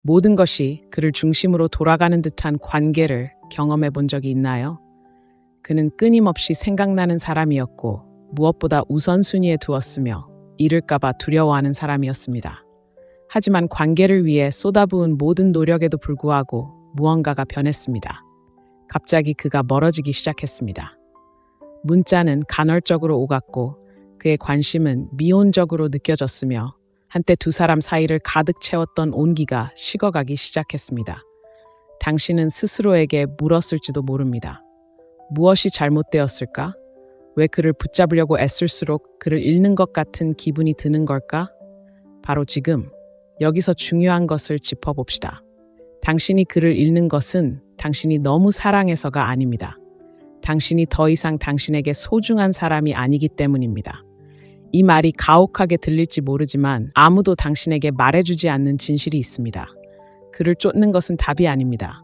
모든 것이 그를 중심으로 돌아가는 듯한 관계를 경험해 본 적이 있나요? 그는 끊임없이 생각나는 사람이었고 무엇보다 우선순위에 두었으며 잃을까봐 두려워하는 사람이었습니다. 하지만 관계를 위해 쏟아부은 모든 노력에도 불구하고 무언가가 변했습니다. 갑자기 그가 멀어지기 시작했습니다. 문자는 간헐적으로 오갔고 그의 관심은 미온적으로 느껴졌으며 한때 두 사람 사이를 가득 채웠던 온기가 식어가기 시작했습니다. 당신은 스스로에게 물었을지도 모릅니다. 무엇이 잘못되었을까? 왜 그를 붙잡으려고 애쓸수록 그를 잃는 것 같은 기분이 드는 걸까? 바로 지금 여기서 중요한 것을 짚어봅시다. 당신이 그를 잃는 것은 당신이 너무 사랑해서가 아닙니다. 당신이 더 이상 당신에게 소중한 사람이 아니기 때문입니다. 이 말이 가혹하게 들릴지 모르지만 아무도 당신에게 말해주지 않는 진실이 있습니다. 그를 쫓는 것은 답이 아닙니다.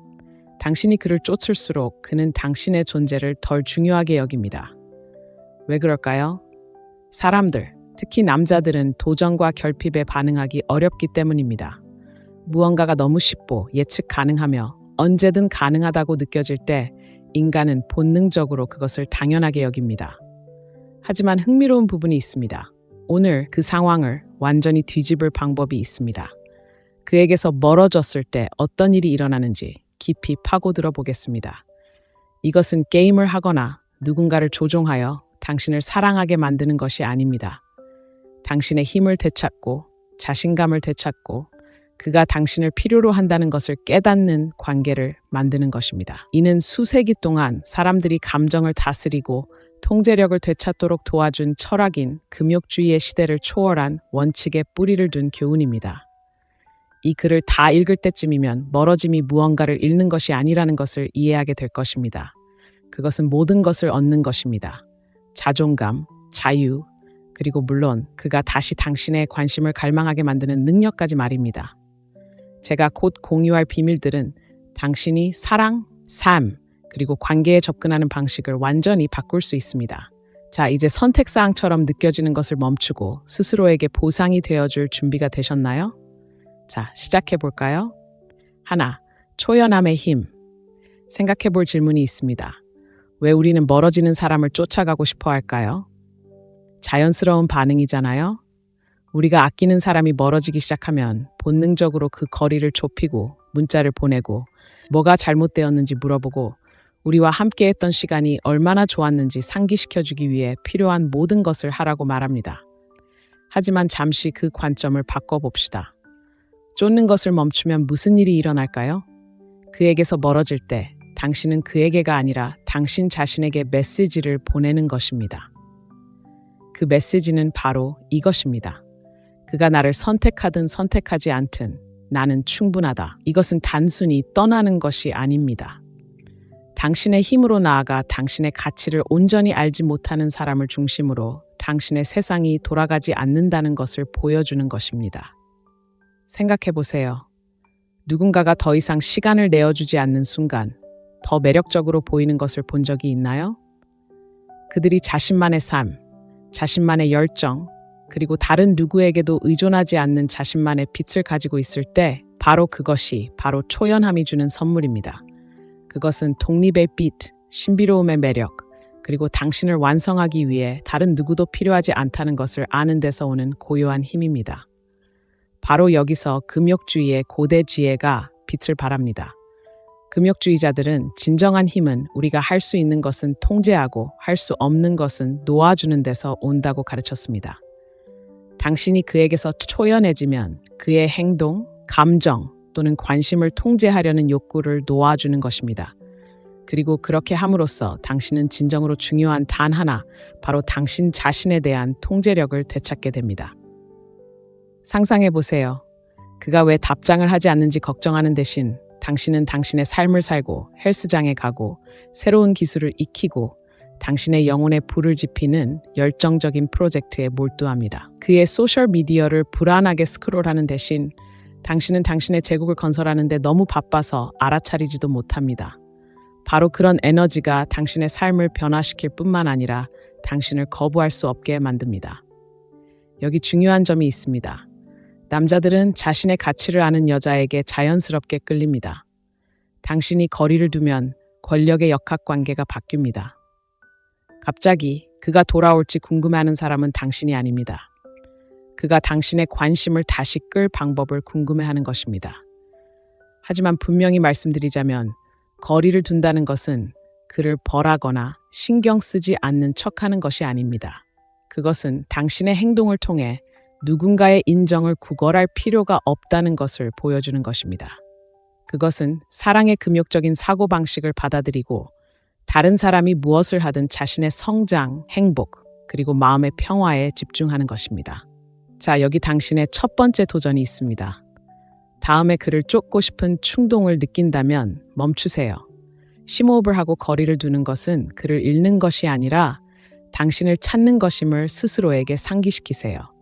당신이 그를 쫓을수록 그는 당신의 존재를 덜 중요하게 여깁니다. 왜 그럴까요? 사람들, 특히 남자들은 도전과 결핍에 반응하기 어렵기 때문입니다. 무언가가 너무 쉽고 예측 가능하며 언제든 가능하다고 느껴질 때 인간은 본능적으로 그것을 당연하게 여깁니다. 하지만 흥미로운 부분이 있습니다. 오늘 그 상황을 완전히 뒤집을 방법이 있습니다. 그에게서 멀어졌을 때 어떤 일이 일어나는지 깊이 파고들어 보겠습니다. 이것은 게임을 하거나 누군가를 조종하여 당신을 사랑하게 만드는 것이 아닙니다. 당신의 힘을 되찾고 자신감을 되찾고 그가 당신을 필요로 한다는 것을 깨닫는 관계를 만드는 것입니다. 이는 수세기 동안 사람들이 감정을 다스리고 통제력을 되찾도록 도와준 철학인 금욕주의의 시대를 초월한 원칙에 뿌리를 둔 교훈입니다. 이 글을 다 읽을 때쯤이면 멀어짐이 무언가를 잃는 것이 아니라는 것을 이해하게 될 것입니다. 그것은 모든 것을 얻는 것입니다. 자존감, 자유, 그리고 물론 그가 다시 당신의 관심을 갈망하게 만드는 능력까지 말입니다. 제가 곧 공유할 비밀들은 당신이 사랑, 삶, 그리고 관계에 접근하는 방식을 완전히 바꿀 수 있습니다. 자, 이제 선택사항처럼 느껴지는 것을 멈추고 스스로에게 보상이 되어줄 준비가 되셨나요? 자, 시작해볼까요? 하나, 초연함의 힘. 생각해볼 질문이 있습니다. 왜 우리는 멀어지는 사람을 쫓아가고 싶어 할까요? 자연스러운 반응이잖아요? 우리가 아끼는 사람이 멀어지기 시작하면 본능적으로 그 거리를 좁히고 문자를 보내고 뭐가 잘못되었는지 물어보고 우리와 함께했던 시간이 얼마나 좋았는지 상기시켜주기 위해 필요한 모든 것을 하라고 말합니다. 하지만 잠시 그 관점을 바꿔봅시다. 쫓는 것을 멈추면 무슨 일이 일어날까요? 그에게서 멀어질 때 당신은 그에게가 아니라 당신 자신에게 메시지를 보내는 것입니다. 그 메시지는 바로 이것입니다. 그가 나를 선택하든 선택하지 않든 나는 충분하다. 이것은 단순히 떠나는 것이 아닙니다. 당신의 힘으로 나아가 당신의 가치를 온전히 알지 못하는 사람을 중심으로 당신의 세상이 돌아가지 않는다는 것을 보여주는 것입니다. 생각해보세요. 누군가가 더 이상 시간을 내어주지 않는 순간 더 매력적으로 보이는 것을 본 적이 있나요? 그들이 자신만의 삶, 자신만의 열정, 그리고 다른 누구에게도 의존하지 않는 자신만의 빛을 가지고 있을 때 바로 그것이 바로 초연함이 주는 선물입니다. 그것은 독립의 빛, 신비로움의 매력, 그리고 당신을 완성하기 위해 다른 누구도 필요하지 않다는 것을 아는 데서 오는 고요한 힘입니다. 바로 여기서 금욕주의의 고대 지혜가 빛을 발합니다. 금욕주의자들은 진정한 힘은 우리가 할 수 있는 것은 통제하고 할 수 없는 것은 놓아주는 데서 온다고 가르쳤습니다. 당신이 그에게서 초연해지면 그의 행동, 감정 또는 관심을 통제하려는 욕구를 놓아주는 것입니다. 그리고 그렇게 함으로써 당신은 진정으로 중요한 단 하나, 바로 당신 자신에 대한 통제력을 되찾게 됩니다. 상상해보세요. 그가 왜 답장을 하지 않는지 걱정하는 대신 당신은 당신의 삶을 살고 헬스장에 가고 새로운 기술을 익히고 당신의 영혼에 불을 지피는 열정적인 프로젝트에 몰두합니다. 그의 소셜미디어를 불안하게 스크롤하는 대신 당신은 당신의 제국을 건설하는 데 너무 바빠서 알아차리지도 못합니다. 바로 그런 에너지가 당신의 삶을 변화시킬 뿐만 아니라 당신을 거부할 수 없게 만듭니다. 여기 중요한 점이 있습니다. 남자들은 자신의 가치를 아는 여자에게 자연스럽게 끌립니다. 당신이 거리를 두면 권력의 역학관계가 바뀝니다. 갑자기 그가 돌아올지 궁금해하는 사람은 당신이 아닙니다. 그가 당신의 관심을 다시 끌 방법을 궁금해하는 것입니다. 하지만 분명히 말씀드리자면 거리를 둔다는 것은 그를 벌하거나 신경 쓰지 않는 척하는 것이 아닙니다. 그것은 당신의 행동을 통해 누군가의 인정을 구걸할 필요가 없다는 것을 보여주는 것입니다. 그것은 사랑의 금욕적인 사고방식을 받아들이고 다른 사람이 무엇을 하든 자신의 성장, 행복, 그리고 마음의 평화에 집중하는 것입니다. 자, 여기 당신의 첫 번째 도전이 있습니다. 다음에 그를 쫓고 싶은 충동을 느낀다면 멈추세요. 심호흡을 하고 거리를 두는 것은 그를 잃는 것이 아니라 당신을 찾는 것임을 스스로에게 상기시키세요.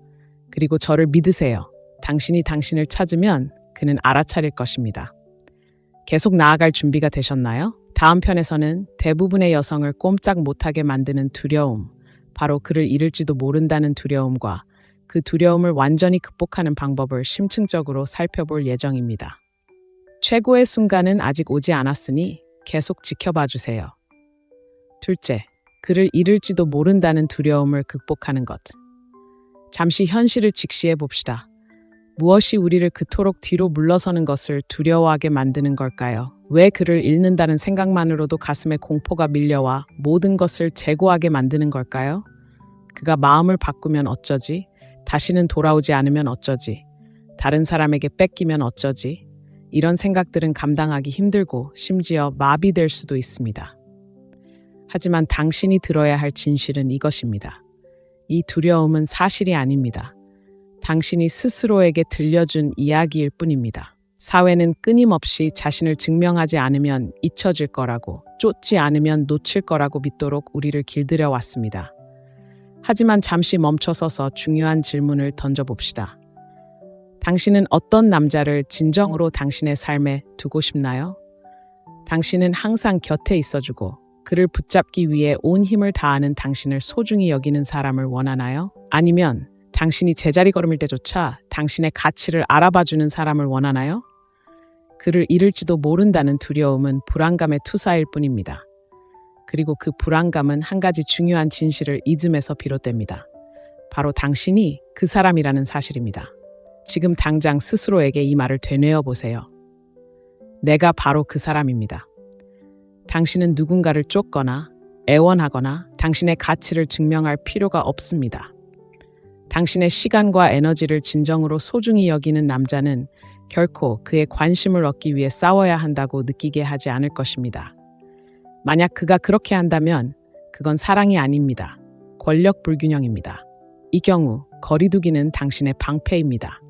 그리고 저를 믿으세요. 당신이 당신을 찾으면 그는 알아차릴 것입니다. 계속 나아갈 준비가 되셨나요? 다음 편에서는 대부분의 여성을 꼼짝 못하게 만드는 두려움, 바로 그를 잃을지도 모른다는 두려움과 그 두려움을 완전히 극복하는 방법을 심층적으로 살펴볼 예정입니다. 최고의 순간은 아직 오지 않았으니 계속 지켜봐 주세요. 둘째, 그를 잃을지도 모른다는 두려움을 극복하는 것. 잠시 현실을 직시해 봅시다. 무엇이 우리를 그토록 뒤로 물러서는 것을 두려워하게 만드는 걸까요? 왜 그를 잃는다는 생각만으로도 가슴에 공포가 밀려와 모든 것을 재고하게 만드는 걸까요? 그가 마음을 바꾸면 어쩌지? 다시는 돌아오지 않으면 어쩌지? 다른 사람에게 뺏기면 어쩌지? 이런 생각들은 감당하기 힘들고 심지어 마비될 수도 있습니다. 하지만 당신이 들어야 할 진실은 이것입니다. 이 두려움은 사실이 아닙니다. 당신이 스스로에게 들려준 이야기일 뿐입니다. 사회는 끊임없이 자신을 증명하지 않으면 잊혀질 거라고, 쫓지 않으면 놓칠 거라고 믿도록 우리를 길들여 왔습니다. 하지만 잠시 멈춰서서 중요한 질문을 던져봅시다. 당신은 어떤 남자를 진정으로 당신의 삶에 두고 싶나요? 당신은 항상 곁에 있어주고 그를 붙잡기 위해 온 힘을 다하는 당신을 소중히 여기는 사람을 원하나요? 아니면 당신이 제자리 걸음일 때조차 당신의 가치를 알아봐주는 사람을 원하나요? 그를 잃을지도 모른다는 두려움은 불안감의 투사일 뿐입니다. 그리고 그 불안감은 한 가지 중요한 진실을 잊음에서 비롯됩니다. 바로 당신이 그 사람이라는 사실입니다. 지금 당장 스스로에게 이 말을 되뇌어 보세요. 내가 바로 그 사람입니다. 당신은 누군가를 쫓거나 애원하거나 당신의 가치를 증명할 필요가 없습니다. 당신의 시간과 에너지를 진정으로 소중히 여기는 남자는 결코 그의 관심을 얻기 위해 싸워야 한다고 느끼게 하지 않을 것입니다. 만약 그가 그렇게 한다면 그건 사랑이 아닙니다. 권력 불균형입니다. 이 경우 거리두기는 당신의 방패입니다.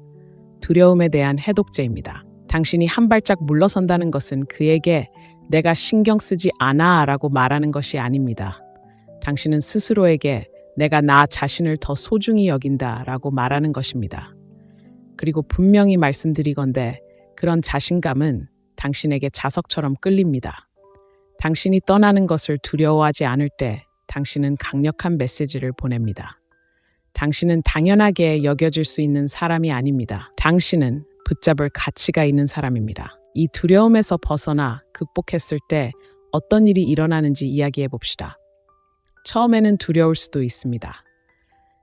두려움에 대한 해독제입니다. 당신이 한 발짝 물러선다는 것은 그에게 내가 신경 쓰지 않아 라고 말하는 것이 아닙니다. 당신은 스스로에게 내가 나 자신을 더 소중히 여긴다 라고 말하는 것입니다. 그리고 분명히 말씀드리건대 그런 자신감은 당신에게 자석처럼 끌립니다. 당신이 떠나는 것을 두려워하지 않을 때 당신은 강력한 메시지를 보냅니다. 당신은 당연하게 여겨질 수 있는 사람이 아닙니다. 당신은 붙잡을 가치가 있는 사람입니다. 이 두려움에서 벗어나 극복했을 때 어떤 일이 일어나는지 이야기해 봅시다. 처음에는 두려울 수도 있습니다.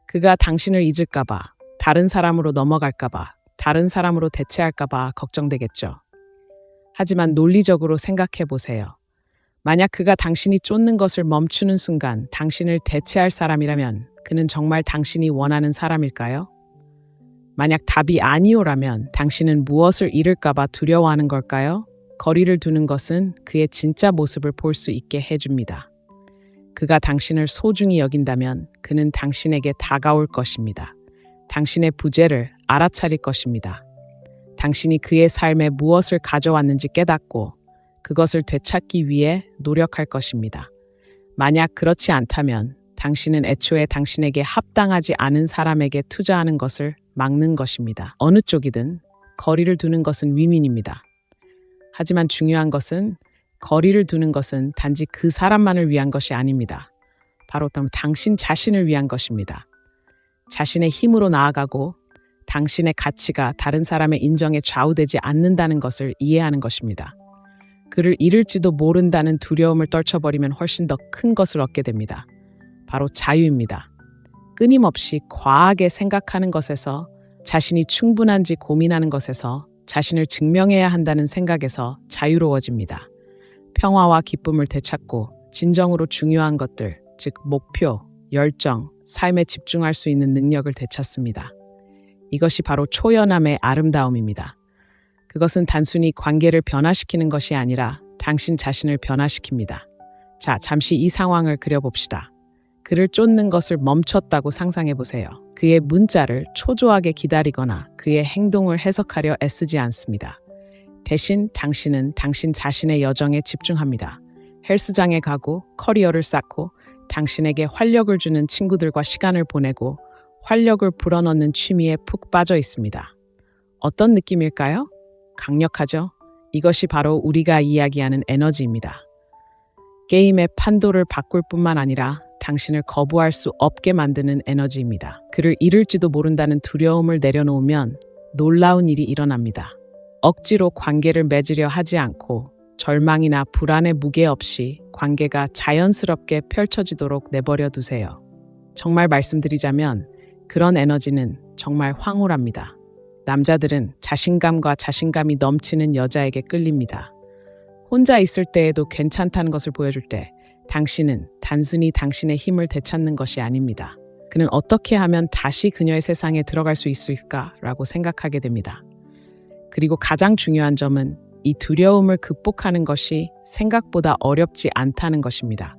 그가 당신을 잊을까봐, 다른 사람으로 넘어갈까봐, 다른 사람으로 대체할까봐 걱정되겠죠. 하지만 논리적으로 생각해 보세요. 만약 그가 당신이 쫓는 것을 멈추는 순간 당신을 대체할 사람이라면 그는 정말 당신이 원하는 사람일까요? 만약 답이 아니오라면 당신은 무엇을 잃을까봐 두려워하는 걸까요? 거리를 두는 것은 그의 진짜 모습을 볼 수 있게 해줍니다. 그가 당신을 소중히 여긴다면 그는 당신에게 다가올 것입니다. 당신의 부재를 알아차릴 것입니다. 당신이 그의 삶에 무엇을 가져왔는지 깨닫고 그것을 되찾기 위해 노력할 것입니다. 만약 그렇지 않다면 당신은 애초에 당신에게 합당하지 않은 사람에게 투자하는 것을 막는 것입니다. 어느 쪽이든 거리를 두는 것은 위민입니다. 하지만 중요한 것은 거리를 두는 것은 단지 그 사람만을 위한 것이 아닙니다. 바로 당신 자신을 위한 것입니다. 자신의 힘으로 나아가고 당신의 가치가 다른 사람의 인정에 좌우되지 않는다는 것을 이해하는 것입니다. 그를 잃을지도 모른다는 두려움을 떨쳐버리면 훨씬 더 큰 것을 얻게 됩니다. 바로 자유입니다. 끊임없이 과하게 생각하는 것에서, 자신이 충분한지 고민하는 것에서, 자신을 증명해야 한다는 생각에서 자유로워집니다. 평화와 기쁨을 되찾고 진정으로 중요한 것들, 즉 목표, 열정, 삶에 집중할 수 있는 능력을 되찾습니다. 이것이 바로 초연함의 아름다움입니다. 그것은 단순히 관계를 변화시키는 것이 아니라 당신 자신을 변화시킵니다. 자, 잠시 이 상황을 그려봅시다. 그를 쫓는 것을 멈췄다고 상상해 보세요. 그의 문자를 초조하게 기다리거나 그의 행동을 해석하려 애쓰지 않습니다. 대신 당신은 당신 자신의 여정에 집중합니다. 헬스장에 가고 커리어를 쌓고 당신에게 활력을 주는 친구들과 시간을 보내고 활력을 불어넣는 취미에 푹 빠져 있습니다. 어떤 느낌일까요? 강력하죠? 이것이 바로 우리가 이야기하는 에너지입니다. 게임의 판도를 바꿀 뿐만 아니라 당신을 거부할 수 없게 만드는 에너지입니다. 그를 잃을지도 모른다는 두려움을 내려놓으면 놀라운 일이 일어납니다. 억지로 관계를 맺으려 하지 않고 절망이나 불안의 무게 없이 관계가 자연스럽게 펼쳐지도록 내버려 두세요. 정말 말씀드리자면 그런 에너지는 정말 황홀합니다. 남자들은 자신감과 자신감이 넘치는 여자에게 끌립니다. 혼자 있을 때에도 괜찮다는 것을 보여줄 때 당신은 단순히 당신의 힘을 되찾는 것이 아닙니다. 그는 어떻게 하면 다시 그녀의 세상에 들어갈 수 있을까라고 생각하게 됩니다. 그리고 가장 중요한 점은 이 두려움을 극복하는 것이 생각보다 어렵지 않다는 것입니다.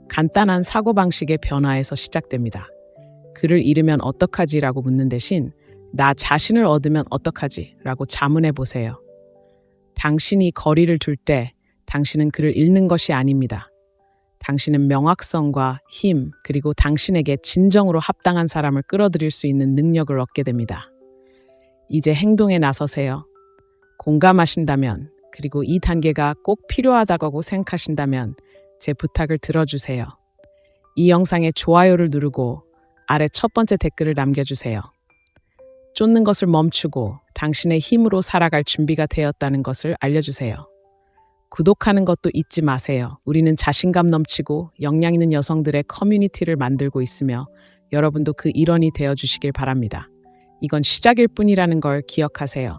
간단한 사고방식의 변화에서 시작됩니다. 그를 잃으면 어떡하지라고 묻는 대신 나 자신을 얻으면 어떡하지? 라고 자문해 보세요. 당신이 거리를 둘 때 당신은 그를 잃는 것이 아닙니다. 당신은 명확성과 힘, 그리고 당신에게 진정으로 합당한 사람을 끌어들일 수 있는 능력을 얻게 됩니다. 이제 행동에 나서세요. 공감하신다면, 그리고 이 단계가 꼭 필요하다고 생각하신다면 제 부탁을 들어주세요. 이 영상에 좋아요를 누르고 아래 첫 번째 댓글을 남겨주세요. 쫓는 것을 멈추고 당신의 힘으로 살아갈 준비가 되었다는 것을 알려주세요. 구독하는 것도 잊지 마세요. 우리는 자신감 넘치고 역량 있는 여성들의 커뮤니티를 만들고 있으며 여러분도 그 일원이 되어주시길 바랍니다. 이건 시작일 뿐이라는 걸 기억하세요.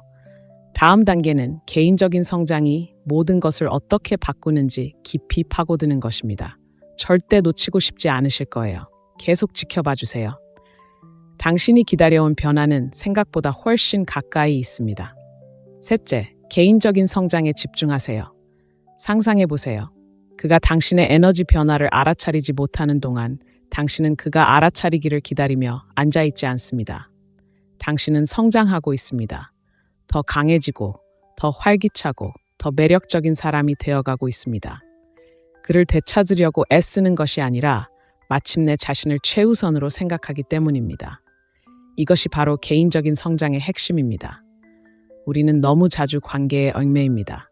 다음 단계는 개인적인 성장이 모든 것을 어떻게 바꾸는지 깊이 파고드는 것입니다. 절대 놓치고 싶지 않으실 거예요. 계속 지켜봐 주세요. 당신이 기다려온 변화는 생각보다 훨씬 가까이 있습니다. 셋째, 개인적인 성장에 집중하세요. 상상해 보세요. 그가 당신의 에너지 변화를 알아차리지 못하는 동안 당신은 그가 알아차리기를 기다리며 앉아있지 않습니다. 당신은 성장하고 있습니다. 더 강해지고, 더 활기차고, 더 매력적인 사람이 되어가고 있습니다. 그를 되찾으려고 애쓰는 것이 아니라 마침내 자신을 최우선으로 생각하기 때문입니다. 이것이 바로 개인적인 성장의 핵심입니다. 우리는 너무 자주 관계에 얽매입니다.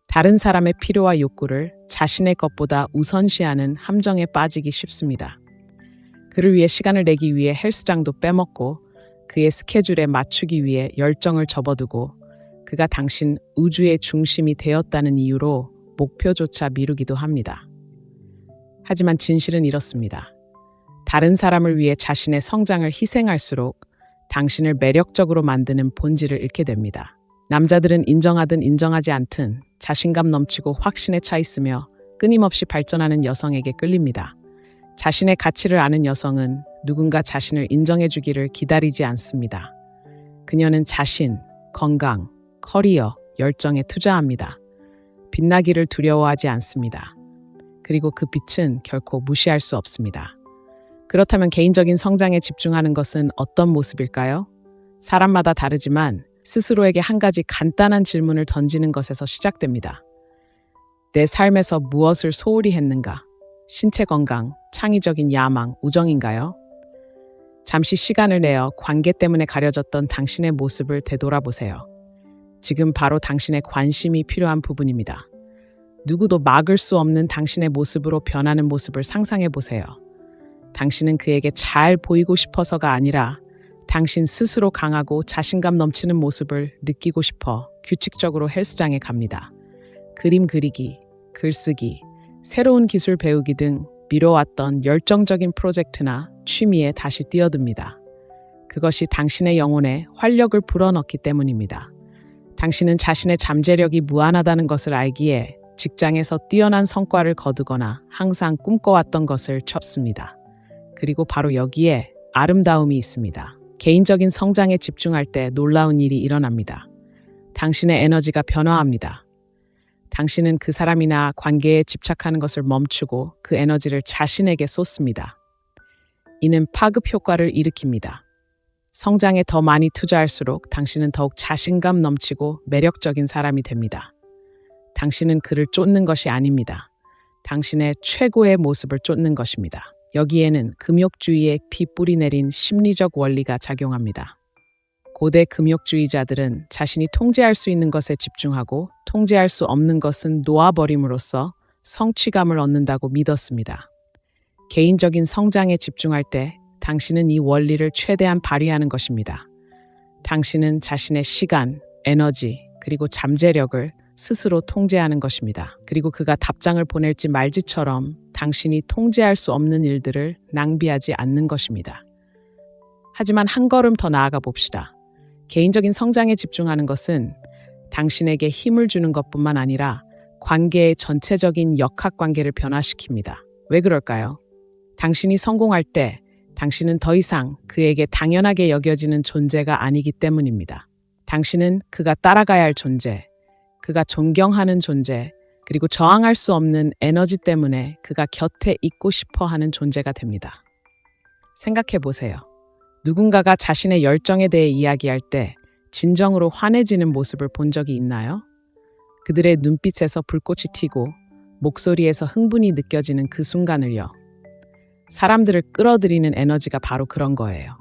다른 사람의 필요와 욕구를 자신의 것보다 우선시하는 함정에 빠지기 쉽습니다. 그를 위해 시간을 내기 위해 헬스장도 빼먹고 그의 스케줄에 맞추기 위해 열정을 접어두고 그가 당신 우주의 중심이 되었다는 이유로 목표조차 미루기도 합니다. 하지만 진실은 이렇습니다. 다른 사람을 위해 자신의 성장을 희생할수록 당신을 매력적으로 만드는 본질을 잃게 됩니다. 남자들은 인정하든 인정하지 않든 자신감 넘치고 확신에 차 있으며 끊임없이 발전하는 여성에게 끌립니다. 자신의 가치를 아는 여성은 누군가 자신을 인정해주기를 기다리지 않습니다. 그녀는 자신, 건강, 커리어, 열정에 투자합니다. 빛나기를 두려워하지 않습니다. 그리고 그 빛은 결코 무시할 수 없습니다. 그렇다면 개인적인 성장에 집중하는 것은 어떤 모습일까요? 사람마다 다르지만 스스로에게 한 가지 간단한 질문을 던지는 것에서 시작됩니다. 내 삶에서 무엇을 소홀히 했는가? 신체 건강, 창의적인 야망, 우정인가요? 잠시 시간을 내어 관계 때문에 가려졌던 당신의 모습을 되돌아보세요. 지금 바로 당신의 관심이 필요한 부분입니다. 누구도 막을 수 없는 당신의 모습으로 변하는 모습을 상상해 보세요. 당신은 그에게 잘 보이고 싶어서가 아니라 당신 스스로 강하고 자신감 넘치는 모습을 느끼고 싶어 규칙적으로 헬스장에 갑니다. 그림 그리기, 글쓰기, 새로운 기술 배우기 등 미뤄왔던 열정적인 프로젝트나 취미에 다시 뛰어듭니다. 그것이 당신의 영혼에 활력을 불어넣기 때문입니다. 당신은 자신의 잠재력이 무한하다는 것을 알기에 직장에서 뛰어난 성과를 거두거나 항상 꿈꿔왔던 것을 접습니다. 그리고 바로 여기에 아름다움이 있습니다. 개인적인 성장에 집중할 때 놀라운 일이 일어납니다. 당신의 에너지가 변화합니다. 당신은 그 사람이나 관계에 집착하는 것을 멈추고 그 에너지를 자신에게 쏟습니다. 이는 파급 효과를 일으킵니다. 성장에 더 많이 투자할수록 당신은 더욱 자신감 넘치고 매력적인 사람이 됩니다. 당신은 그를 쫓는 것이 아닙니다. 당신의 최고의 모습을 쫓는 것입니다. 여기에는 금욕주의의 피 뿌리 내린 심리적 원리가 작용합니다. 고대 금욕주의자들은 자신이 통제할 수 있는 것에 집중하고 통제할 수 없는 것은 놓아버림으로써 성취감을 얻는다고 믿었습니다. 개인적인 성장에 집중할 때 당신은 이 원리를 최대한 발휘하는 것입니다. 당신은 자신의 시간, 에너지, 그리고 잠재력을 스스로 통제하는 것입니다. 그리고 그가 답장을 보낼지 말지처럼 당신이 통제할 수 없는 일들을 낭비하지 않는 것입니다. 하지만 한 걸음 더 나아가 봅시다. 개인적인 성장에 집중하는 것은 당신에게 힘을 주는 것뿐만 아니라 관계의 전체적인 역학관계를 변화시킵니다. 왜 그럴까요? 당신이 성공할 때 당신은 더 이상 그에게 당연하게 여겨지는 존재가 아니기 때문입니다. 당신은 그가 따라가야 할 존재, 그가 존경하는 존재, 그리고 저항할 수 없는 에너지 때문에 그가 곁에 있고 싶어 하는 존재가 됩니다. 생각해 보세요. 누군가가 자신의 열정에 대해 이야기할 때 진정으로 환해지는 모습을 본 적이 있나요? 그들의 눈빛에서 불꽃이 튀고 목소리에서 흥분이 느껴지는 그 순간을요. 사람들을 끌어들이는 에너지가 바로 그런 거예요.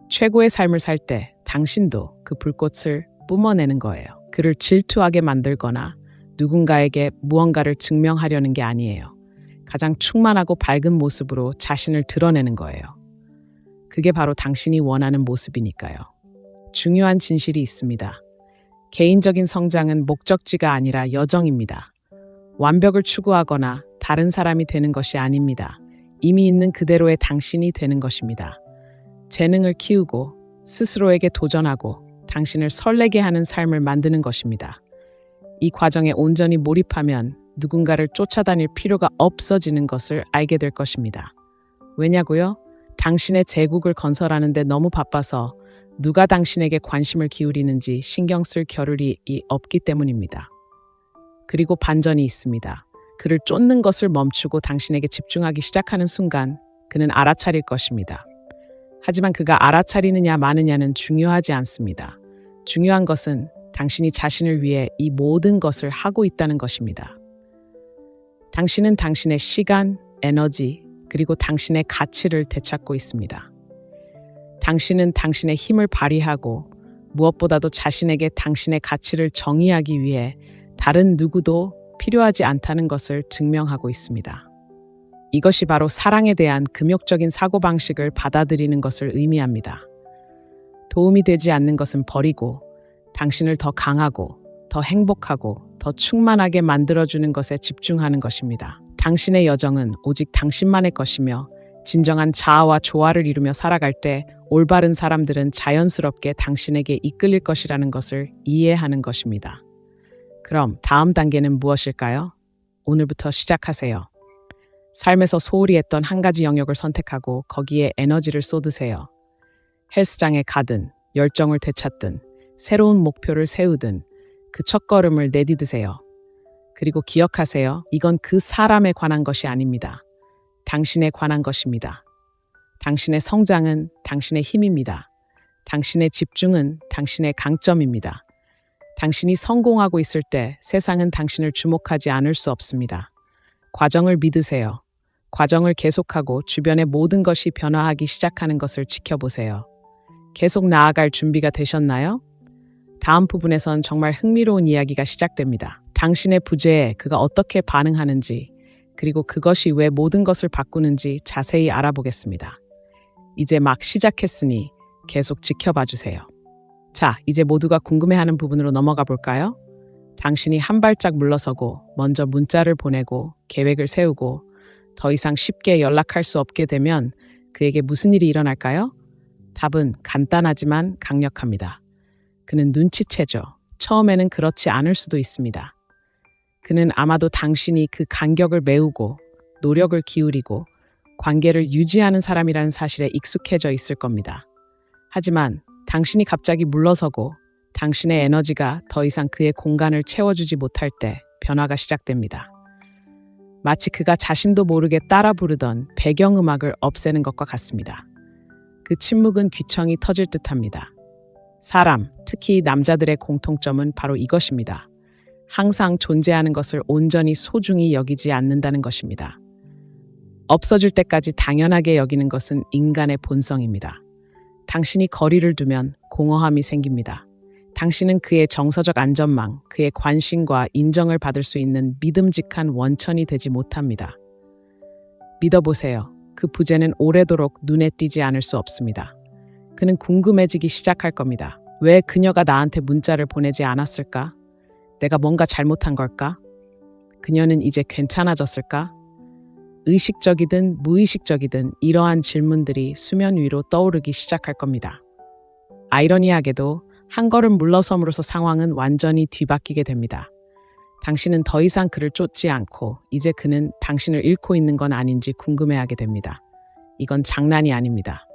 최고의 삶을 살 때 당신도 그 불꽃을 뿜어내는 거예요. 그를 질투하게 만들거나 누군가에게 무언가를 증명하려는 게 아니에요. 가장 충만하고 밝은 모습으로 자신을 드러내는 거예요. 그게 바로 당신이 원하는 모습이니까요. 중요한 진실이 있습니다. 개인적인 성장은 목적지가 아니라 여정입니다. 완벽을 추구하거나 다른 사람이 되는 것이 아닙니다. 이미 있는 그대로의 당신이 되는 것입니다. 재능을 키우고 스스로에게 도전하고 당신을 설레게 하는 삶을 만드는 것입니다. 이 과정에 온전히 몰입하면 누군가를 쫓아다닐 필요가 없어지는 것을 알게 될 것입니다. 왜냐고요? 당신의 제국을 건설하는 데 너무 바빠서 누가 당신에게 관심을 기울이는지 신경 쓸 겨를이 없기 때문입니다. 그리고 반전이 있습니다. 그를 쫓는 것을 멈추고 당신에게 집중하기 시작하는 순간 그는 알아차릴 것입니다. 하지만 그가 알아차리느냐 마느냐는 중요하지 않습니다. 중요한 것은 당신이 자신을 위해 이 모든 것을 하고 있다는 것입니다. 당신은 당신의 시간, 에너지, 그리고 당신의 가치를 되찾고 있습니다. 당신은 당신의 힘을 발휘하고 무엇보다도 자신에게 당신의 가치를 정의하기 위해 다른 누구도 필요하지 않다는 것을 증명하고 있습니다. 이것이 바로 사랑에 대한 금욕적인 사고방식을 받아들이는 것을 의미합니다. 도움이 되지 않는 것은 버리고 당신을 더 강하고 더 행복하고 더 충만하게 만들어주는 것에 집중하는 것입니다. 당신의 여정은 오직 당신만의 것이며 진정한 자아와 조화를 이루며 살아갈 때 올바른 사람들은 자연스럽게 당신에게 이끌릴 것이라는 것을 이해하는 것입니다. 그럼 다음 단계는 무엇일까요? 오늘부터 시작하세요. 삶에서 소홀히 했던 한 가지 영역을 선택하고 거기에 에너지를 쏟으세요. 헬스장에 가든, 열정을 되찾든, 새로운 목표를 세우든 그 첫걸음을 내디드세요. 그리고 기억하세요. 이건 그 사람에 관한 것이 아닙니다. 당신에 관한 것입니다. 당신의 성장은 당신의 힘입니다. 당신의 집중은 당신의 강점입니다. 당신이 성공하고 있을 때 세상은 당신을 주목하지 않을 수 없습니다. 과정을 믿으세요. 과정을 계속하고 주변의 모든 것이 변화하기 시작하는 것을 지켜보세요. 계속 나아갈 준비가 되셨나요? 다음 부분에선 정말 흥미로운 이야기가 시작됩니다. 당신의 부재에 그가 어떻게 반응하는지, 그리고 그것이 왜 모든 것을 바꾸는지 자세히 알아보겠습니다. 이제 막 시작했으니 계속 지켜봐 주세요. 자, 이제 모두가 궁금해하는 부분으로 넘어가 볼까요? 당신이 한 발짝 물러서고 먼저 문자를 보내고 계획을 세우고 더 이상 쉽게 연락할 수 없게 되면 그에게 무슨 일이 일어날까요? 답은 간단하지만 강력합니다. 그는 눈치채죠. 처음에는 그렇지 않을 수도 있습니다. 그는 아마도 당신이 그 간격을 메우고 노력을 기울이고 관계를 유지하는 사람이라는 사실에 익숙해져 있을 겁니다. 하지만 당신이 갑자기 물러서고 당신의 에너지가 더 이상 그의 공간을 채워주지 못할 때 변화가 시작됩니다. 마치 그가 자신도 모르게 따라 부르던 배경음악을 없애는 것과 같습니다. 그 침묵은 귀청이 터질 듯합니다. 사람, 특히 남자들의 공통점은 바로 이것입니다. 항상 존재하는 것을 온전히 소중히 여기지 않는다는 것입니다. 없어질 때까지 당연하게 여기는 것은 인간의 본성입니다. 당신이 거리를 두면 공허함이 생깁니다. 당신은 그의 정서적 안전망, 그의 관심과 인정을 받을 수 있는 믿음직한 원천이 되지 못합니다. 믿어보세요. 그 부재는 오래도록 눈에 띄지 않을 수 없습니다. 그는 궁금해지기 시작할 겁니다. 왜 그녀가 나한테 문자를 보내지 않았을까? 내가 뭔가 잘못한 걸까? 그녀는 이제 괜찮아졌을까? 의식적이든 무의식적이든 이러한 질문들이 수면 위로 떠오르기 시작할 겁니다. 아이러니하게도 한 걸음 물러섬으로써 상황은 완전히 뒤바뀌게 됩니다. 당신은 더 이상 그를 쫓지 않고 이제 그는 당신을 잃고 있는 건 아닌지 궁금해하게 됩니다. 이건 장난이 아닙니다.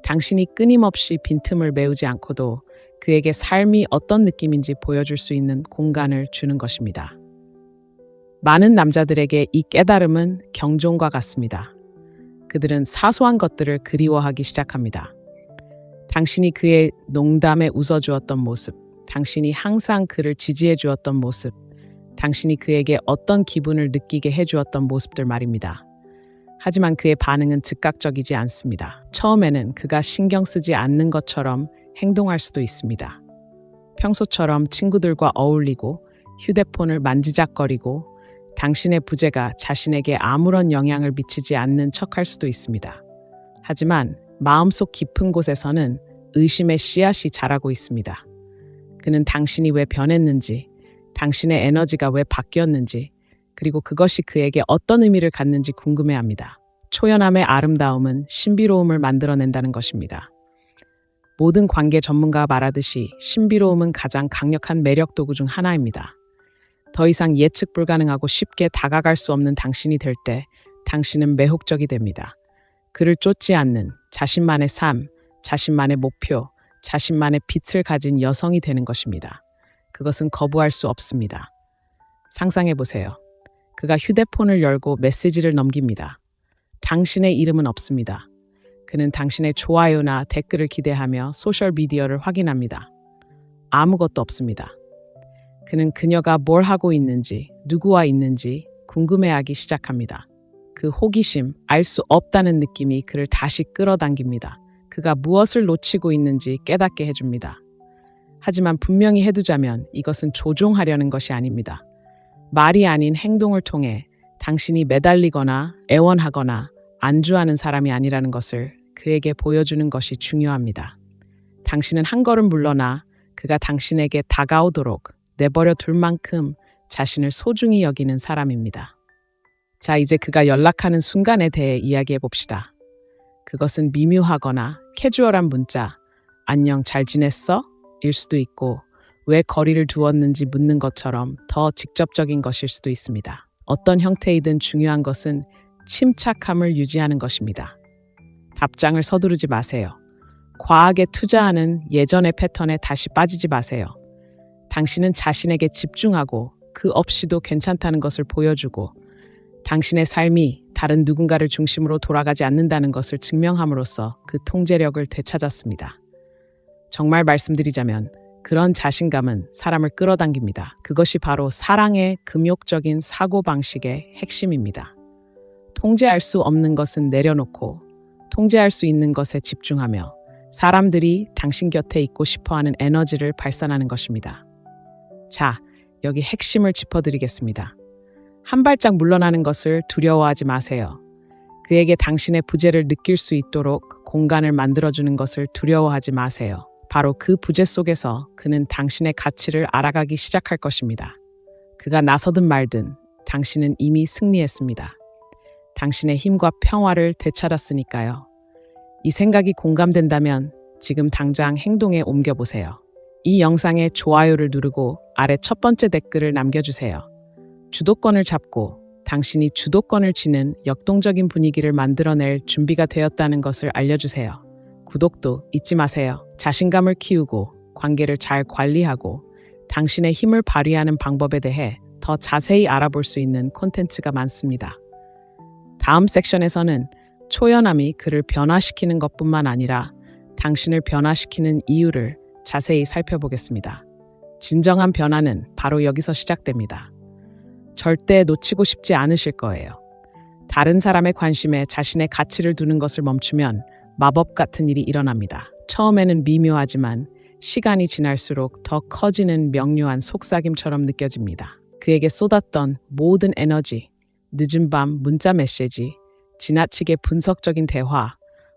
당신이 끊임없이 빈틈을 메우지 않고도 그에게 삶이 어떤 느낌인지 보여줄 수 있는 공간을 주는 것입니다. 많은 남자들에게 이 깨달음은 경종과 같습니다. 그들은 사소한 것들을 그리워하기 시작합니다. 당신이 그의 농담에 웃어주었던 모습, 당신이 항상 그를 지지해 주었던 모습, 당신이 그에게 어떤 기분을 느끼게 해주었던 모습들 말입니다. 하지만 그의 반응은 즉각적이지 않습니다. 처음에는 그가 신경 쓰지 않는 것처럼 행동할 수도 있습니다. 평소처럼 친구들과 어울리고 휴대폰을 만지작거리고 당신의 부재가 자신에게 아무런 영향을 미치지 않는 척할 수도 있습니다. 하지만 마음속 깊은 곳에서는 의심의 씨앗이 자라고 있습니다. 그는 당신이 왜 변했는지, 당신의 에너지가 왜 바뀌었는지, 그리고 그것이 그에게 어떤 의미를 갖는지 궁금해합니다. 초연함의 아름다움은 신비로움을 만들어낸다는 것입니다. 모든 관계 전문가가 말하듯이 신비로움은 가장 강력한 매력 도구 중 하나입니다. 더 이상 예측 불가능하고 쉽게 다가갈 수 없는 당신이 될 때 당신은 매혹적이 됩니다. 그를 쫓지 않는 자신만의 삶, 자신만의 목표, 자신만의 빛을 가진 여성이 되는 것입니다. 그것은 거부할 수 없습니다. 상상해 보세요. 그가 휴대폰을 열고 메시지를 넘깁니다. 당신의 이름은 없습니다. 그는 당신의 좋아요나 댓글을 기대하며 소셜미디어를 확인합니다. 아무것도 없습니다. 그는 그녀가 뭘 하고 있는지, 누구와 있는지 궁금해하기 시작합니다. 그 호기심, 알 수 없다는 느낌이 그를 다시 끌어당깁니다. 그가 무엇을 놓치고 있는지 깨닫게 해줍니다. 하지만 분명히 해두자면 이것은 조종하려는 것이 아닙니다. 말이 아닌 행동을 통해 당신이 매달리거나 애원하거나 안주하는 사람이 아니라는 것을 그에게 보여주는 것이 중요합니다. 당신은 한 걸음 물러나 그가 당신에게 다가오도록 내버려 둘 만큼 자신을 소중히 여기는 사람입니다. 자, 이제 그가 연락하는 순간에 대해 이야기해 봅시다. 그것은 미묘하거나 캐주얼한 문자, 안녕 잘 지냈어? 일 수도 있고 왜 거리를 두었는지 묻는 것처럼 더 직접적인 것일 수도 있습니다. 어떤 형태이든 중요한 것은 침착함을 유지하는 것입니다. 답장을 서두르지 마세요. 과하게 투자하는 예전의 패턴에 다시 빠지지 마세요. 당신은 자신에게 집중하고 그 없이도 괜찮다는 것을 보여주고 당신의 삶이 다른 누군가를 중심으로 돌아가지 않는다는 것을 증명함으로써 그 통제력을 되찾았습니다. 정말 말씀드리자면 그런 자신감은 사람을 끌어당깁니다. 그것이 바로 사랑의 금욕적인 사고방식의 핵심입니다. 통제할 수 없는 것은 내려놓고 통제할 수 있는 것에 집중하며 사람들이 당신 곁에 있고 싶어하는 에너지를 발산하는 것입니다. 자, 여기 핵심을 짚어드리겠습니다. 한 발짝 물러나는 것을 두려워하지 마세요. 그에게 당신의 부재를 느낄 수 있도록 공간을 만들어주는 것을 두려워하지 마세요. 바로 그 부재 속에서 그는 당신의 가치를 알아가기 시작할 것입니다. 그가 나서든 말든 당신은 이미 승리했습니다. 당신의 힘과 평화를 되찾았으니까요. 이 생각이 공감된다면 지금 당장 행동에 옮겨보세요. 이 영상에 좋아요를 누르고 아래 첫 번째 댓글을 남겨주세요. 주도권을 잡고 당신이 주도권을 쥐는 역동적인 분위기를 만들어낼 준비가 되었다는 것을 알려주세요. 구독도 잊지 마세요. 자신감을 키우고 관계를 잘 관리하고 당신의 힘을 발휘하는 방법에 대해 더 자세히 알아볼 수 있는 콘텐츠가 많습니다. 다음 섹션에서는 초연함이 그를 변화시키는 것뿐만 아니라 당신을 변화시키는 이유를 자세히 살펴보겠습니다. 진정한 변화는 바로 여기서 시작됩니다. 절대 놓치고 싶지 않으실 거예요. 다른 사람의 관심에 자신의 가치를 두는 것을 멈추면 마법 같은 일이 일어납니다. 처음에는 미묘하지만 시간이 지날수록 더 커지는 명료한 속삭임처럼 느껴집니다. 그에게 쏟았던 모든 에너지, 늦은 밤 문자 메시지, 지나치게 분석적인 대화,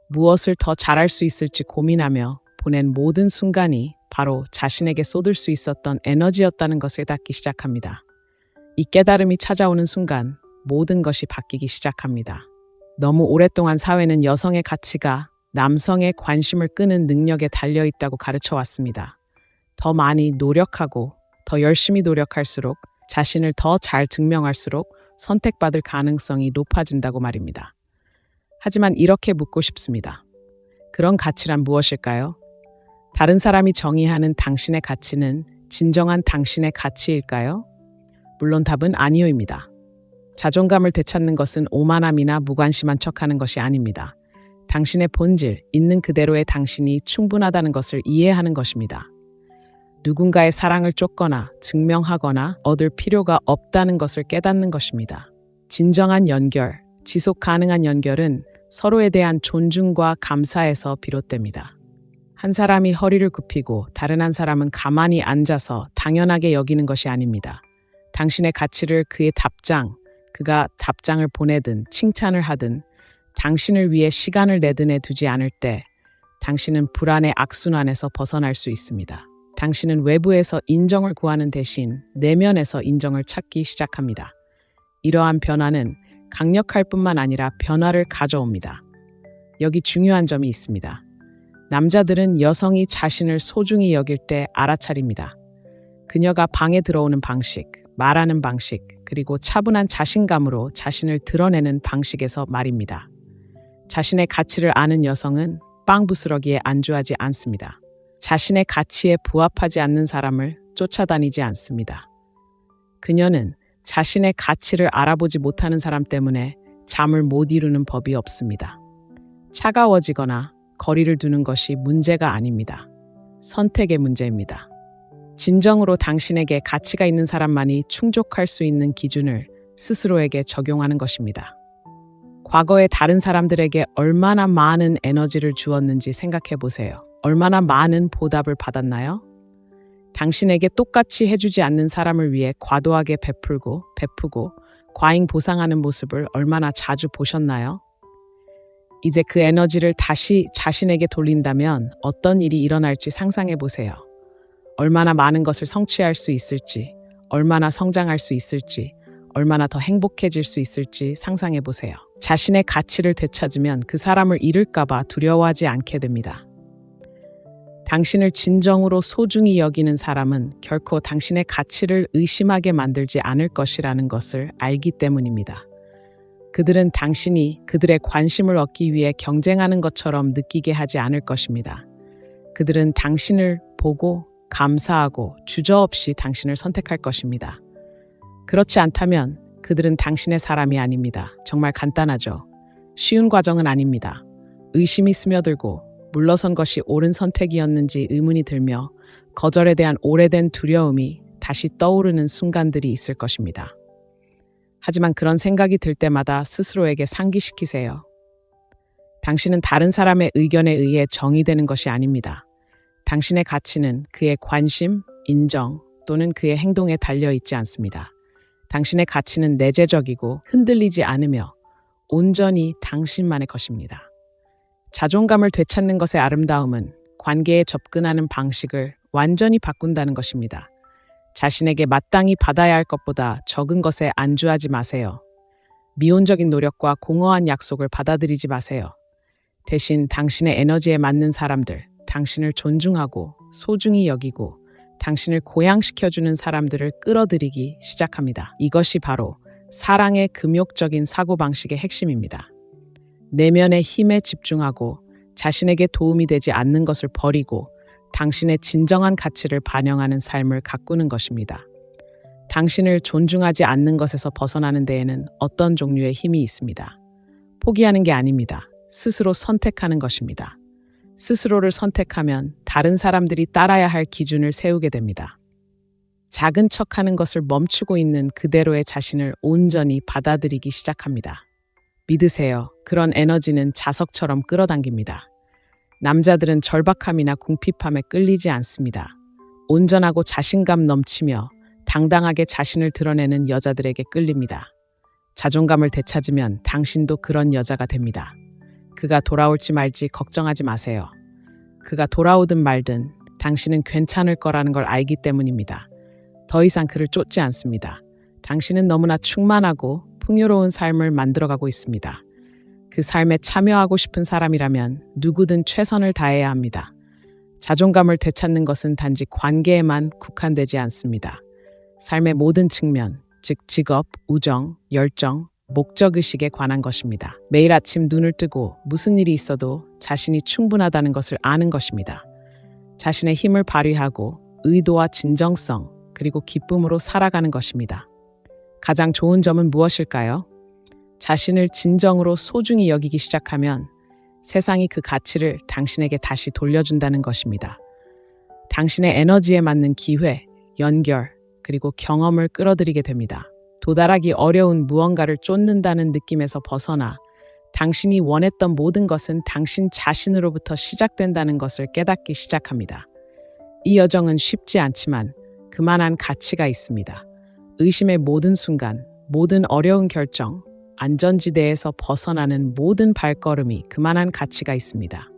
무엇을 더 잘할 수 있을지 고민하며 보낸 모든 순간이 바로 자신에게 쏟을 수 있었던 에너지였다는 것을 깨닫기 시작합니다. 이 깨달음이 찾아오는 순간 모든 것이 바뀌기 시작합니다. 너무 오랫동안 사회는 여성의 가치가 남성의 관심을 끄는 능력에 달려있다고 가르쳐 왔습니다. 더 많이 노력하고 더 열심히 노력할수록 자신을 더 잘 증명할수록 선택받을 가능성이 높아진다고 말입니다. 하지만 이렇게 묻고 싶습니다. 그런 가치란 무엇일까요? 다른 사람이 정의하는 당신의 가치는 진정한 당신의 가치일까요? 물론 답은 아니오입니다. 자존감을 되찾는 것은 오만함이나 무관심한 척하는 것이 아닙니다. 당신의 본질, 있는 그대로의 당신이 충분하다는 것을 이해하는 것입니다. 누군가의 사랑을 쫓거나 증명하거나 얻을 필요가 없다는 것을 깨닫는 것입니다. 진정한 연결, 지속 가능한 연결은 서로에 대한 존중과 감사에서 비롯됩니다. 한 사람이 허리를 굽히고 다른 한 사람은 가만히 앉아서 당연하게 여기는 것이 아닙니다. 당신의 가치를 그의 답장, 그가 답장을 보내든 칭찬을 하든 당신을 위해 시간을 내든에 두지 않을 때 당신은 불안의 악순환에서 벗어날 수 있습니다. 당신은 외부에서 인정을 구하는 대신 내면에서 인정을 찾기 시작합니다. 이러한 변화는 강력할 뿐만 아니라 변화를 가져옵니다. 여기 중요한 점이 있습니다. 남자들은 여성이 자신을 소중히 여길 때 알아차립니다. 그녀가 방에 들어오는 방식, 말하는 방식, 그리고 차분한 자신감으로 자신을 드러내는 방식에서 말입니다. 자신의 가치를 아는 여성은 빵부스러기에 안주하지 않습니다. 자신의 가치에 부합하지 않는 사람을 쫓아다니지 않습니다. 그녀는 자신의 가치를 알아보지 못하는 사람 때문에 잠을 못 이루는 법이 없습니다. 차가워지거나 거리를 두는 것이 문제가 아닙니다. 선택의 문제입니다. 진정으로 당신에게 가치가 있는 사람만이 충족할 수 있는 기준을 스스로에게 적용하는 것입니다. 과거에 다른 사람들에게 얼마나 많은 에너지를 주었는지 생각해 보세요. 얼마나 많은 보답을 받았나요? 당신에게 똑같이 해주지 않는 사람을 위해 과도하게 베풀고 과잉 보상하는 모습을 얼마나 자주 보셨나요? 이제 그 에너지를 다시 자신에게 돌린다면 어떤 일이 일어날지 상상해 보세요. 얼마나 많은 것을 성취할 수 있을지, 얼마나 성장할 수 있을지, 얼마나 더 행복해질 수 있을지 상상해 보세요. 자신의 가치를 되찾으면 그 사람을 잃을까봐 두려워하지 않게 됩니다. 당신을 진정으로 소중히 여기는 사람은 결코 당신의 가치를 의심하게 만들지 않을 것이라는 것을 알기 때문입니다. 그들은 당신이 그들의 관심을 얻기 위해 경쟁하는 것처럼 느끼게 하지 않을 것입니다. 그들은 당신을 보고 감사하고 주저없이 당신을 선택할 것입니다. 그렇지 않다면 그들은 당신의 사람이 아닙니다. 정말 간단하죠. 쉬운 과정은 아닙니다. 의심이 스며들고 물러선 것이 옳은 선택이었는지 의문이 들며 거절에 대한 오래된 두려움이 다시 떠오르는 순간들이 있을 것입니다. 하지만 그런 생각이 들 때마다 스스로에게 상기시키세요. 당신은 다른 사람의 의견에 의해 정의되는 것이 아닙니다. 당신의 가치는 그의 관심, 인정 또는 그의 행동에 달려 있지 않습니다. 당신의 가치는 내재적이고 흔들리지 않으며 온전히 당신만의 것입니다. 자존감을 되찾는 것의 아름다움은 관계에 접근하는 방식을 완전히 바꾼다는 것입니다. 자신에게 마땅히 받아야 할 것보다 적은 것에 안주하지 마세요. 미온적인 노력과 공허한 약속을 받아들이지 마세요. 대신 당신의 에너지에 맞는 사람들, 당신을 존중하고 소중히 여기고 당신을 고양시켜주는 사람들을 끌어들이기 시작합니다. 이것이 바로 사랑의 금욕적인 사고방식의 핵심입니다. 내면의 힘에 집중하고 자신에게 도움이 되지 않는 것을 버리고 당신의 진정한 가치를 반영하는 삶을 가꾸는 것입니다. 당신을 존중하지 않는 것에서 벗어나는 데에는 어떤 종류의 힘이 있습니다. 포기하는 게 아닙니다. 스스로 선택하는 것입니다. 스스로를 선택하면 다른 사람들이 따라야 할 기준을 세우게 됩니다. 작은 척하는 것을 멈추고 있는 그대로의 자신을 온전히 받아들이기 시작합니다. 믿으세요. 그런 에너지는 자석처럼 끌어당깁니다. 남자들은 절박함이나 궁핍함에 끌리지 않습니다. 온전하고 자신감 넘치며 당당하게 자신을 드러내는 여자들에게 끌립니다. 자존감을 되찾으면 당신도 그런 여자가 됩니다. 그가 돌아올지 말지 걱정하지 마세요. 그가 돌아오든 말든 당신은 괜찮을 거라는 걸 알기 때문입니다. 더 이상 그를 쫓지 않습니다. 당신은 너무나 충만하고 풍요로운 삶을 만들어가고 있습니다. 그 삶에 참여하고 싶은 사람이라면 누구든 최선을 다해야 합니다. 자존감을 되찾는 것은 단지 관계에만 국한되지 않습니다. 삶의 모든 측면, 즉 직업, 우정, 열정, 목적의식에 관한 것입니다. 매일 아침 눈을 뜨고 무슨 일이 있어도 자신이 충분하다는 것을 아는 것입니다. 자신의 힘을 발휘하고 의도와 진정성, 그리고 기쁨으로 살아가는 것입니다. 가장 좋은 점은 무엇일까요? 자신을 진정으로 소중히 여기기 시작하면 세상이 그 가치를 당신에게 다시 돌려준다는 것입니다. 당신의 에너지에 맞는 기회, 연결, 그리고 경험을 끌어들이게 됩니다. 도달하기 어려운 무언가를 쫓는다는 느낌에서 벗어나 당신이 원했던 모든 것은 당신 자신으로부터 시작된다는 것을 깨닫기 시작합니다. 이 여정은 쉽지 않지만 그만한 가치가 있습니다. 의심의 모든 순간, 모든 어려운 결정, 안전지대에서 벗어나는 모든 발걸음이 그만한 가치가 있습니다.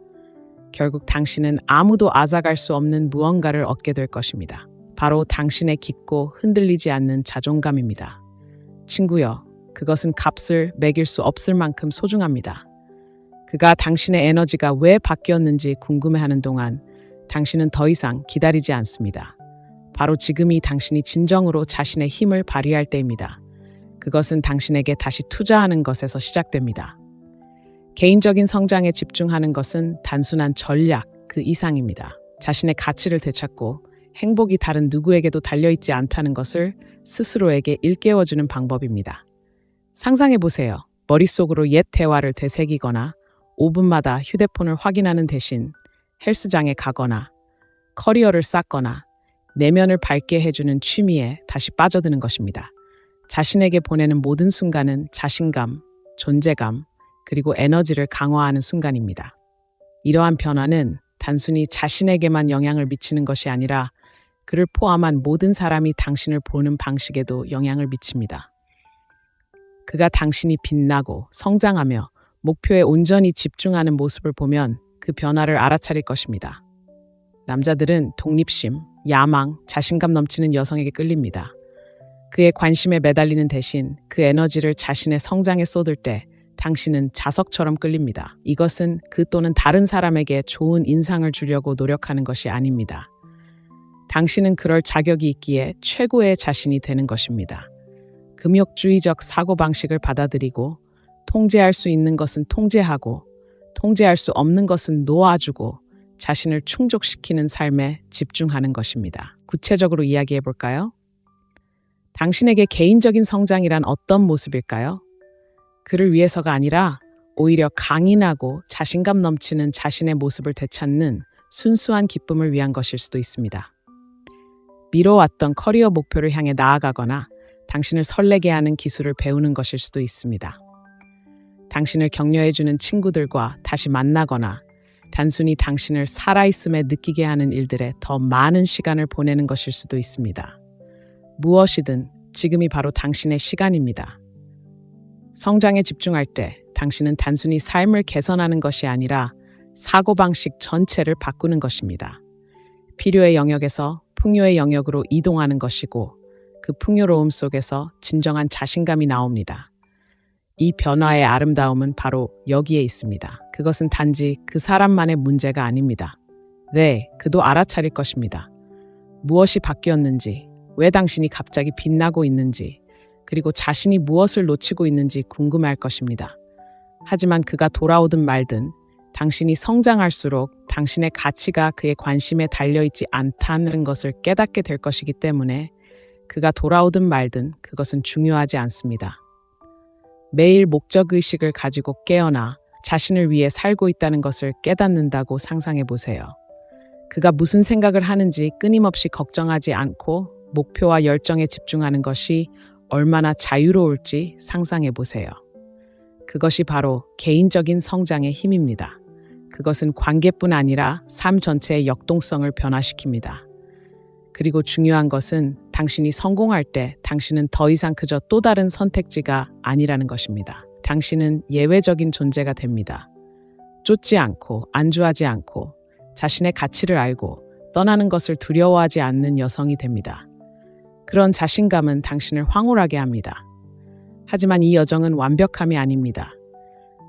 결국 당신은 아무도 앗아갈 수 없는 무언가를 얻게 될 것입니다. 바로 당신의 깊고 흔들리지 않는 자존감입니다. 친구여, 그것은 값을 매길 수 없을 만큼 소중합니다. 그가 당신의 에너지가 왜 바뀌었는지 궁금해하는 동안 당신은 더 이상 기다리지 않습니다. 바로 지금이 당신이 진정으로 자신의 힘을 발휘할 때입니다. 그것은 당신에게 다시 투자하는 것에서 시작됩니다. 개인적인 성장에 집중하는 것은 단순한 전략 그 이상입니다. 자신의 가치를 되찾고 행복이 다른 누구에게도 달려있지 않다는 것을 스스로에게 일깨워주는 방법입니다. 상상해보세요. 머릿속으로 옛 대화를 되새기거나 5분마다 휴대폰을 확인하는 대신 헬스장에 가거나 커리어를 쌓거나 내면을 밝게 해주는 취미에 다시 빠져드는 것입니다. 자신에게 보내는 모든 순간은 자신감, 존재감, 그리고 에너지를 강화하는 순간입니다. 이러한 변화는 단순히 자신에게만 영향을 미치는 것이 아니라 그를 포함한 모든 사람이 당신을 보는 방식에도 영향을 미칩니다. 그가 당신이 빛나고 성장하며 목표에 온전히 집중하는 모습을 보면 그 변화를 알아차릴 것입니다. 남자들은 독립심, 야망, 자신감 넘치는 여성에게 끌립니다. 그의 관심에 매달리는 대신 그 에너지를 자신의 성장에 쏟을 때 당신은 자석처럼 끌립니다. 이것은 그 또는 다른 사람에게 좋은 인상을 주려고 노력하는 것이 아닙니다. 당신은 그럴 자격이 있기에 최고의 자신이 되는 것입니다. 금욕주의적 사고방식을 받아들이고 통제할 수 있는 것은 통제하고 통제할 수 없는 것은 놓아주고 자신을 충족시키는 삶에 집중하는 것입니다. 구체적으로 이야기해 볼까요? 당신에게 개인적인 성장이란 어떤 모습일까요? 그를 위해서가 아니라 오히려 강인하고 자신감 넘치는 자신의 모습을 되찾는 순수한 기쁨을 위한 것일 수도 있습니다. 미뤄왔던 커리어 목표를 향해 나아가거나 당신을 설레게 하는 기술을 배우는 것일 수도 있습니다. 당신을 격려해주는 친구들과 다시 만나거나 단순히 당신을 살아있음에 느끼게 하는 일들에 더 많은 시간을 보내는 것일 수도 있습니다. 무엇이든 지금이 바로 당신의 시간입니다. 성장에 집중할 때 당신은 단순히 삶을 개선하는 것이 아니라 사고방식 전체를 바꾸는 것입니다. 필요의 영역에서 풍요의 영역으로 이동하는 것이고 그 풍요로움 속에서 진정한 자신감이 나옵니다. 이 변화의 아름다움은 바로 여기에 있습니다. 그것은 단지 그 사람만의 문제가 아닙니다. 네, 그도 알아차릴 것입니다. 무엇이 바뀌었는지, 왜 당신이 갑자기 빛나고 있는지, 그리고 자신이 무엇을 놓치고 있는지 궁금해할 것입니다. 하지만 그가 돌아오든 말든 당신이 성장할수록 당신의 가치가 그의 관심에 달려있지 않다는 것을 깨닫게 될 것이기 때문에 그가 돌아오든 말든 그것은 중요하지 않습니다. 매일 목적의식을 가지고 깨어나 자신을 위해 살고 있다는 것을 깨닫는다고 상상해 보세요. 그가 무슨 생각을 하는지 끊임없이 걱정하지 않고 목표와 열정에 집중하는 것이 얼마나 자유로울지 상상해 보세요. 그것이 바로 개인적인 성장의 힘입니다. 그것은 관계뿐 아니라 삶 전체의 역동성을 변화시킵니다. 그리고 중요한 것은 당신이 성공할 때 당신은 더 이상 그저 또 다른 선택지가 아니라는 것입니다. 당신은 예외적인 존재가 됩니다. 쫓지 않고 안주하지 않고 자신의 가치를 알고 떠나는 것을 두려워하지 않는 여성이 됩니다. 그런 자신감은 당신을 황홀하게 합니다. 하지만 이 여정은 완벽함이 아닙니다.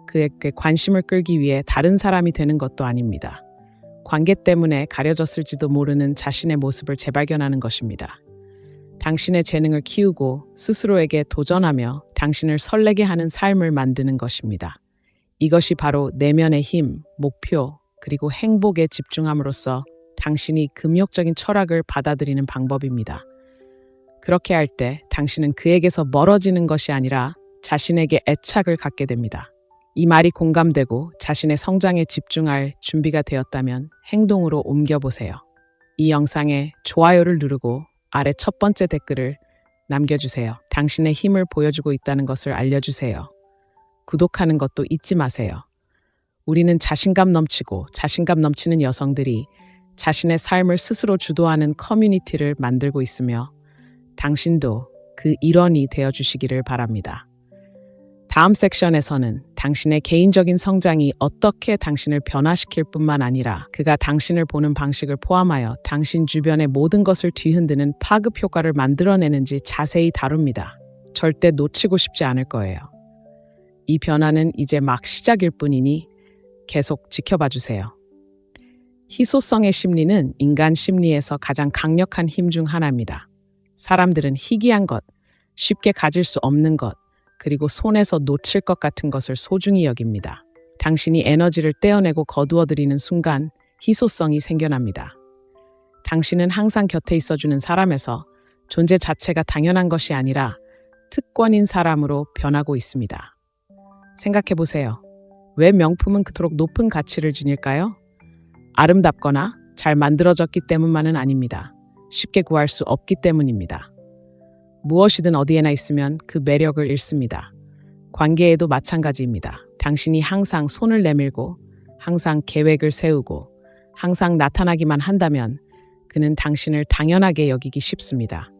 그에게 관심을 끌기 위해 다른 사람이 되는 것도 아닙니다. 관계 때문에 가려졌을지도 모르는 자신의 모습을 재발견하는 것입니다. 당신의 재능을 키우고 스스로에게 도전하며 당신을 설레게 하는 삶을 만드는 것입니다. 이것이 바로 내면의 힘, 목표, 그리고 행복에 집중함으로써 당신이 금욕적인 철학을 받아들이는 방법입니다. 그렇게 할 때 당신은 그에게서 멀어지는 것이 아니라 자신에게 애착을 갖게 됩니다. 이 말이 공감되고 자신의 성장에 집중할 준비가 되었다면 행동으로 옮겨보세요. 이 영상에 좋아요를 누르고 아래 첫 번째 댓글을 남겨주세요. 당신의 힘을 보여주고 있다는 것을 알려주세요. 구독하는 것도 잊지 마세요. 우리는 자신감 넘치고 자신감 넘치는 여성들이 자신의 삶을 스스로 주도하는 커뮤니티를 만들고 있으며 당신도 그 일원이 되어주시기를 바랍니다. 다음 섹션에서는 당신의 개인적인 성장이 어떻게 당신을 변화시킬 뿐만 아니라 그가 당신을 보는 방식을 포함하여 당신 주변의 모든 것을 뒤흔드는 파급 효과를 만들어내는지 자세히 다룹니다. 절대 놓치고 싶지 않을 거예요. 이 변화는 이제 막 시작일 뿐이니 계속 지켜봐 주세요. 희소성의 심리는 인간 심리에서 가장 강력한 힘 중 하나입니다. 사람들은 희귀한 것, 쉽게 가질 수 없는 것, 그리고 손에서 놓칠 것 같은 것을 소중히 여깁니다. 당신이 에너지를 떼어내고 거두어들이는 순간 희소성이 생겨납니다. 당신은 항상 곁에 있어주는 사람에서 존재 자체가 당연한 것이 아니라 특권인 사람으로 변하고 있습니다. 생각해 보세요. 왜 명품은 그토록 높은 가치를 지닐까요? 아름답거나 잘 만들어졌기 때문만은 아닙니다. 쉽게 구할 수 없기 때문입니다. 무엇이든 어디에나 있으면 그 매력을 잃습니다. 관계에도 마찬가지입니다. 당신이 항상 손을 내밀고 항상 계획을 세우고 항상 나타나기만 한다면 그는 당신을 당연하게 여기기 쉽습니다.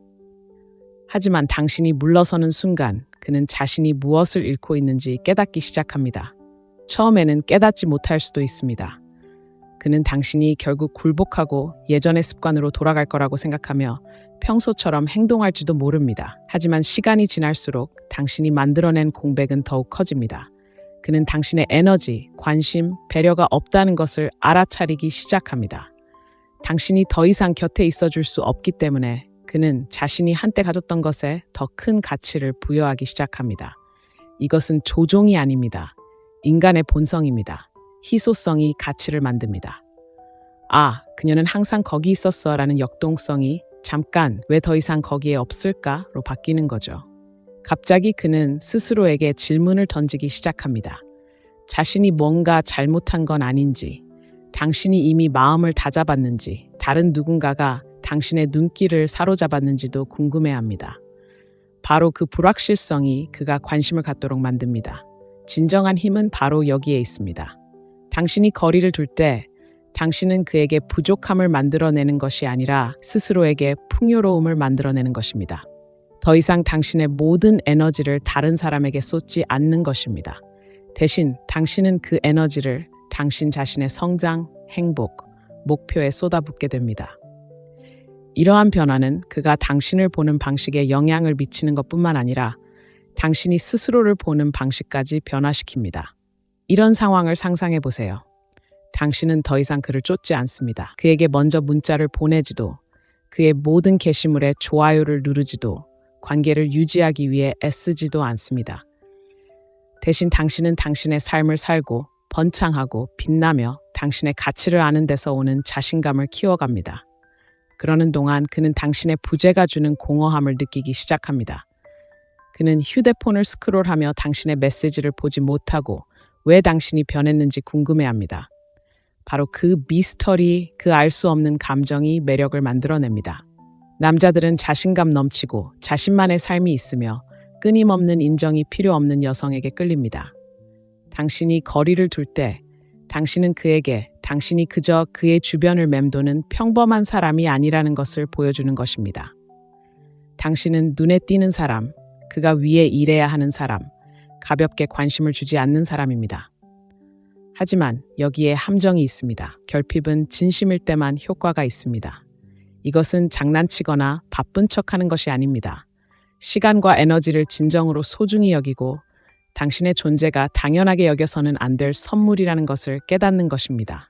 하지만 당신이 물러서는 순간 그는 자신이 무엇을 잃고 있는지 깨닫기 시작합니다. 처음에는 깨닫지 못할 수도 있습니다. 그는 당신이 결국 굴복하고 예전의 습관으로 돌아갈 거라고 생각하며 평소처럼 행동할지도 모릅니다. 하지만 시간이 지날수록 당신이 만들어낸 공백은 더욱 커집니다. 그는 당신의 에너지, 관심, 배려가 없다는 것을 알아차리기 시작합니다. 당신이 더 이상 곁에 있어줄 수 없기 때문에 그는 자신이 한때 가졌던 것에 더 큰 가치를 부여하기 시작합니다. 이것은 조종이 아닙니다. 인간의 본성입니다. 희소성이 가치를 만듭니다. 아, 그녀는 항상 거기 있었어 라는 역동성이 잠깐 왜 더 이상 거기에 없을까로 바뀌는 거죠. 갑자기 그는 스스로에게 질문을 던지기 시작합니다. 자신이 뭔가 잘못한 건 아닌지, 당신이 이미 마음을 다잡았는지, 다른 누군가가 당신의 눈길을 사로잡았는지도 궁금해합니다. 바로 그 불확실성이 그가 관심을 갖도록 만듭니다. 진정한 힘은 바로 여기에 있습니다. 당신이 거리를 둘 때 당신은 그에게 부족함을 만들어내는 것이 아니라 스스로에게 풍요로움을 만들어내는 것입니다. 더 이상 당신의 모든 에너지를 다른 사람에게 쏟지 않는 것입니다. 대신 당신은 그 에너지를 당신 자신의 성장, 행복, 목표에 쏟아붓게 됩니다. 이러한 변화는 그가 당신을 보는 방식에 영향을 미치는 것뿐만 아니라 당신이 스스로를 보는 방식까지 변화시킵니다. 이런 상황을 상상해 보세요. 당신은 더 이상 그를 쫓지 않습니다. 그에게 먼저 문자를 보내지도, 그의 모든 게시물에 좋아요를 누르지도, 관계를 유지하기 위해 애쓰지도 않습니다. 대신 당신은 당신의 삶을 살고 번창하고 빛나며 당신의 가치를 아는 데서 오는 자신감을 키워갑니다. 그러는 동안 그는 당신의 부재가 주는 공허함을 느끼기 시작합니다. 그는 휴대폰을 스크롤하며 당신의 메시지를 보지 못하고 왜 당신이 변했는지 궁금해합니다. 바로 그 미스터리, 그 알 수 없는 감정이 매력을 만들어냅니다. 남자들은 자신감 넘치고 자신만의 삶이 있으며 끊임없는 인정이 필요 없는 여성에게 끌립니다. 당신이 거리를 둘 때 당신은 그에게 당신이 그저 그의 주변을 맴도는 평범한 사람이 아니라는 것을 보여주는 것입니다. 당신은 눈에 띄는 사람, 그가 위에 일해야 하는 사람, 가볍게 관심을 주지 않는 사람입니다. 하지만 여기에 함정이 있습니다. 결핍은 진심일 때만 효과가 있습니다. 이것은 장난치거나 바쁜 척하는 것이 아닙니다. 시간과 에너지를 진정으로 소중히 여기고 당신의 존재가 당연하게 여겨서는 안 될 선물이라는 것을 깨닫는 것입니다.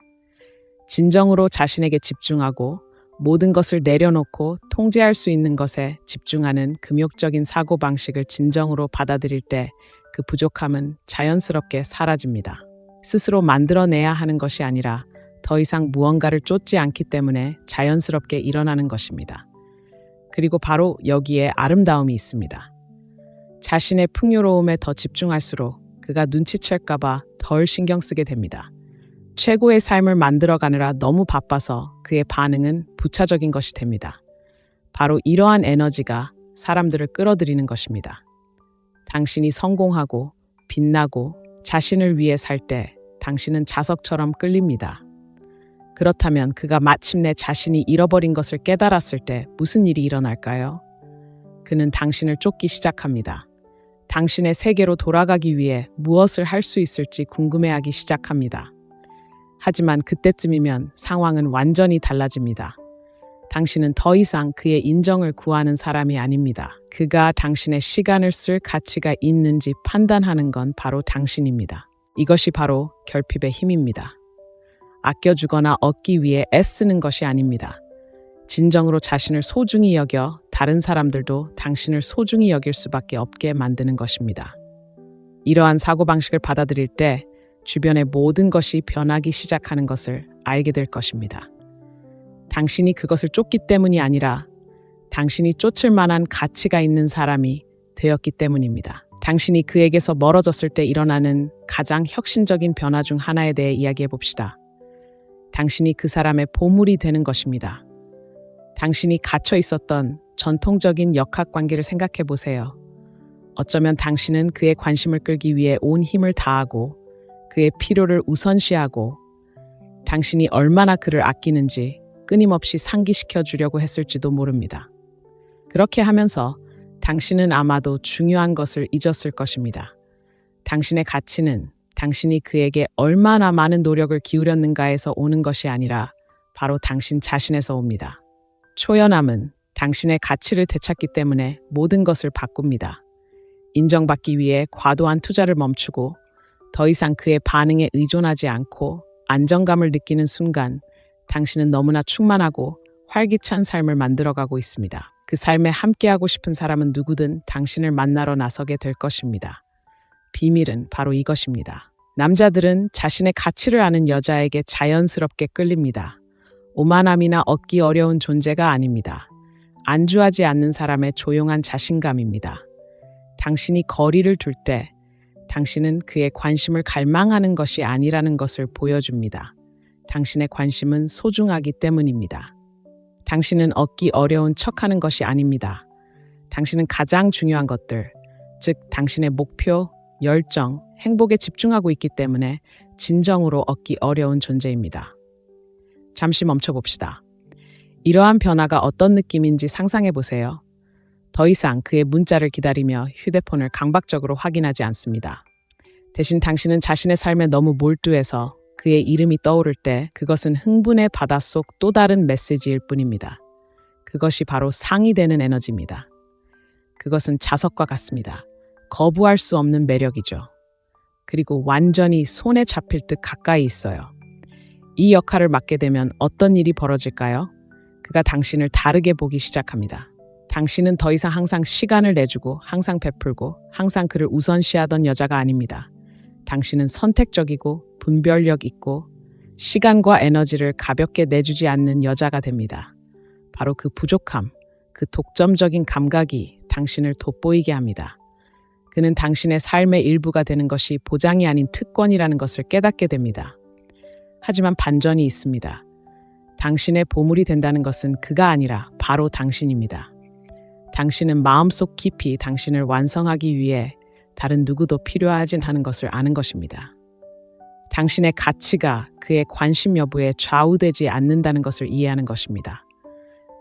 진정으로 자신에게 집중하고 모든 것을 내려놓고 통제할 수 있는 것에 집중하는 금욕적인 사고방식을 진정으로 받아들일 때 그 부족함은 자연스럽게 사라집니다. 스스로 만들어내야 하는 것이 아니라 더 이상 무언가를 쫓지 않기 때문에 자연스럽게 일어나는 것입니다. 그리고 바로 여기에 아름다움이 있습니다. 자신의 풍요로움에 더 집중할수록 그가 눈치챌까봐 덜 신경 쓰게 됩니다. 최고의 삶을 만들어가느라 너무 바빠서 그의 반응은 부차적인 것이 됩니다. 바로 이러한 에너지가 사람들을 끌어들이는 것입니다. 당신이 성공하고 빛나고 자신을 위해 살 때 당신은 자석처럼 끌립니다. 그렇다면 그가 마침내 자신이 잃어버린 것을 깨달았을 때 무슨 일이 일어날까요? 그는 당신을 쫓기 시작합니다. 당신의 세계로 돌아가기 위해 무엇을 할 수 있을지 궁금해하기 시작합니다. 하지만 그때쯤이면 상황은 완전히 달라집니다. 당신은 더 이상 그의 인정을 구하는 사람이 아닙니다. 그가 당신의 시간을 쓸 가치가 있는지 판단하는 건 바로 당신입니다. 이것이 바로 결핍의 힘입니다. 아껴주거나 얻기 위해 애쓰는 것이 아닙니다. 진정으로 자신을 소중히 여겨 다른 사람들도 당신을 소중히 여길 수밖에 없게 만드는 것입니다. 이러한 사고방식을 받아들일 때 주변의 모든 것이 변하기 시작하는 것을 알게 될 것입니다. 당신이 그것을 쫓기 때문이 아니라 당신이 쫓을 만한 가치가 있는 사람이 되었기 때문입니다. 당신이 그에게서 멀어졌을 때 일어나는 가장 혁신적인 변화 중 하나에 대해 이야기해 봅시다. 당신이 그 사람의 보물이 되는 것입니다. 당신이 갇혀 있었던 전통적인 역학관계를 생각해 보세요. 어쩌면 당신은 그의 관심을 끌기 위해 온 힘을 다하고 그의 필요를 우선시하고 당신이 얼마나 그를 아끼는지 끊임없이 상기시켜 주려고 했을지도 모릅니다. 그렇게 하면서 당신은 아마도 중요한 것을 잊었을 것입니다. 당신의 가치는 당신이 그에게 얼마나 많은 노력을 기울였는가에서 오는 것이 아니라 바로 당신 자신에서 옵니다. 초연함은 당신의 가치를 되찾기 때문에 모든 것을 바꿉니다. 인정받기 위해 과도한 투자를 멈추고 더 이상 그의 반응에 의존하지 않고 안정감을 느끼는 순간 당신은 너무나 충만하고 활기찬 삶을 만들어가고 있습니다. 그 삶에 함께하고 싶은 사람은 누구든 당신을 만나러 나서게 될 것입니다. 비밀은 바로 이것입니다. 남자들은 자신의 가치를 아는 여자에게 자연스럽게 끌립니다. 오만함이나 얻기 어려운 존재가 아닙니다. 안주하지 않는 사람의 조용한 자신감입니다. 당신이 거리를 둘 때 당신은 그의 관심을 갈망하는 것이 아니라는 것을 보여줍니다. 당신의 관심은 소중하기 때문입니다. 당신은 얻기 어려운 척하는 것이 아닙니다. 당신은 가장 중요한 것들, 즉 당신의 목표, 열정, 행복에 집중하고 있기 때문에 진정으로 얻기 어려운 존재입니다. 잠시 멈춰봅시다. 이러한 변화가 어떤 느낌인지 상상해 보세요. 더 이상 그의 문자를 기다리며 휴대폰을 강박적으로 확인하지 않습니다. 대신 당신은 자신의 삶에 너무 몰두해서 그의 이름이 떠오를 때 그것은 흥분의 바닷속 또 다른 메시지일 뿐입니다. 그것이 바로 상이 되는 에너지입니다. 그것은 자석과 같습니다. 거부할 수 없는 매력이죠. 그리고 완전히 손에 잡힐 듯 가까이 있어요. 이 역할을 맡게 되면 어떤 일이 벌어질까요? 그가 당신을 다르게 보기 시작합니다. 당신은 더 이상 항상 시간을 내주고 항상 베풀고 항상 그를 우선시하던 여자가 아닙니다. 당신은 선택적이고 분별력 있고 시간과 에너지를 가볍게 내주지 않는 여자가 됩니다. 바로 그 부족함, 그 독점적인 감각이 당신을 돋보이게 합니다. 그는 당신의 삶의 일부가 되는 것이 보장이 아닌 특권이라는 것을 깨닫게 됩니다. 하지만 반전이 있습니다. 당신의 보물이 된다는 것은 그가 아니라 바로 당신입니다. 당신은 마음속 깊이 당신을 완성하기 위해 다른 누구도 필요하진 않은 것을 아는 것입니다. 당신의 가치가 그의 관심 여부에 좌우되지 않는다는 것을 이해하는 것입니다.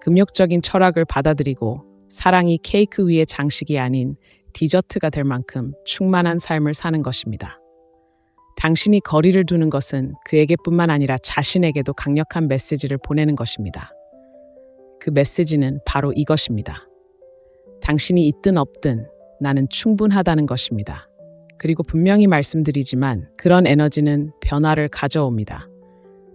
금욕적인 철학을 받아들이고 사랑이 케이크 위의 장식이 아닌 디저트가 될 만큼 충만한 삶을 사는 것입니다. 당신이 거리를 두는 것은 그에게뿐만 아니라 자신에게도 강력한 메시지를 보내는 것입니다. 그 메시지는 바로 이것입니다. 당신이 있든 없든 나는 충분하다는 것입니다. 그리고 분명히 말씀드리지만 그런 에너지는 변화를 가져옵니다.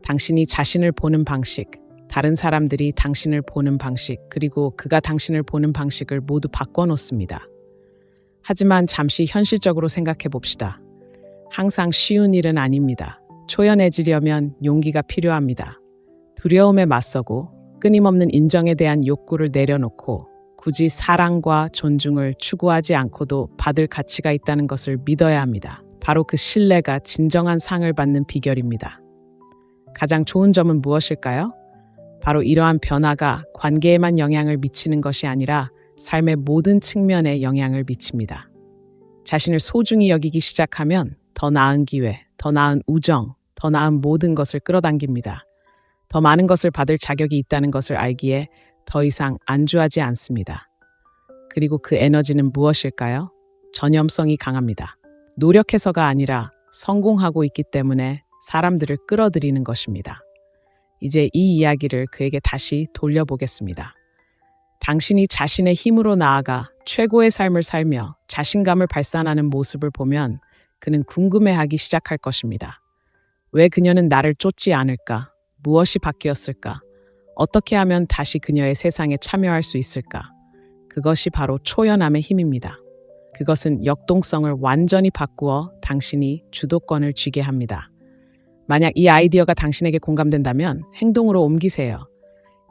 당신이 자신을 보는 방식, 다른 사람들이 당신을 보는 방식, 그리고 그가 당신을 보는 방식을 모두 바꿔놓습니다. 하지만 잠시 현실적으로 생각해 봅시다. 항상 쉬운 일은 아닙니다. 초연해지려면 용기가 필요합니다. 두려움에 맞서고 끊임없는 인정에 대한 욕구를 내려놓고 굳이 사랑과 존중을 추구하지 않고도 받을 가치가 있다는 것을 믿어야 합니다. 바로 그 신뢰가 진정한 상을 받는 비결입니다. 가장 좋은 점은 무엇일까요? 바로 이러한 변화가 관계에만 영향을 미치는 것이 아니라 삶의 모든 측면에 영향을 미칩니다. 자신을 소중히 여기기 시작하면 더 나은 기회, 더 나은 우정, 더 나은 모든 것을 끌어당깁니다. 더 많은 것을 받을 자격이 있다는 것을 알기에 더 이상 안주하지 않습니다. 그리고 그 에너지는 무엇일까요? 전염성이 강합니다. 노력해서가 아니라 성공하고 있기 때문에 사람들을 끌어들이는 것입니다. 이제 이 이야기를 그에게 다시 돌려보겠습니다. 당신이 자신의 힘으로 나아가 최고의 삶을 살며 자신감을 발산하는 모습을 보면 그는 궁금해하기 시작할 것입니다. 왜 그녀는 나를 쫓지 않을까? 무엇이 바뀌었을까? 어떻게 하면 다시 그녀의 세상에 참여할 수 있을까? 그것이 바로 초연함의 힘입니다. 그것은 역동성을 완전히 바꾸어 당신이 주도권을 쥐게 합니다. 만약 이 아이디어가 당신에게 공감된다면 행동으로 옮기세요.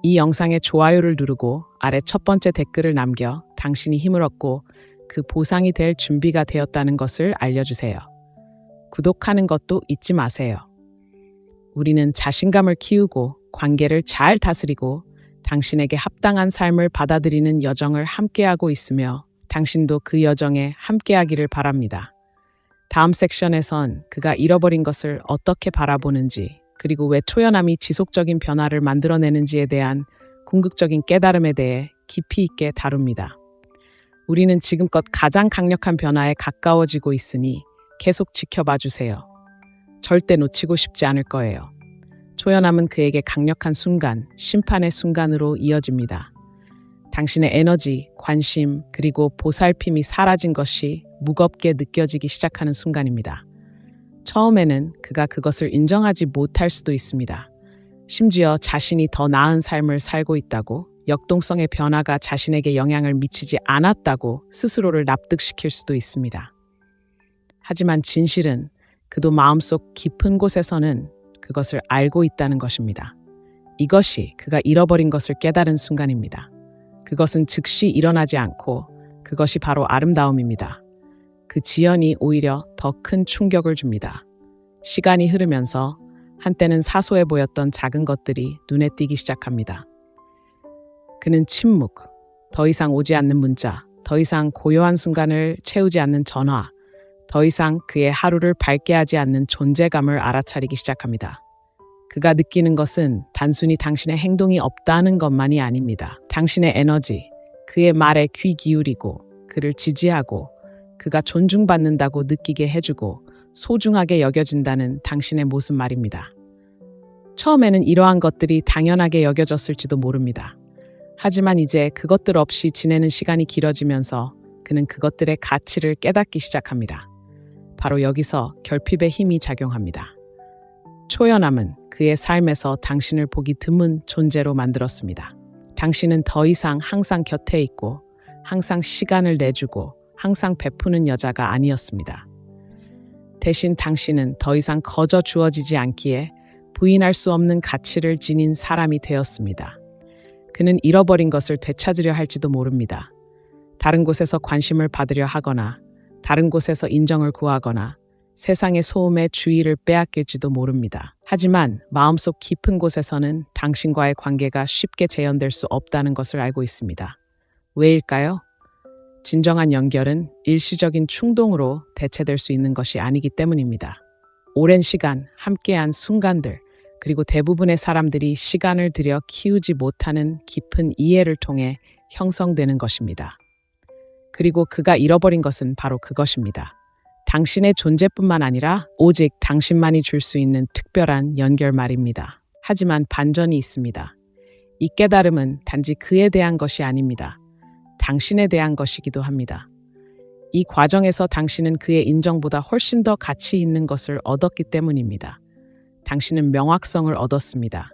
이 영상에 좋아요를 누르고 아래 첫 번째 댓글을 남겨 당신이 힘을 얻고 그 보상이 될 준비가 되었다는 것을 알려주세요. 구독하는 것도 잊지 마세요. 우리는 자신감을 키우고 관계를 잘 다스리고 당신에게 합당한 삶을 받아들이는 여정을 함께하고 있으며 당신도 그 여정에 함께하기를 바랍니다. 다음 섹션에선 그가 잃어버린 것을 어떻게 바라보는지 그리고 왜 초연함이 지속적인 변화를 만들어내는지에 대한 궁극적인 깨달음에 대해 깊이 있게 다룹니다. 우리는 지금껏 가장 강력한 변화에 가까워지고 있으니 계속 지켜봐 주세요. 절대 놓치고 싶지 않을 거예요. 초연함은 그에게 강력한 순간, 심판의 순간으로 이어집니다. 당신의 에너지, 관심, 그리고 보살핌이 사라진 것이 무겁게 느껴지기 시작하는 순간입니다. 처음에는 그가 그것을 인정하지 못할 수도 있습니다. 심지어 자신이 더 나은 삶을 살고 있다고, 역동성의 변화가 자신에게 영향을 미치지 않았다고 스스로를 납득시킬 수도 있습니다. 하지만 진실은 그도 마음속 깊은 곳에서는 그것을 알고 있다는 것입니다. 이것이 그가 잃어버린 것을 깨달은 순간입니다. 그것은 즉시 일어나지 않고 그것이 바로 아름다움입니다. 그 지연이 오히려 더 큰 충격을 줍니다. 시간이 흐르면서 한때는 사소해 보였던 작은 것들이 눈에 띄기 시작합니다. 그는 침묵, 더 이상 오지 않는 문자, 더 이상 고요한 순간을 채우지 않는 전화, 더 이상 그의 하루를 밝게 하지 않는 존재감을 알아차리기 시작합니다. 그가 느끼는 것은 단순히 당신의 행동이 없다는 것만이 아닙니다. 당신의 에너지, 그의 말에 귀 기울이고 그를 지지하고 그가 존중받는다고 느끼게 해주고 소중하게 여겨진다는 당신의 모습 말입니다. 처음에는 이러한 것들이 당연하게 여겨졌을지도 모릅니다. 하지만 이제 그것들 없이 지내는 시간이 길어지면서 그는 그것들의 가치를 깨닫기 시작합니다. 바로 여기서 결핍의 힘이 작용합니다. 초연함은 그의 삶에서 당신을 보기 드문 존재로 만들었습니다. 당신은 더 이상 항상 곁에 있고 항상 시간을 내주고 항상 베푸는 여자가 아니었습니다. 대신 당신은 더 이상 거저 주어지지 않기에 부인할 수 없는 가치를 지닌 사람이 되었습니다. 그는 잃어버린 것을 되찾으려 할지도 모릅니다. 다른 곳에서 관심을 받으려 하거나 다른 곳에서 인정을 구하거나 세상의 소음에 주의를 빼앗길지도 모릅니다. 하지만 마음속 깊은 곳에서는 당신과의 관계가 쉽게 재현될 수 없다는 것을 알고 있습니다. 왜일까요? 진정한 연결은 일시적인 충동으로 대체될 수 있는 것이 아니기 때문입니다. 오랜 시간 함께한 순간들, 그리고 대부분의 사람들이 시간을 들여 키우지 못하는 깊은 이해를 통해 형성되는 것입니다. 그리고 그가 잃어버린 것은 바로 그것입니다. 당신의 존재뿐만 아니라 오직 당신만이 줄 수 있는 특별한 연결 말입니다. 하지만 반전이 있습니다. 이 깨달음은 단지 그에 대한 것이 아닙니다. 당신에 대한 것이기도 합니다. 이 과정에서 당신은 그의 인정보다 훨씬 더 가치 있는 것을 얻었기 때문입니다. 당신은 명확성을 얻었습니다.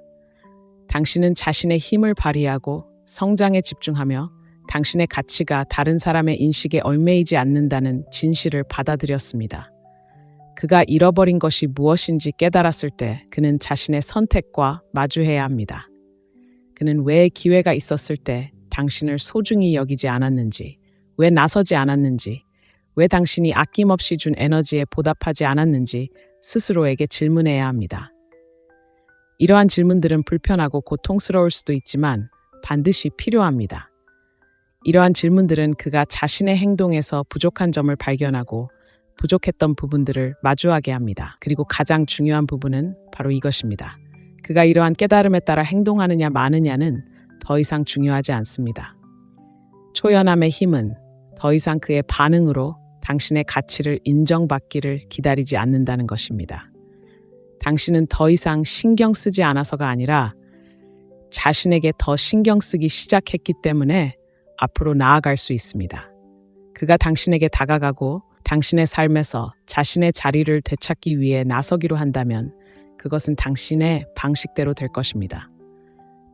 당신은 자신의 힘을 발휘하고 성장에 집중하며 당신의 가치가 다른 사람의 인식에 얽매이지 않는다는 진실을 받아들였습니다. 그가 잃어버린 것이 무엇인지 깨달았을 때 그는 자신의 선택과 마주해야 합니다. 그는 왜 기회가 있었을 때 당신을 소중히 여기지 않았는지, 왜 나서지 않았는지, 왜 당신이 아낌없이 준 에너지에 보답하지 않았는지 스스로에게 질문해야 합니다. 이러한 질문들은 불편하고 고통스러울 수도 있지만 반드시 필요합니다. 이러한 질문들은 그가 자신의 행동에서 부족한 점을 발견하고 부족했던 부분들을 마주하게 합니다. 그리고 가장 중요한 부분은 바로 이것입니다. 그가 이러한 깨달음에 따라 행동하느냐 마느냐는 더 이상 중요하지 않습니다. 초연함의 힘은 더 이상 그의 반응으로 당신의 가치를 인정받기를 기다리지 않는다는 것입니다. 당신은 더 이상 신경 쓰지 않아서가 아니라 자신에게 더 신경 쓰기 시작했기 때문에 앞으로 나아갈 수 있습니다. 그가 당신에게 다가가고 당신의 삶에서 자신의 자리를 되찾기 위해 나서기로 한다면 그것은 당신의 방식대로 될 것입니다.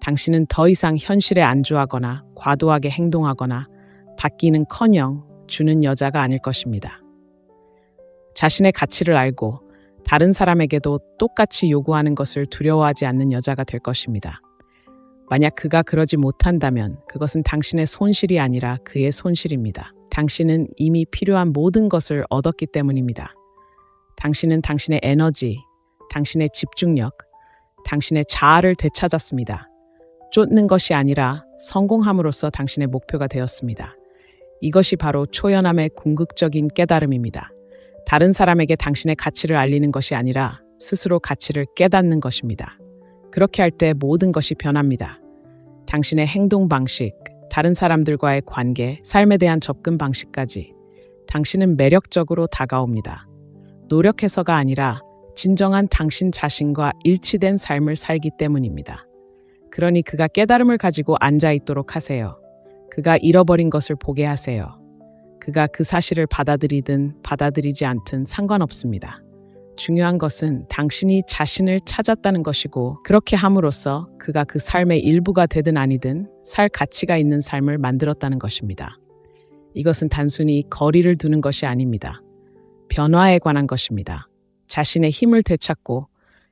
당신은 더 이상 현실에 안주하거나 과도하게 행동하거나 받기는커녕 주는 여자가 아닐 것입니다. 자신의 가치를 알고 다른 사람에게도 똑같이 요구하는 것을 두려워하지 않는 여자가 될 것입니다. 만약 그가 그러지 못한다면 그것은 당신의 손실이 아니라 그의 손실입니다. 당신은 이미 필요한 모든 것을 얻었기 때문입니다. 당신은 당신의 에너지, 당신의 집중력, 당신의 자아를 되찾았습니다. 쫓는 것이 아니라 성공함으로써 당신의 목표가 되었습니다. 이것이 바로 초연함의 궁극적인 깨달음입니다. 다른 사람에게 당신의 가치를 알리는 것이 아니라 스스로 가치를 깨닫는 것입니다. 그렇게 할 때 모든 것이 변합니다. 당신의 행동 방식, 다른 사람들과의 관계, 삶에 대한 접근 방식까지 당신은 매력적으로 다가옵니다. 노력해서가 아니라 진정한 당신 자신과 일치된 삶을 살기 때문입니다. 그러니 그가 깨달음을 가지고 앉아 있도록 하세요. 그가 잃어버린 것을 보게 하세요. 그가 그 사실을 받아들이든 받아들이지 않든 상관없습니다. 중요한 것은 당신이 자신을 찾았다는 것이고 그렇게 함으로써 그가 그 삶의 일부가 되든 아니든 살 가치가 있는 삶을 만들었다는 것입니다. 이것은 단순히 거리를 두는 것이 아닙니다. 변화에 관한 것입니다. 자신의 힘을 되찾고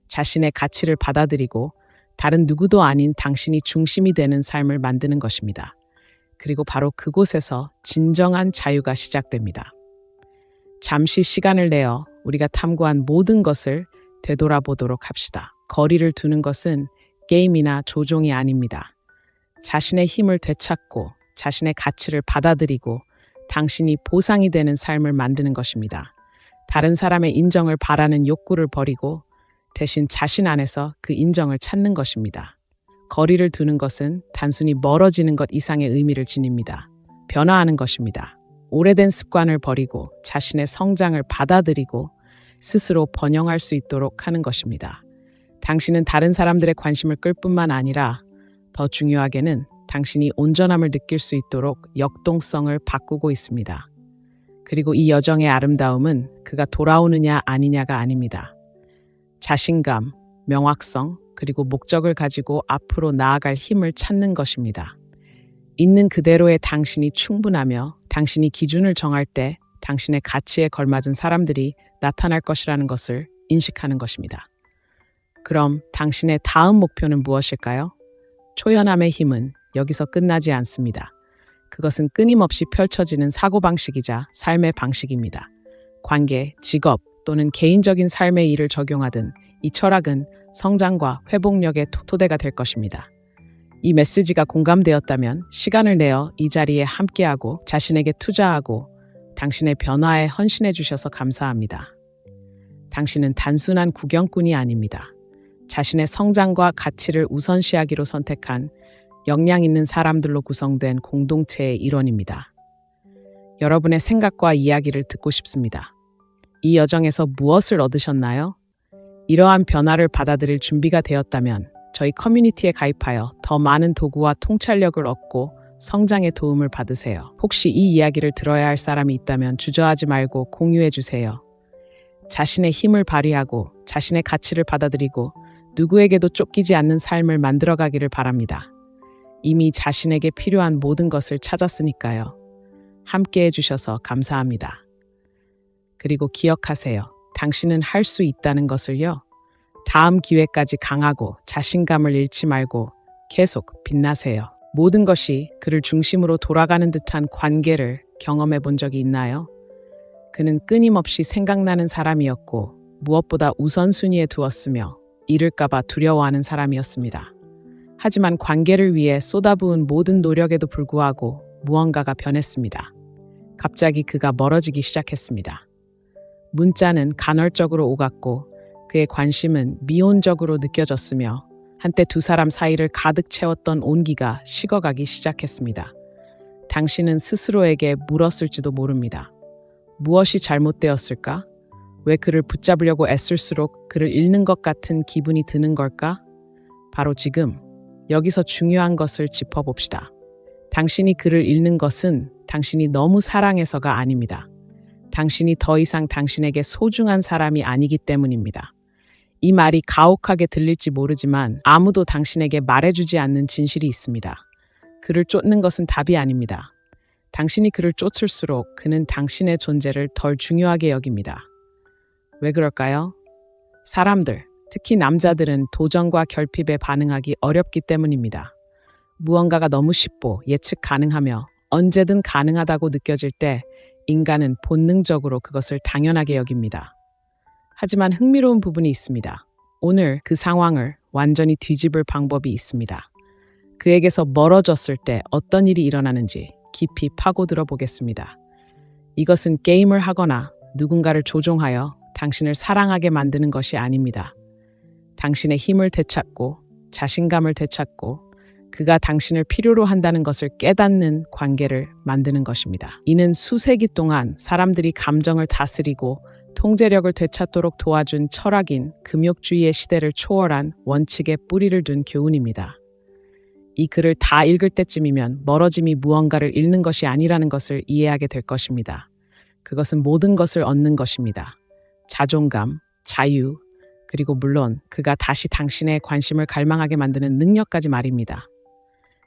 자신의 가치를 받아들이고 다른 누구도 아닌 당신이 중심이 되는 삶을 만드는 것입니다. 그리고 바로 그곳에서 진정한 자유가 시작됩니다. 잠시 시간을 내어 우리가 탐구한 모든 것을 되돌아보도록 합시다. 거리를 두는 것은 게임이나 조종이 아닙니다. 자신의 힘을 되찾고 자신의 가치를 받아들이고 당신이 보상이 되는 삶을 만드는 것입니다. 다른 사람의 인정을 바라는 욕구를 버리고 대신 자신 안에서 그 인정을 찾는 것입니다. 거리를 두는 것은 단순히 멀어지는 것 이상의 의미를 지닙니다. 변화하는 것입니다. 오래된 습관을 버리고 자신의 성장을 받아들이고 스스로 번영할 수 있도록 하는 것입니다. 당신은 다른 사람들의 관심을 끌 뿐만 아니라 더 중요하게는 당신이 온전함을 느낄 수 있도록 역동성을 바꾸고 있습니다. 그리고 이 여정의 아름다움은 그가 돌아오느냐 아니냐가 아닙니다. 자신감, 명확성, 그리고 목적을 가지고 앞으로 나아갈 힘을 찾는 것입니다. 있는 그대로의 당신이 충분하며 당신이 기준을 정할 때 당신의 가치에 걸맞은 사람들이 나타날 것이라는 것을 인식하는 것입니다. 그럼 당신의 다음 목표는 무엇일까요? 초연함의 힘은 여기서 끝나지 않습니다. 그것은 끊임없이 펼쳐지는 사고방식이자 삶의 방식입니다. 관계, 직업 또는 개인적인 삶의 일을 적용하든 이 철학은 성장과 회복력의 토대가 될 것입니다. 이 메시지가 공감되었다면 시간을 내어 이 자리에 함께하고 자신에게 투자하고 당신의 변화에 헌신해 주셔서 감사합니다. 당신은 단순한 구경꾼이 아닙니다. 자신의 성장과 가치를 우선시하기로 선택한 역량 있는 사람들로 구성된 공동체의 일원입니다. 여러분의 생각과 이야기를 듣고 싶습니다. 이 여정에서 무엇을 얻으셨나요? 이러한 변화를 받아들일 준비가 되었다면 저희 커뮤니티에 가입하여 더 많은 도구와 통찰력을 얻고 성장에 도움을 받으세요. 혹시 이 이야기를 들어야 할 사람이 있다면 주저하지 말고 공유해 주세요. 자신의 힘을 발휘하고 자신의 가치를 받아들이고 누구에게도 쫓기지 않는 삶을 만들어가기를 바랍니다. 이미 자신에게 필요한 모든 것을 찾았으니까요. 함께 해주셔서 감사합니다. 그리고 기억하세요. 당신은 할 수 있다는 것을요. 다음 기회까지 강하고 자신감을 잃지 말고 계속 빛나세요. 모든 것이 그를 중심으로 돌아가는 듯한 관계를 경험해 본 적이 있나요? 그는 끊임없이 생각나는 사람이었고 무엇보다 우선순위에 두었으며 잃을까봐 두려워하는 사람이었습니다. 하지만 관계를 위해 쏟아부은 모든 노력에도 불구하고 무언가가 변했습니다. 갑자기 그가 멀어지기 시작했습니다. 문자는 간헐적으로 오갔고 그의 관심은 미온적으로 느껴졌으며 한때 두 사람 사이를 가득 채웠던 온기가 식어가기 시작했습니다. 당신은 스스로에게 물었을지도 모릅니다. 무엇이 잘못되었을까? 왜 그를 붙잡으려고 애쓸수록 그를 잃는 것 같은 기분이 드는 걸까? 바로 지금 여기서 중요한 것을 짚어봅시다. 당신이 그를 잃는 것은 당신이 너무 사랑해서가 아닙니다. 당신이 더 이상 당신에게 소중한 사람이 아니기 때문입니다. 이 말이 가혹하게 들릴지 모르지만 아무도 당신에게 말해주지 않는 진실이 있습니다. 그를 쫓는 것은 답이 아닙니다. 당신이 그를 쫓을수록 그는 당신의 존재를 덜 중요하게 여깁니다. 왜 그럴까요? 사람들, 특히 남자들은 도전과 결핍에 반응하기 어렵기 때문입니다. 무언가가 너무 쉽고 예측 가능하며 언제든 가능하다고 느껴질 때 인간은 본능적으로 그것을 당연하게 여깁니다. 하지만 흥미로운 부분이 있습니다. 오늘 그 상황을 완전히 뒤집을 방법이 있습니다. 그에게서 멀어졌을 때 어떤 일이 일어나는지 깊이 파고들어 보겠습니다. 이것은 게임을 하거나 누군가를 조종하여 당신을 사랑하게 만드는 것이 아닙니다. 당신의 힘을 되찾고 자신감을 되찾고 그가 당신을 필요로 한다는 것을 깨닫는 관계를 만드는 것입니다. 이는 수세기 동안 사람들이 감정을 다스리고 통제력을 되찾도록 도와준 철학인 금욕주의의 시대를 초월한 원칙에 뿌리를 둔 교훈입니다. 이 글을 다 읽을 때쯤이면 멀어짐이 무언가를 잃는 것이 아니라는 것을 이해하게 될 것입니다. 그것은 모든 것을 얻는 것입니다. 자존감, 자유, 그리고 물론 그가 다시 당신의 관심을 갈망하게 만드는 능력까지 말입니다.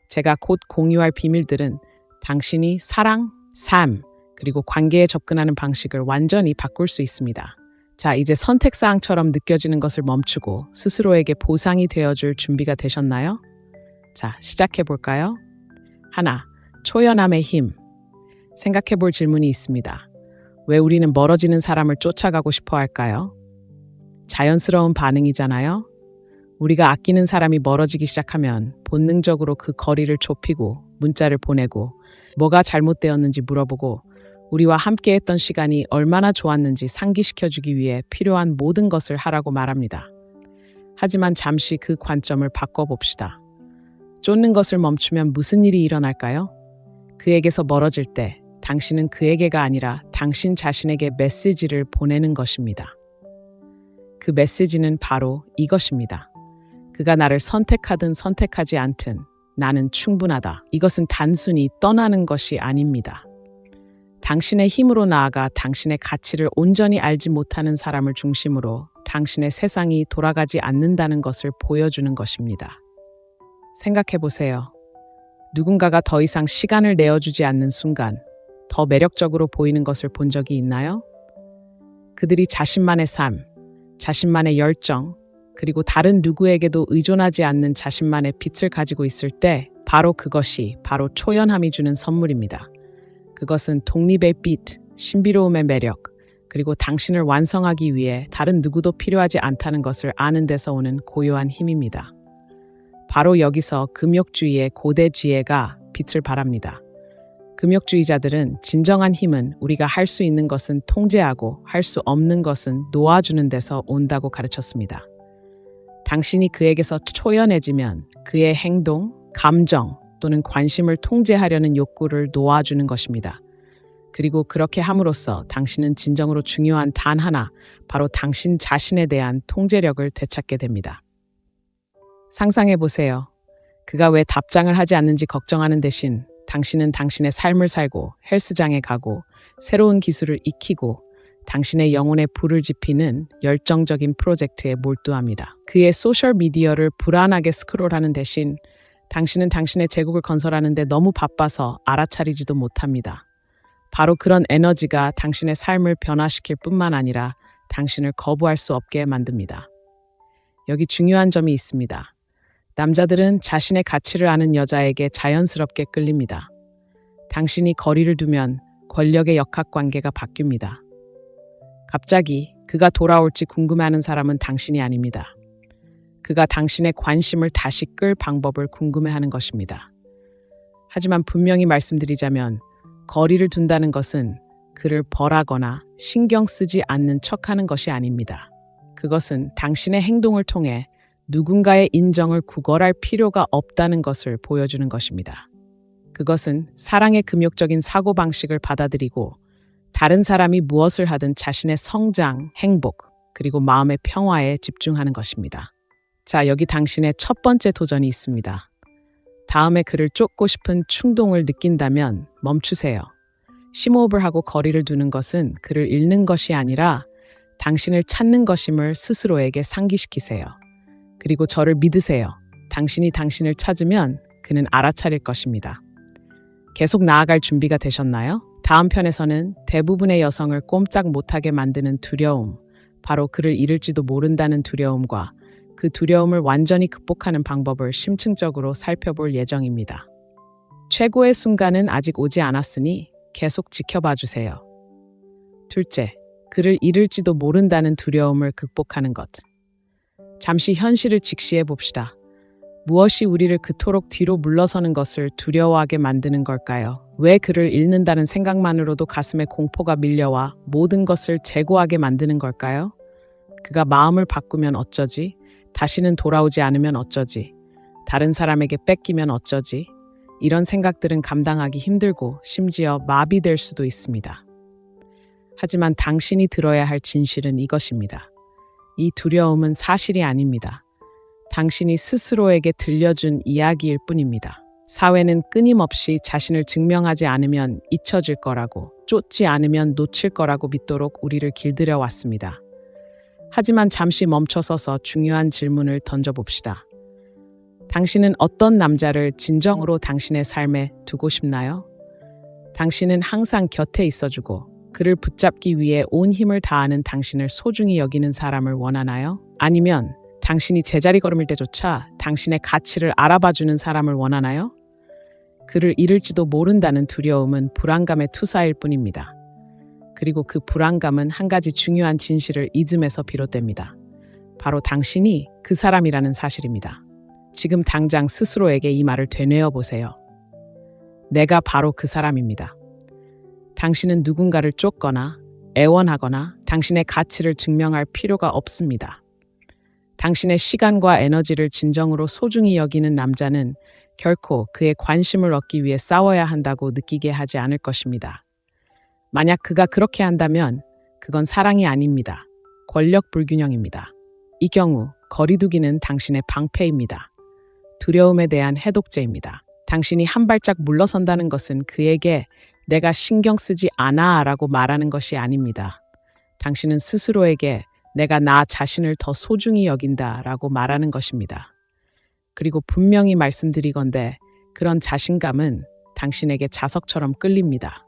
제가 곧 공유할 비밀들은 당신이 사랑, 삶, 그리고 관계에 접근하는 방식을 완전히 바꿀 수 있습니다. 자, 이제 선택사항처럼 느껴지는 것을 멈추고 스스로에게 보상이 되어줄 준비가 되셨나요? 자, 시작해볼까요? 하나, 초연함의 힘. 생각해볼 질문이 있습니다. 왜 우리는 멀어지는 사람을 쫓아가고 싶어 할까요? 자연스러운 반응이잖아요? 우리가 아끼는 사람이 멀어지기 시작하면 본능적으로 그 거리를 좁히고 문자를 보내고 뭐가 잘못되었는지 물어보고 우리와 함께했던 시간이 얼마나 좋았는지 상기시켜주기 위해 필요한 모든 것을 하라고 말합니다. 하지만 잠시 그 관점을 바꿔봅시다. 쫓는 것을 멈추면 무슨 일이 일어날까요? 그에게서 멀어질 때 당신은 그에게가 아니라 당신 자신에게 메시지를 보내는 것입니다. 그 메시지는 바로 이것입니다. 그가 나를 선택하든 선택하지 않든 나는 충분하다. 이것은 단순히 떠나는 것이 아닙니다. 당신의 힘으로 나아가 당신의 가치를 온전히 알지 못하는 사람을 중심으로 당신의 세상이 돌아가지 않는다는 것을 보여주는 것입니다. 생각해 보세요. 누군가가 더 이상 시간을 내어주지 않는 순간 더 매력적으로 보이는 것을 본 적이 있나요? 그들이 자신만의 삶, 자신만의 열정, 그리고 다른 누구에게도 의존하지 않는 자신만의 빛을 가지고 있을 때 바로 그것이 바로 초연함이 주는 선물입니다. 그것은 독립의 빛, 신비로움의 매력, 그리고 당신을 완성하기 위해 다른 누구도 필요하지 않다는 것을 아는 데서 오는 고요한 힘입니다. 바로 여기서 금욕주의의 고대 지혜가 빛을 발합니다. 금욕주의자들은 진정한 힘은 우리가 할 수 있는 것은 통제하고 할 수 없는 것은 놓아주는 데서 온다고 가르쳤습니다. 당신이 그에게서 초연해지면 그의 행동, 감정 또는 관심을 통제하려는 욕구를 놓아주는 것입니다. 그리고 그렇게 함으로써 당신은 진정으로 중요한 단 하나, 바로 당신 자신에 대한 통제력을 되찾게 됩니다. 상상해 보세요. 그가 왜 답장을 하지 않는지 걱정하는 대신 당신은 당신의 삶을 살고 헬스장에 가고 새로운 기술을 익히고 당신의 영혼에 불을 지피는 열정적인 프로젝트에 몰두합니다. 그의 소셜미디어를 불안하게 스크롤하는 대신 당신은 당신의 제국을 건설하는 데 너무 바빠서 알아차리지도 못합니다. 바로 그런 에너지가 당신의 삶을 변화시킬 뿐만 아니라 당신을 거부할 수 없게 만듭니다. 여기 중요한 점이 있습니다. 남자들은 자신의 가치를 아는 여자에게 자연스럽게 끌립니다. 당신이 거리를 두면 권력의 역학관계가 바뀝니다. 갑자기 그가 돌아올지 궁금해하는 사람은 당신이 아닙니다. 그가 당신의 관심을 다시 끌 방법을 궁금해하는 것입니다. 하지만 분명히 말씀드리자면 거리를 둔다는 것은 그를 벌하거나 신경 쓰지 않는 척하는 것이 아닙니다. 그것은 당신의 행동을 통해 누군가의 인정을 구걸할 필요가 없다는 것을 보여주는 것입니다. 그것은 사랑의 금욕적인 사고방식을 받아들이고 다른 사람이 무엇을 하든 자신의 성장, 행복, 그리고 마음의 평화에 집중하는 것입니다. 자, 여기 당신의 첫 번째 도전이 있습니다. 다음에 그를 쫓고 싶은 충동을 느낀다면 멈추세요. 심호흡을 하고 거리를 두는 것은 그를 잃는 것이 아니라 당신을 찾는 것임을 스스로에게 상기시키세요. 그리고 저를 믿으세요. 당신이 당신을 찾으면 그는 알아차릴 것입니다. 계속 나아갈 준비가 되셨나요? 다음 편에서는 대부분의 여성을 꼼짝 못하게 만드는 두려움, 바로 그를 잃을지도 모른다는 두려움과 그 두려움을 완전히 극복하는 방법을 심층적으로 살펴볼 예정입니다. 최고의 순간은 아직 오지 않았으니 계속 지켜봐 주세요. 둘째, 그를 잃을지도 모른다는 두려움을 극복하는 것. 잠시 현실을 직시해 봅시다. 무엇이 우리를 그토록 뒤로 물러서는 것을 두려워하게 만드는 걸까요? 왜 그를 잃는다는 생각만으로도 가슴에 공포가 밀려와 모든 것을 재고하게 만드는 걸까요? 그가 마음을 바꾸면 어쩌지? 다시는 돌아오지 않으면 어쩌지? 다른 사람에게 뺏기면 어쩌지? 이런 생각들은 감당하기 힘들고 심지어 마비될 수도 있습니다. 하지만 당신이 들어야 할 진실은 이것입니다. 이 두려움은 사실이 아닙니다. 당신이 스스로에게 들려준 이야기일 뿐입니다. 사회는 끊임없이 자신을 증명하지 않으면 잊혀질 거라고, 쫓지 않으면 놓칠 거라고 믿도록 우리를 길들여 왔습니다. 하지만 잠시 멈춰서서 중요한 질문을 던져봅시다. 당신은 어떤 남자를 진정으로 당신의 삶에 두고 싶나요? 당신은 항상 곁에 있어주고 그를 붙잡기 위해 온 힘을 다하는 당신을 소중히 여기는 사람을 원하나요? 아니면 당신이 제자리 걸음일 때조차 당신의 가치를 알아봐주는 사람을 원하나요? 그를 잃을지도 모른다는 두려움은 불안감의 투사일 뿐입니다. 그리고 그 불안감은 한 가지 중요한 진실을 잊음에서 비롯됩니다. 바로 당신이 그 사람이라는 사실입니다. 지금 당장 스스로에게 이 말을 되뇌어 보세요. 내가 바로 그 사람입니다. 당신은 누군가를 쫓거나 애원하거나 당신의 가치를 증명할 필요가 없습니다. 당신의 시간과 에너지를 진정으로 소중히 여기는 남자는 결코 그의 관심을 얻기 위해 싸워야 한다고 느끼게 하지 않을 것입니다. 만약 그가 그렇게 한다면 그건 사랑이 아닙니다. 권력 불균형입니다. 이 경우 거리두기는 당신의 방패입니다. 두려움에 대한 해독제입니다. 당신이 한 발짝 물러선다는 것은 그에게 내가 신경 쓰지 않아 라고 말하는 것이 아닙니다. 당신은 스스로에게 내가 나 자신을 더 소중히 여긴다 라고 말하는 것입니다. 그리고 분명히 말씀드리건대 그런 자신감은 당신에게 자석처럼 끌립니다.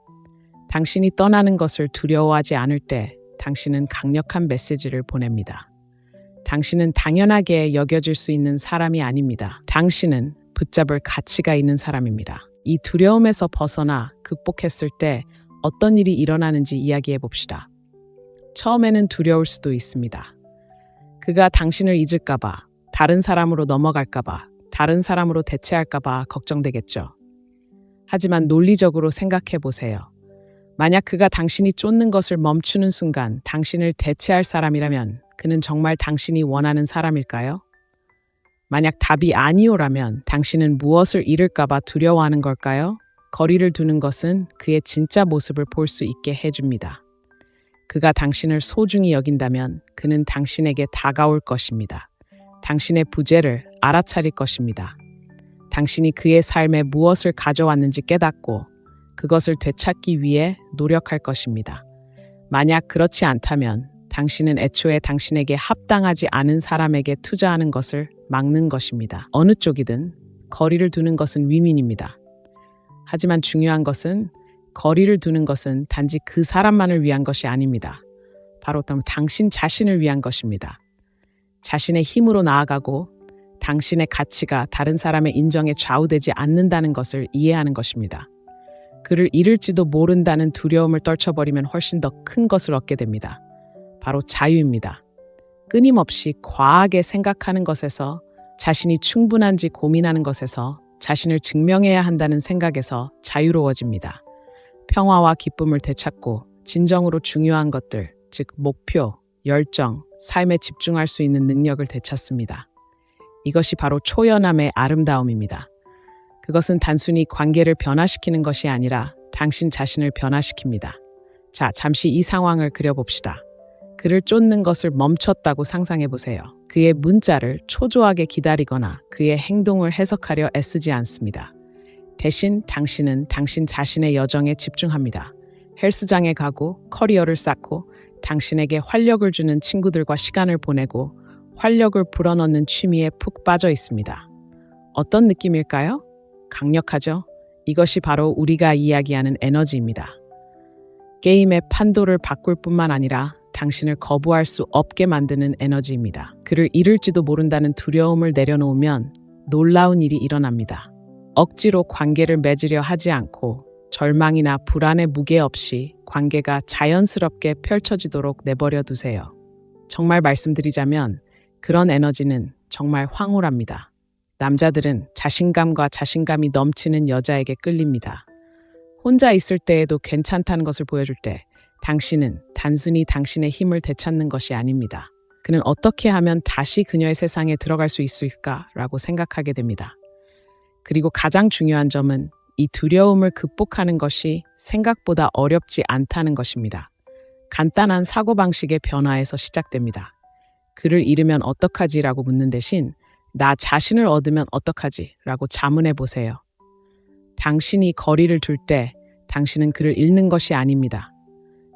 당신이 떠나는 것을 두려워하지 않을 때 당신은 강력한 메시지를 보냅니다. 당신은 당연하게 여겨질 수 있는 사람이 아닙니다. 당신은 붙잡을 가치가 있는 사람입니다. 이 두려움에서 벗어나 극복했을 때 어떤 일이 일어나는지 이야기해 봅시다. 처음에는 두려울 수도 있습니다. 그가 당신을 잊을까봐, 다른 사람으로 넘어갈까봐, 다른 사람으로 대체할까봐 걱정되겠죠. 하지만 논리적으로 생각해 보세요. 만약 그가 당신이 쫓는 것을 멈추는 순간 당신을 대체할 사람이라면 그는 정말 당신이 원하는 사람일까요? 만약 답이 아니오라면 당신은 무엇을 잃을까봐 두려워하는 걸까요? 거리를 두는 것은 그의 진짜 모습을 볼 수 있게 해줍니다. 그가 당신을 소중히 여긴다면 그는 당신에게 다가올 것입니다. 당신의 부재를 알아차릴 것입니다. 당신이 그의 삶에 무엇을 가져왔는지 깨닫고 그것을 되찾기 위해 노력할 것입니다. 만약 그렇지 않다면 당신은 애초에 당신에게 합당하지 않은 사람에게 투자하는 것을 막는 것입니다. 어느 쪽이든 거리를 두는 것은 윈윈입니다. 하지만 중요한 것은 거리를 두는 것은 단지 그 사람만을 위한 것이 아닙니다. 바로 당신 자신을 위한 것입니다. 자신의 힘으로 나아가고 당신의 가치가 다른 사람의 인정에 좌우되지 않는다는 것을 이해하는 것입니다. 그를 잃을지도 모른다는 두려움을 떨쳐버리면 훨씬 더 큰 것을 얻게 됩니다. 바로 자유입니다. 끊임없이 과하게 생각하는 것에서, 자신이 충분한지 고민하는 것에서, 자신을 증명해야 한다는 생각에서 자유로워집니다. 평화와 기쁨을 되찾고 진정으로 중요한 것들, 즉 목표, 열정, 삶에 집중할 수 있는 능력을 되찾습니다. 이것이 바로 초연함의 아름다움입니다. 그것은 단순히 관계를 변화시키는 것이 아니라 당신 자신을 변화시킵니다. 자, 잠시 이 상황을 그려봅시다. 그를 쫓는 것을 멈췄다고 상상해 보세요. 그의 문자를 초조하게 기다리거나 그의 행동을 해석하려 애쓰지 않습니다. 대신 당신은 당신 자신의 여정에 집중합니다. 헬스장에 가고 커리어를 쌓고 당신에게 활력을 주는 친구들과 시간을 보내고 활력을 불어넣는 취미에 푹 빠져 있습니다. 어떤 느낌일까요? 강력하죠? 이것이 바로 우리가 이야기하는 에너지입니다. 게임의 판도를 바꿀 뿐만 아니라 당신을 거부할 수 없게 만드는 에너지입니다. 그를 잃을지도 모른다는 두려움을 내려놓으면 놀라운 일이 일어납니다. 억지로 관계를 맺으려 하지 않고 절망이나 불안의 무게 없이 관계가 자연스럽게 펼쳐지도록 내버려 두세요. 정말 말씀드리자면 그런 에너지는 정말 황홀합니다. 남자들은 자신감과 자신감이 넘치는 여자에게 끌립니다. 혼자 있을 때에도 괜찮다는 것을 보여줄 때 당신은 단순히 당신의 힘을 되찾는 것이 아닙니다. 그는 어떻게 하면 다시 그녀의 세상에 들어갈 수 있을까라고 생각하게 됩니다. 그리고 가장 중요한 점은 이 두려움을 극복하는 것이 생각보다 어렵지 않다는 것입니다. 간단한 사고방식의 변화에서 시작됩니다. 그를 잃으면 어떡하지라고 묻는 대신 나 자신을 얻으면 어떡하지? 라고 자문해 보세요. 당신이 거리를 둘 때 당신은 그를 잃는 것이 아닙니다.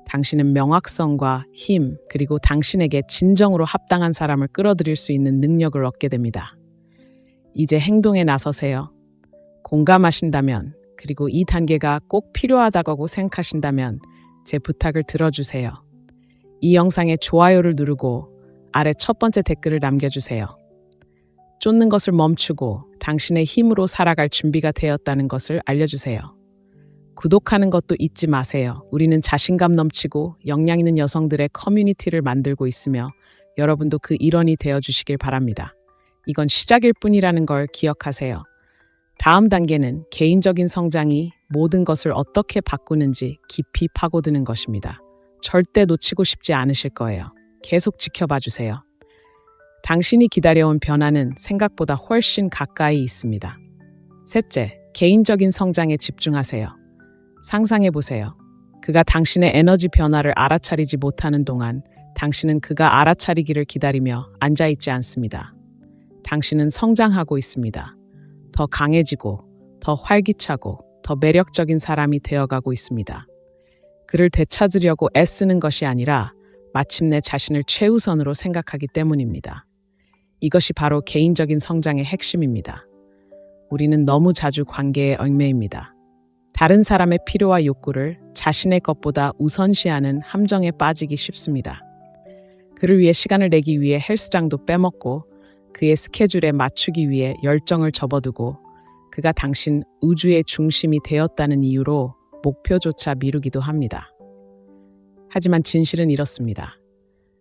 당신은 명확성과 힘, 그리고 당신에게 진정으로 합당한 사람을 끌어들일 수 있는 능력을 얻게 됩니다. 이제 행동에 나서세요. 공감하신다면, 그리고 이 단계가 꼭 필요하다고 생각하신다면 제 부탁을 들어주세요. 이 영상에 좋아요를 누르고 아래 첫 번째 댓글을 남겨주세요. 쫓는 것을 멈추고 당신의 힘으로 살아갈 준비가 되었다는 것을 알려주세요. 구독하는 것도 잊지 마세요. 우리는 자신감 넘치고 역량 있는 여성들의 커뮤니티를 만들고 있으며 여러분도 그 일원이 되어주시길 바랍니다. 이건 시작일 뿐이라는 걸 기억하세요. 다음 단계는 개인적인 성장이 모든 것을 어떻게 바꾸는지 깊이 파고드는 것입니다. 절대 놓치고 싶지 않으실 거예요. 계속 지켜봐 주세요. 당신이 기다려온 변화는 생각보다 훨씬 가까이 있습니다. 셋째, 개인적인 성장에 집중하세요. 상상해 보세요. 그가 당신의 에너지 변화를 알아차리지 못하는 동안 당신은 그가 알아차리기를 기다리며 앉아있지 않습니다. 당신은 성장하고 있습니다. 더 강해지고, 더 활기차고, 더 매력적인 사람이 되어가고 있습니다. 그를 되찾으려고 애쓰는 것이 아니라 마침내 자신을 최우선으로 생각하기 때문입니다. 이것이 바로 개인적인 성장의 핵심입니다. 우리는 너무 자주 관계에 얽매입니다. 다른 사람의 필요와 욕구를 자신의 것보다 우선시하는 함정에 빠지기 쉽습니다. 그를 위해 시간을 내기 위해 헬스장도 빼먹고 그의 스케줄에 맞추기 위해 열정을 접어두고 그가 당신 우주의 중심이 되었다는 이유로 목표조차 미루기도 합니다. 하지만 진실은 이렇습니다.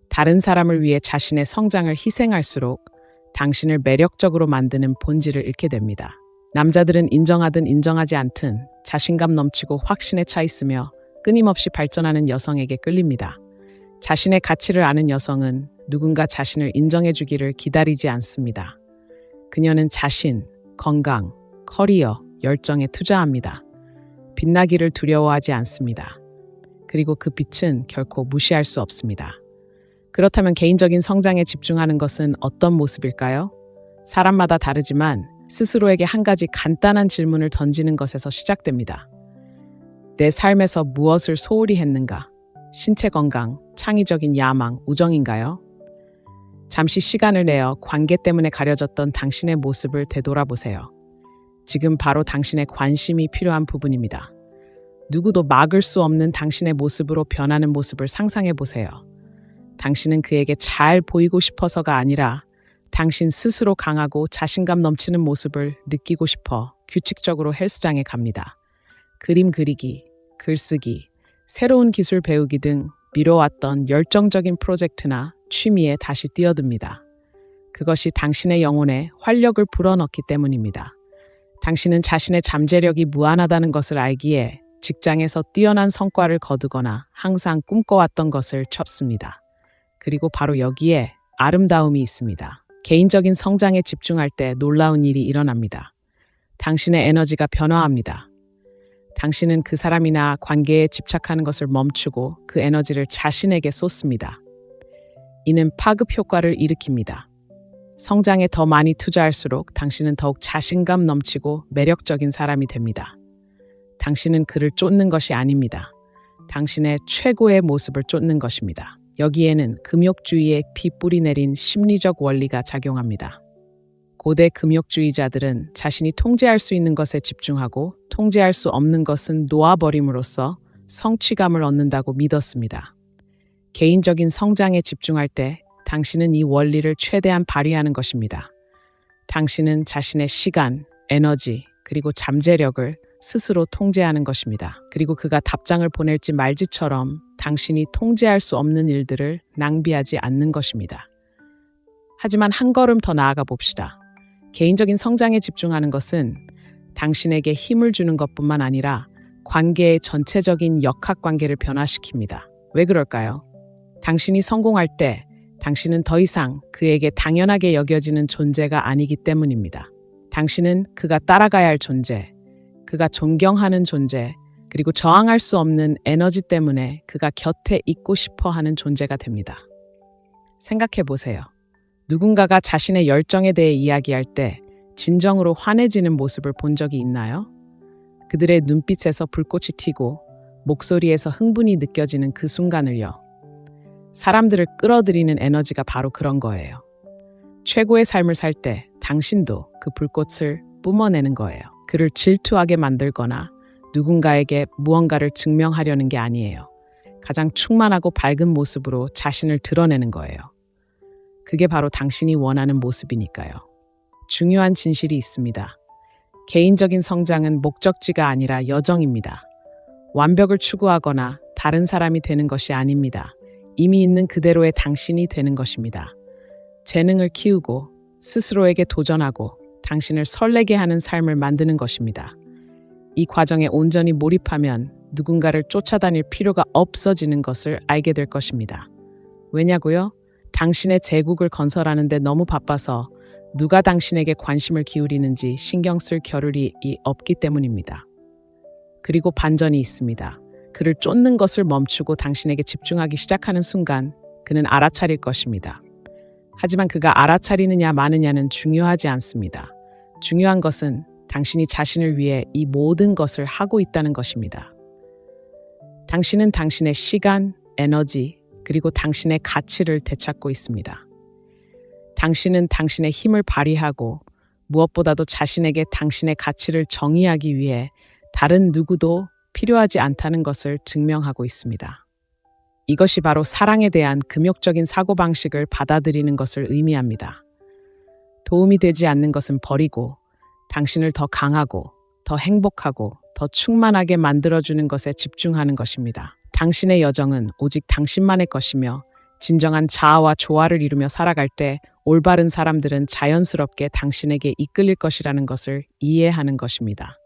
다른 사람을 위해 자신의 성장을 희생할수록 당신을 매력적으로 만드는 본질을 잃게 됩니다. 남자들은 인정하든 인정하지 않든 자신감 넘치고 확신에 차 있으며 끊임없이 발전하는 여성에게 끌립니다. 자신의 가치를 아는 여성은 누군가 자신을 인정해주기를 기다리지 않습니다. 그녀는 자신, 건강, 커리어, 열정에 투자합니다. 빛나기를 두려워하지 않습니다. 그리고 그 빛은 결코 무시할 수 없습니다. 그렇다면 개인적인 성장에 집중하는 것은 어떤 모습일까요? 사람마다 다르지만 스스로에게 한 가지 간단한 질문을 던지는 것에서 시작됩니다. 내 삶에서 무엇을 소홀히 했는가? 신체 건강, 창의적인 야망, 우정인가요? 잠시 시간을 내어 관계 때문에 가려졌던 당신의 모습을 되돌아보세요. 지금 바로 당신의 관심이 필요한 부분입니다. 누구도 막을 수 없는 당신의 모습으로 변하는 모습을 상상해 보세요. 당신은 그에게 잘 보이고 싶어서가 아니라 당신 스스로 강하고 자신감 넘치는 모습을 느끼고 싶어 규칙적으로 헬스장에 갑니다. 그림 그리기, 글쓰기, 새로운 기술 배우기 등 미뤄왔던 열정적인 프로젝트나 취미에 다시 뛰어듭니다. 그것이 당신의 영혼에 활력을 불어넣기 때문입니다. 당신은 자신의 잠재력이 무한하다는 것을 알기에 직장에서 뛰어난 성과를 거두거나 항상 꿈꿔왔던 것을 접습니다. 그리고 바로 여기에 아름다움이 있습니다. 개인적인 성장에 집중할 때 놀라운 일이 일어납니다. 당신의 에너지가 변화합니다. 당신은 그 사람이나 관계에 집착하는 것을 멈추고 그 에너지를 자신에게 쏟습니다. 이는 파급 효과를 일으킵니다. 성장에 더 많이 투자할수록 당신은 더욱 자신감 넘치고 매력적인 사람이 됩니다. 당신은 그를 쫓는 것이 아닙니다. 당신의 최고의 모습을 쫓는 것입니다. 여기에는 금욕주의의 피 뿌리 내린 심리적 원리가 작용합니다. 고대 금욕주의자들은 자신이 통제할 수 있는 것에 집중하고 통제할 수 없는 것은 놓아버림으로써 성취감을 얻는다고 믿었습니다. 개인적인 성장에 집중할 때 당신은 이 원리를 최대한 발휘하는 것입니다. 당신은 자신의 시간, 에너지, 그리고 잠재력을 스스로 통제하는 것입니다. 그리고 그가 답장을 보낼지 말지처럼 당신이 통제할 수 없는 일들을 낭비하지 않는 것입니다. 하지만 한 걸음 더 나아가 봅시다. 개인적인 성장에 집중하는 것은 당신에게 힘을 주는 것뿐만 아니라 관계의 전체적인 역학관계를 변화시킵니다. 왜 그럴까요? 당신이 성공할 때 당신은 더 이상 그에게 당연하게 여겨지는 존재가 아니기 때문입니다. 당신은 그가 따라가야 할 존재, 그가 존경하는 존재, 그리고 저항할 수 없는 에너지 때문에 그가 곁에 있고 싶어 하는 존재가 됩니다. 생각해 보세요. 누군가가 자신의 열정에 대해 이야기할 때 진정으로 환해지는 모습을 본 적이 있나요? 그들의 눈빛에서 불꽃이 튀고 목소리에서 흥분이 느껴지는 그 순간을요. 사람들을 끌어들이는 에너지가 바로 그런 거예요. 최고의 삶을 살 때 당신도 그 불꽃을 뿜어내는 거예요. 그를 질투하게 만들거나 누군가에게 무언가를 증명하려는 게 아니에요. 가장 충만하고 밝은 모습으로 자신을 드러내는 거예요. 그게 바로 당신이 원하는 모습이니까요. 중요한 진실이 있습니다. 개인적인 성장은 목적지가 아니라 여정입니다. 완벽을 추구하거나 다른 사람이 되는 것이 아닙니다. 이미 있는 그대로의 당신이 되는 것입니다. 재능을 키우고 스스로에게 도전하고 당신을 설레게 하는 삶을 만드는 것입니다. 이 과정에 온전히 몰입하면 누군가를 쫓아다닐 필요가 없어지는 것을 알게 될 것입니다. 왜냐고요? 당신의 제국을 건설하는데 너무 바빠서 누가 당신에게 관심을 기울이는지 신경 쓸 겨를이 없기 때문입니다. 그리고 반전이 있습니다. 그를 쫓는 것을 멈추고 당신에게 집중하기 시작하는 순간 그는 알아차릴 것입니다. 하지만 그가 알아차리느냐 마느냐는 중요하지 않습니다. 중요한 것은 당신이 자신을 위해 이 모든 것을 하고 있다는 것입니다. 당신은 당신의 시간, 에너지, 그리고 당신의 가치를 되찾고 있습니다. 당신은 당신의 힘을 발휘하고 무엇보다도 자신에게 당신의 가치를 정의하기 위해 다른 누구도 필요하지 않다는 것을 증명하고 있습니다. 이것이 바로 사랑에 대한 금욕적인 사고방식을 받아들이는 것을 의미합니다. 도움이 되지 않는 것은 버리고 당신을 더 강하고 더 행복하고 더 충만하게 만들어주는 것에 집중하는 것입니다. 당신의 여정은 오직 당신만의 것이며 진정한 자아와 조화를 이루며 살아갈 때 올바른 사람들은 자연스럽게 당신에게 이끌릴 것이라는 것을 이해하는 것입니다.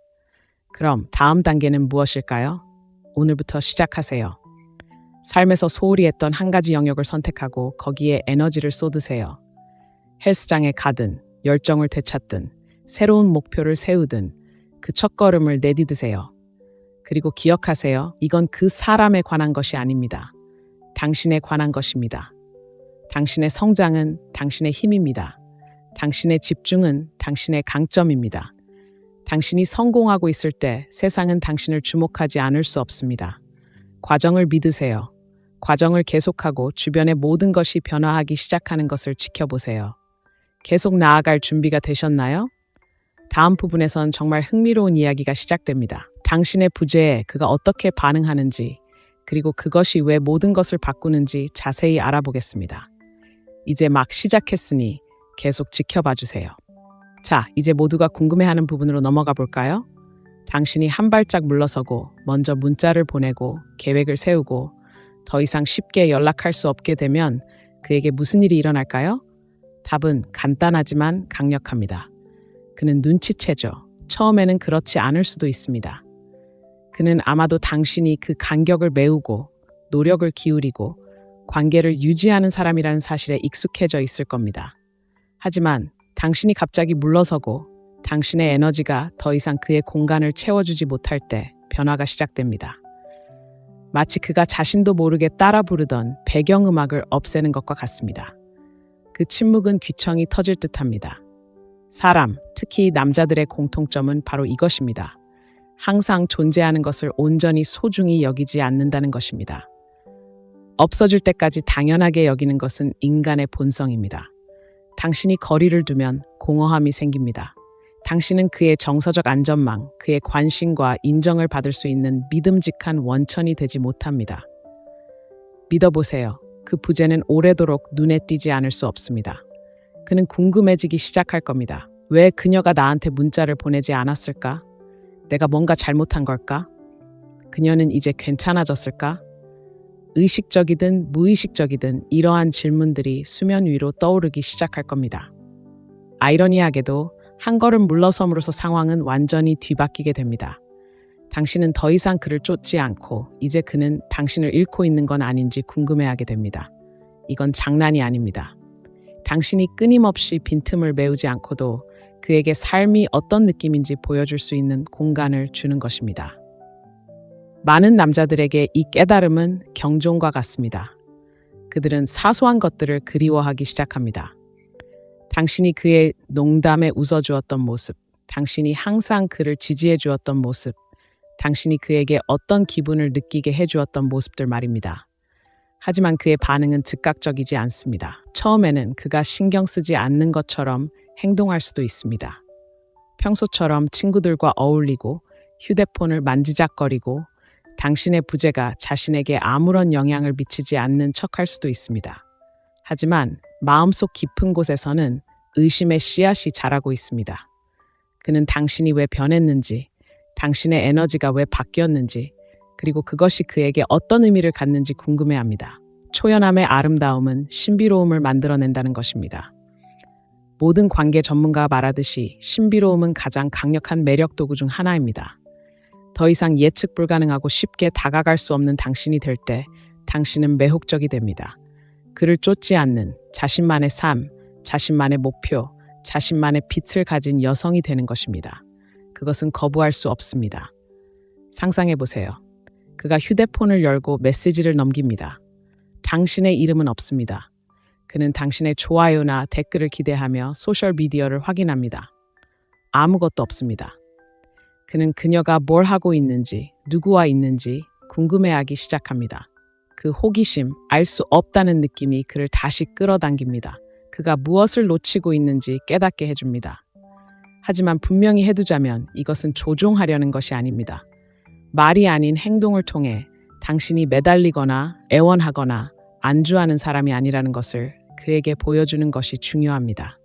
그럼 다음 단계는 무엇일까요? 오늘부터 시작하세요. 삶에서 소홀히 했던 한 가지 영역을 선택하고 거기에 에너지를 쏟으세요. 헬스장에 가든, 열정을 되찾든, 새로운 목표를 세우든 그 첫걸음을 내디드세요. 그리고 기억하세요. 이건 그 사람에 관한 것이 아닙니다. 당신에 관한 것입니다. 당신의 성장은 당신의 힘입니다. 당신의 집중은 당신의 강점입니다. 당신이 성공하고 있을 때 세상은 당신을 주목하지 않을 수 없습니다. 과정을 믿으세요. 과정을 계속하고 주변의 모든 것이 변화하기 시작하는 것을 지켜보세요. 계속 나아갈 준비가 되셨나요? 다음 부분에선 정말 흥미로운 이야기가 시작됩니다. 당신의 부재에 그가 어떻게 반응하는지, 그리고 그것이 왜 모든 것을 바꾸는지 자세히 알아보겠습니다. 이제 막 시작했으니 계속 지켜봐 주세요. 자, 이제 모두가 궁금해하는 부분으로 넘어가 볼까요? 당신이 한 발짝 물러서고 먼저 문자를 보내고 계획을 세우고 더 이상 쉽게 연락할 수 없게 되면 그에게 무슨 일이 일어날까요? 답은 간단하지만 강력합니다. 그는 눈치채죠. 처음에는 그렇지 않을 수도 있습니다. 그는 아마도 당신이 그 간격을 메우고 노력을 기울이고 관계를 유지하는 사람이라는 사실에 익숙해져 있을 겁니다. 하지만 당신이 갑자기 물러서고 당신의 에너지가 더 이상 그의 공간을 채워주지 못할 때 변화가 시작됩니다. 마치 그가 자신도 모르게 따라 부르던 배경음악을 없애는 것과 같습니다. 그 침묵은 귀청이 터질 듯합니다. 사람, 특히 남자들의 공통점은 바로 이것입니다. 항상 존재하는 것을 온전히 소중히 여기지 않는다는 것입니다. 없어질 때까지 당연하게 여기는 것은 인간의 본성입니다. 당신이 거리를 두면 공허함이 생깁니다. 당신은 그의 정서적 안전망, 그의 관심과 인정을 받을 수 있는 믿음직한 원천이 되지 못합니다. 믿어보세요. 그 부재는 오래도록 눈에 띄지 않을 수 없습니다. 그는 궁금해지기 시작할 겁니다. 왜 그녀가 나한테 문자를 보내지 않았을까? 내가 뭔가 잘못한 걸까? 그녀는 이제 괜찮아졌을까? 의식적이든 무의식적이든 이러한 질문들이 수면 위로 떠오르기 시작할 겁니다. 아이러니하게도 한 걸음 물러섬으로써 상황은 완전히 뒤바뀌게 됩니다. 당신은 더 이상 그를 쫓지 않고 이제 그는 당신을 잃고 있는 건 아닌지 궁금해하게 됩니다. 이건 장난이 아닙니다. 당신이 끊임없이 빈틈을 메우지 않고도 그에게 삶이 어떤 느낌인지 보여줄 수 있는 공간을 주는 것입니다. 많은 남자들에게 이 깨달음은 경종과 같습니다. 그들은 사소한 것들을 그리워하기 시작합니다. 당신이 그의 농담에 웃어주었던 모습, 당신이 항상 그를 지지해 주었던 모습, 당신이 그에게 어떤 기분을 느끼게 해주었던 모습들 말입니다. 하지만 그의 반응은 즉각적이지 않습니다. 처음에는 그가 신경 쓰지 않는 것처럼 행동할 수도 있습니다. 평소처럼 친구들과 어울리고 휴대폰을 만지작거리고 당신의 부재가 자신에게 아무런 영향을 미치지 않는 척할 수도 있습니다. 하지만 마음속 깊은 곳에서는 의심의 씨앗이 자라고 있습니다. 그는 당신이 왜 변했는지, 당신의 에너지가 왜 바뀌었는지, 그리고 그것이 그에게 어떤 의미를 갖는지 궁금해합니다. 초연함의 아름다움은 신비로움을 만들어낸다는 것입니다. 모든 관계 전문가가 말하듯이 신비로움은 가장 강력한 매력 도구 중 하나입니다. 더 이상 예측 불가능하고 쉽게 다가갈 수 없는 당신이 될 때 당신은 매혹적이 됩니다. 그를 쫓지 않는 자신만의 삶, 자신만의 목표, 자신만의 빛을 가진 여성이 되는 것입니다. 그것은 거부할 수 없습니다. 상상해 보세요. 그가 휴대폰을 열고 메시지를 넘깁니다. 당신의 이름은 없습니다. 그는 당신의 좋아요나 댓글을 기대하며 소셜미디어를 확인합니다. 아무것도 없습니다. 그는 그녀가 뭘 하고 있는지, 누구와 있는지 궁금해하기 시작합니다. 그 호기심, 알 수 없다는 느낌이 그를 다시 끌어당깁니다. 그가 무엇을 놓치고 있는지 깨닫게 해줍니다. 하지만 분명히 해두자면 이것은 조종하려는 것이 아닙니다. 말이 아닌 행동을 통해 당신이 매달리거나 애원하거나 안주하는 사람이 아니라는 것을 그에게 보여주는 것이 중요합니다.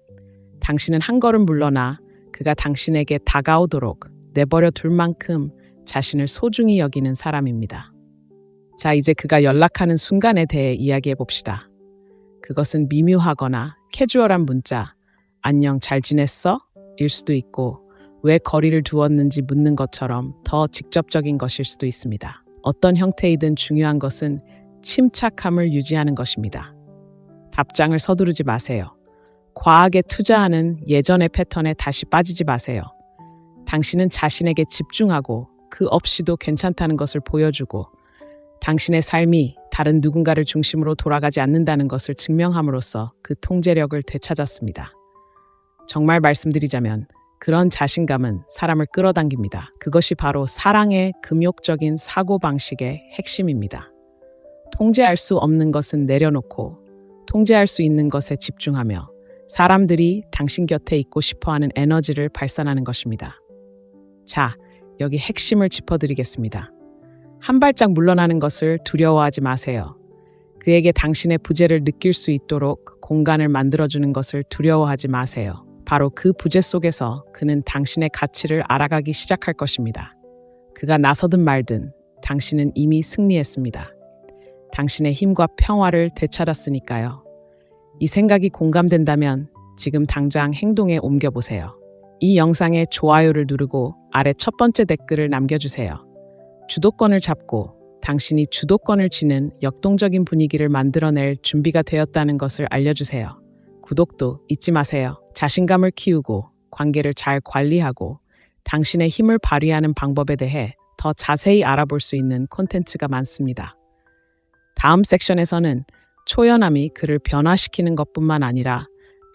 당신은 한 걸음 물러나 그가 당신에게 다가오도록 내버려 둘 만큼 자신을 소중히 여기는 사람입니다. 자, 이제 그가 연락하는 순간에 대해 이야기해 봅시다. 그것은 미묘하거나 캐주얼한 문자, 안녕 잘 지냈어? 일 수도 있고 왜 거리를 두었는지 묻는 것처럼 더 직접적인 것일 수도 있습니다. 어떤 형태이든 중요한 것은 침착함을 유지하는 것입니다. 답장을 서두르지 마세요. 과하게 투자하는 예전의 패턴에 다시 빠지지 마세요. 당신은 자신에게 집중하고 그 없이도 괜찮다는 것을 보여주고 당신의 삶이 다른 누군가를 중심으로 돌아가지 않는다는 것을 증명함으로써 그 통제력을 되찾았습니다. 정말 말씀드리자면 그런 자신감은 사람을 끌어당깁니다. 그것이 바로 사랑의 금욕적인 사고방식의 핵심입니다. 통제할 수 없는 것은 내려놓고 통제할 수 있는 것에 집중하며 사람들이 당신 곁에 있고 싶어하는 에너지를 발산하는 것입니다. 자, 여기 핵심을 짚어드리겠습니다. 한 발짝 물러나는 것을 두려워하지 마세요. 그에게 당신의 부재를 느낄 수 있도록 공간을 만들어주는 것을 두려워하지 마세요. 바로 그 부재 속에서 그는 당신의 가치를 알아가기 시작할 것입니다. 그가 나서든 말든 당신은 이미 승리했습니다. 당신의 힘과 평화를 되찾았으니까요. 이 생각이 공감된다면 지금 당장 행동에 옮겨보세요. 이 영상에 좋아요를 누르고 아래 첫 번째 댓글을 남겨주세요. 주도권을 잡고 당신이 주도권을 쥐는 역동적인 분위기를 만들어낼 준비가 되었다는 것을 알려주세요. 구독도 잊지 마세요. 자신감을 키우고 관계를 잘 관리하고 당신의 힘을 발휘하는 방법에 대해 더 자세히 알아볼 수 있는 콘텐츠가 많습니다. 다음 섹션에서는 초연함이 그를 변화시키는 것뿐만 아니라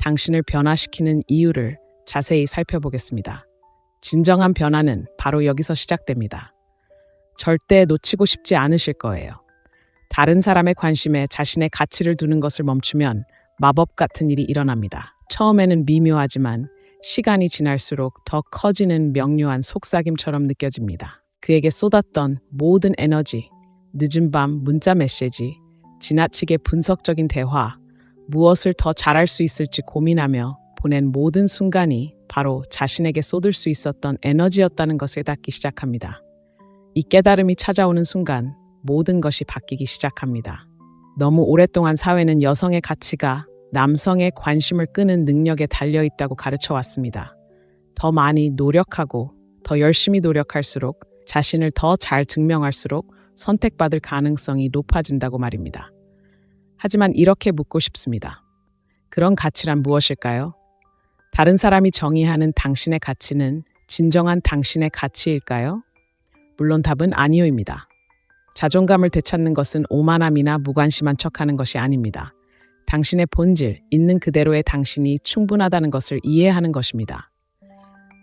당신을 변화시키는 이유를 자세히 살펴보겠습니다. 진정한 변화는 바로 여기서 시작됩니다. 절대 놓치고 싶지 않으실 거예요. 다른 사람의 관심에 자신의 가치를 두는 것을 멈추면 마법 같은 일이 일어납니다. 처음에는 미묘하지만 시간이 지날수록 더 커지는 명료한 속삭임처럼 느껴집니다. 그에게 쏟았던 모든 에너지, 늦은 밤 문자 메시지, 지나치게 분석적인 대화, 무엇을 더 잘할 수 있을지 고민하며 보낸 모든 순간이 바로 자신에게 쏟을 수 있었던 에너지였다는 것을 깨닫기 시작합니다. 이 깨달음이 찾아오는 순간 모든 것이 바뀌기 시작합니다. 너무 오랫동안 사회는 여성의 가치가 남성의 관심을 끄는 능력에 달려있다고 가르쳐 왔습니다. 더 많이 노력하고 더 열심히 노력할수록 자신을 더 잘 증명할수록 선택받을 가능성이 높아진다고 말입니다. 하지만 이렇게 묻고 싶습니다. 그런 가치란 무엇일까요? 다른 사람이 정의하는 당신의 가치는 진정한 당신의 가치일까요? 물론 답은 아니오입니다. 자존감을 되찾는 것은 오만함이나 무관심한 척하는 것이 아닙니다. 당신의 본질, 있는 그대로의 당신이 충분하다는 것을 이해하는 것입니다.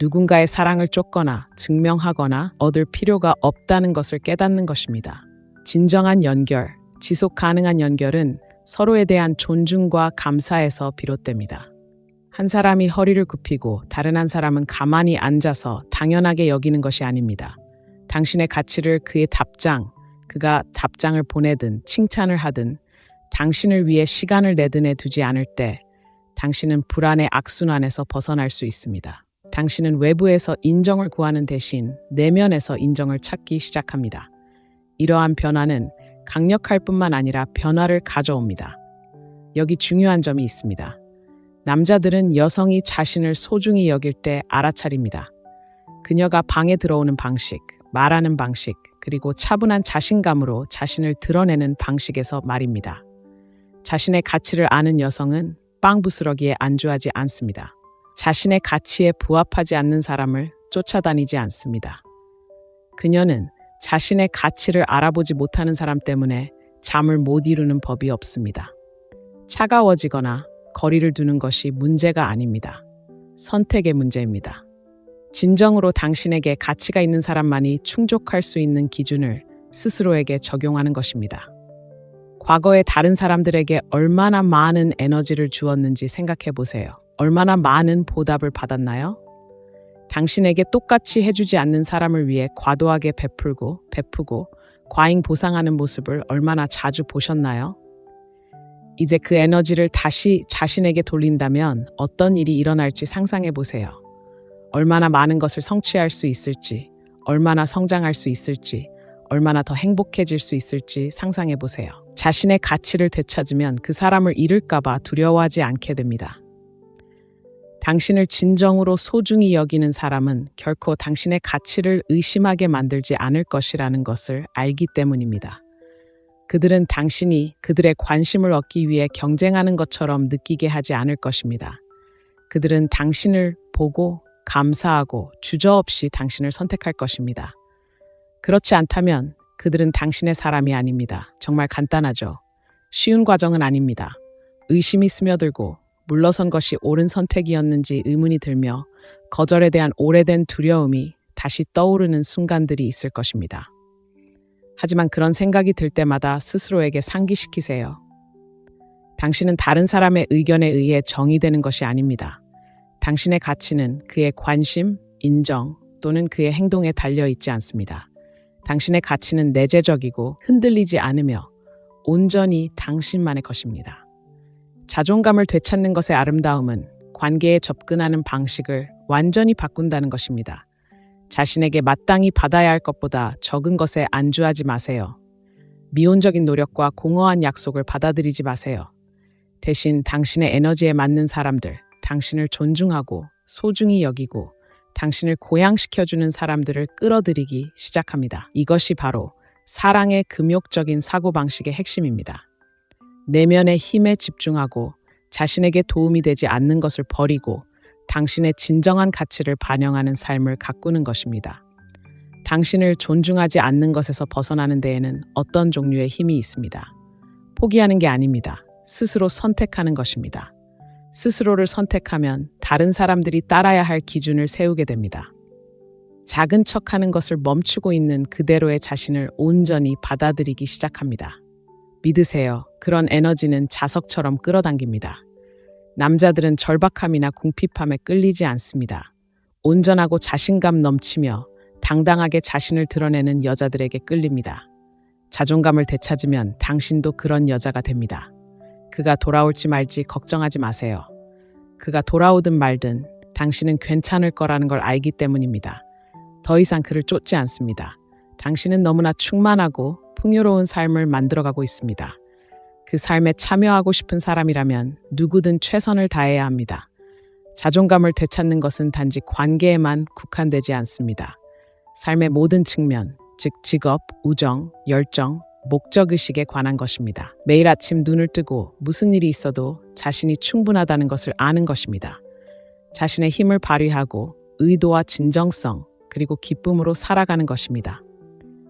누군가의 사랑을 쫓거나 증명하거나 얻을 필요가 없다는 것을 깨닫는 것입니다. 진정한 연결, 지속 가능한 연결은 서로에 대한 존중과 감사에서 비롯됩니다. 한 사람이 허리를 굽히고 다른 한 사람은 가만히 앉아서 당연하게 여기는 것이 아닙니다. 당신의 가치를 그의 답장, 그가 답장을 보내든 칭찬을 하든 당신을 위해 시간을 내든에 두지 않을 때 당신은 불안의 악순환에서 벗어날 수 있습니다. 당신은 외부에서 인정을 구하는 대신 내면에서 인정을 찾기 시작합니다. 이러한 변화는 강력할 뿐만 아니라 변화를 가져옵니다. 여기 중요한 점이 있습니다. 남자들은 여성이 자신을 소중히 여길 때 알아차립니다. 그녀가 방에 들어오는 방식, 말하는 방식, 그리고 차분한 자신감으로 자신을 드러내는 방식에서 말입니다. 자신의 가치를 아는 여성은 빵부스러기에 안주하지 않습니다. 자신의 가치에 부합하지 않는 사람을 쫓아다니지 않습니다. 그녀는 자신의 가치를 알아보지 못하는 사람 때문에 잠을 못 이루는 법이 없습니다. 차가워지거나 거리를 두는 것이 문제가 아닙니다. 선택의 문제입니다. 진정으로 당신에게 가치가 있는 사람만이 충족할 수 있는 기준을 스스로에게 적용하는 것입니다. 과거에 다른 사람들에게 얼마나 많은 에너지를 주었는지 생각해 보세요. 얼마나 많은 보답을 받았나요? 당신에게 똑같이 해주지 않는 사람을 위해 과도하게 베푸고 과잉 보상하는 모습을 얼마나 자주 보셨나요? 이제 그 에너지를 다시 자신에게 돌린다면 어떤 일이 일어날지 상상해 보세요. 얼마나 많은 것을 성취할 수 있을지, 얼마나 성장할 수 있을지, 얼마나 더 행복해질 수 있을지 상상해 보세요. 자신의 가치를 되찾으면 그 사람을 잃을까봐 두려워하지 않게 됩니다. 당신을 진정으로 소중히 여기는 사람은 결코 당신의 가치를 의심하게 만들지 않을 것이라는 것을 알기 때문입니다. 그들은 당신이 그들의 관심을 얻기 위해 경쟁하는 것처럼 느끼게 하지 않을 것입니다. 그들은 당신을 보고 감사하고 주저없이 당신을 선택할 것입니다. 그렇지 않다면 그들은 당신의 사람이 아닙니다. 정말 간단하죠. 쉬운 과정은 아닙니다. 의심이 스며들고 물러선 것이 옳은 선택이었는지 의문이 들며 거절에 대한 오래된 두려움이 다시 떠오르는 순간들이 있을 것입니다. 하지만 그런 생각이 들 때마다 스스로에게 상기시키세요. 당신은 다른 사람의 의견에 의해 정의되는 것이 아닙니다. 당신의 가치는 그의 관심, 인정 또는 그의 행동에 달려 있지 않습니다. 당신의 가치는 내재적이고 흔들리지 않으며 온전히 당신만의 것입니다. 자존감을 되찾는 것의 아름다움은 관계에 접근하는 방식을 완전히 바꾼다는 것입니다. 자신에게 마땅히 받아야 할 것보다 적은 것에 안주하지 마세요. 미온적인 노력과 공허한 약속을 받아들이지 마세요. 대신 당신의 에너지에 맞는 사람들, 당신을 존중하고 소중히 여기고 당신을 고양시켜주는 사람들을 끌어들이기 시작합니다. 이것이 바로 사랑의 금욕적인 사고방식의 핵심입니다. 내면의 힘에 집중하고 자신에게 도움이 되지 않는 것을 버리고 당신의 진정한 가치를 반영하는 삶을 가꾸는 것입니다. 당신을 존중하지 않는 것에서 벗어나는 데에는 어떤 종류의 힘이 있습니다. 포기하는 게 아닙니다. 스스로 선택하는 것입니다. 스스로를 선택하면 다른 사람들이 따라야 할 기준을 세우게 됩니다. 작은 척하는 것을 멈추고 있는 그대로의 자신을 온전히 받아들이기 시작합니다. 믿으세요. 그런 에너지는 자석처럼 끌어당깁니다. 남자들은 절박함이나 궁핍함에 끌리지 않습니다. 온전하고 자신감 넘치며 당당하게 자신을 드러내는 여자들에게 끌립니다. 자존감을 되찾으면 당신도 그런 여자가 됩니다. 그가 돌아올지 말지 걱정하지 마세요. 그가 돌아오든 말든 당신은 괜찮을 거라는 걸 알기 때문입니다. 더 이상 그를 쫓지 않습니다. 당신은 너무나 충만하고 풍요로운 삶을 만들어가고 있습니다. 그 삶에 참여하고 싶은 사람이라면 누구든 최선을 다해야 합니다. 자존감을 되찾는 것은 단지 관계에만 국한되지 않습니다. 삶의 모든 측면, 즉 직업, 우정, 열정, 목적의식에 관한 것입니다. 매일 아침 눈을 뜨고 무슨 일이 있어도 자신이 충분하다는 것을 아는 것입니다. 자신의 힘을 발휘하고 의도와 진정성, 그리고 기쁨으로 살아가는 것입니다.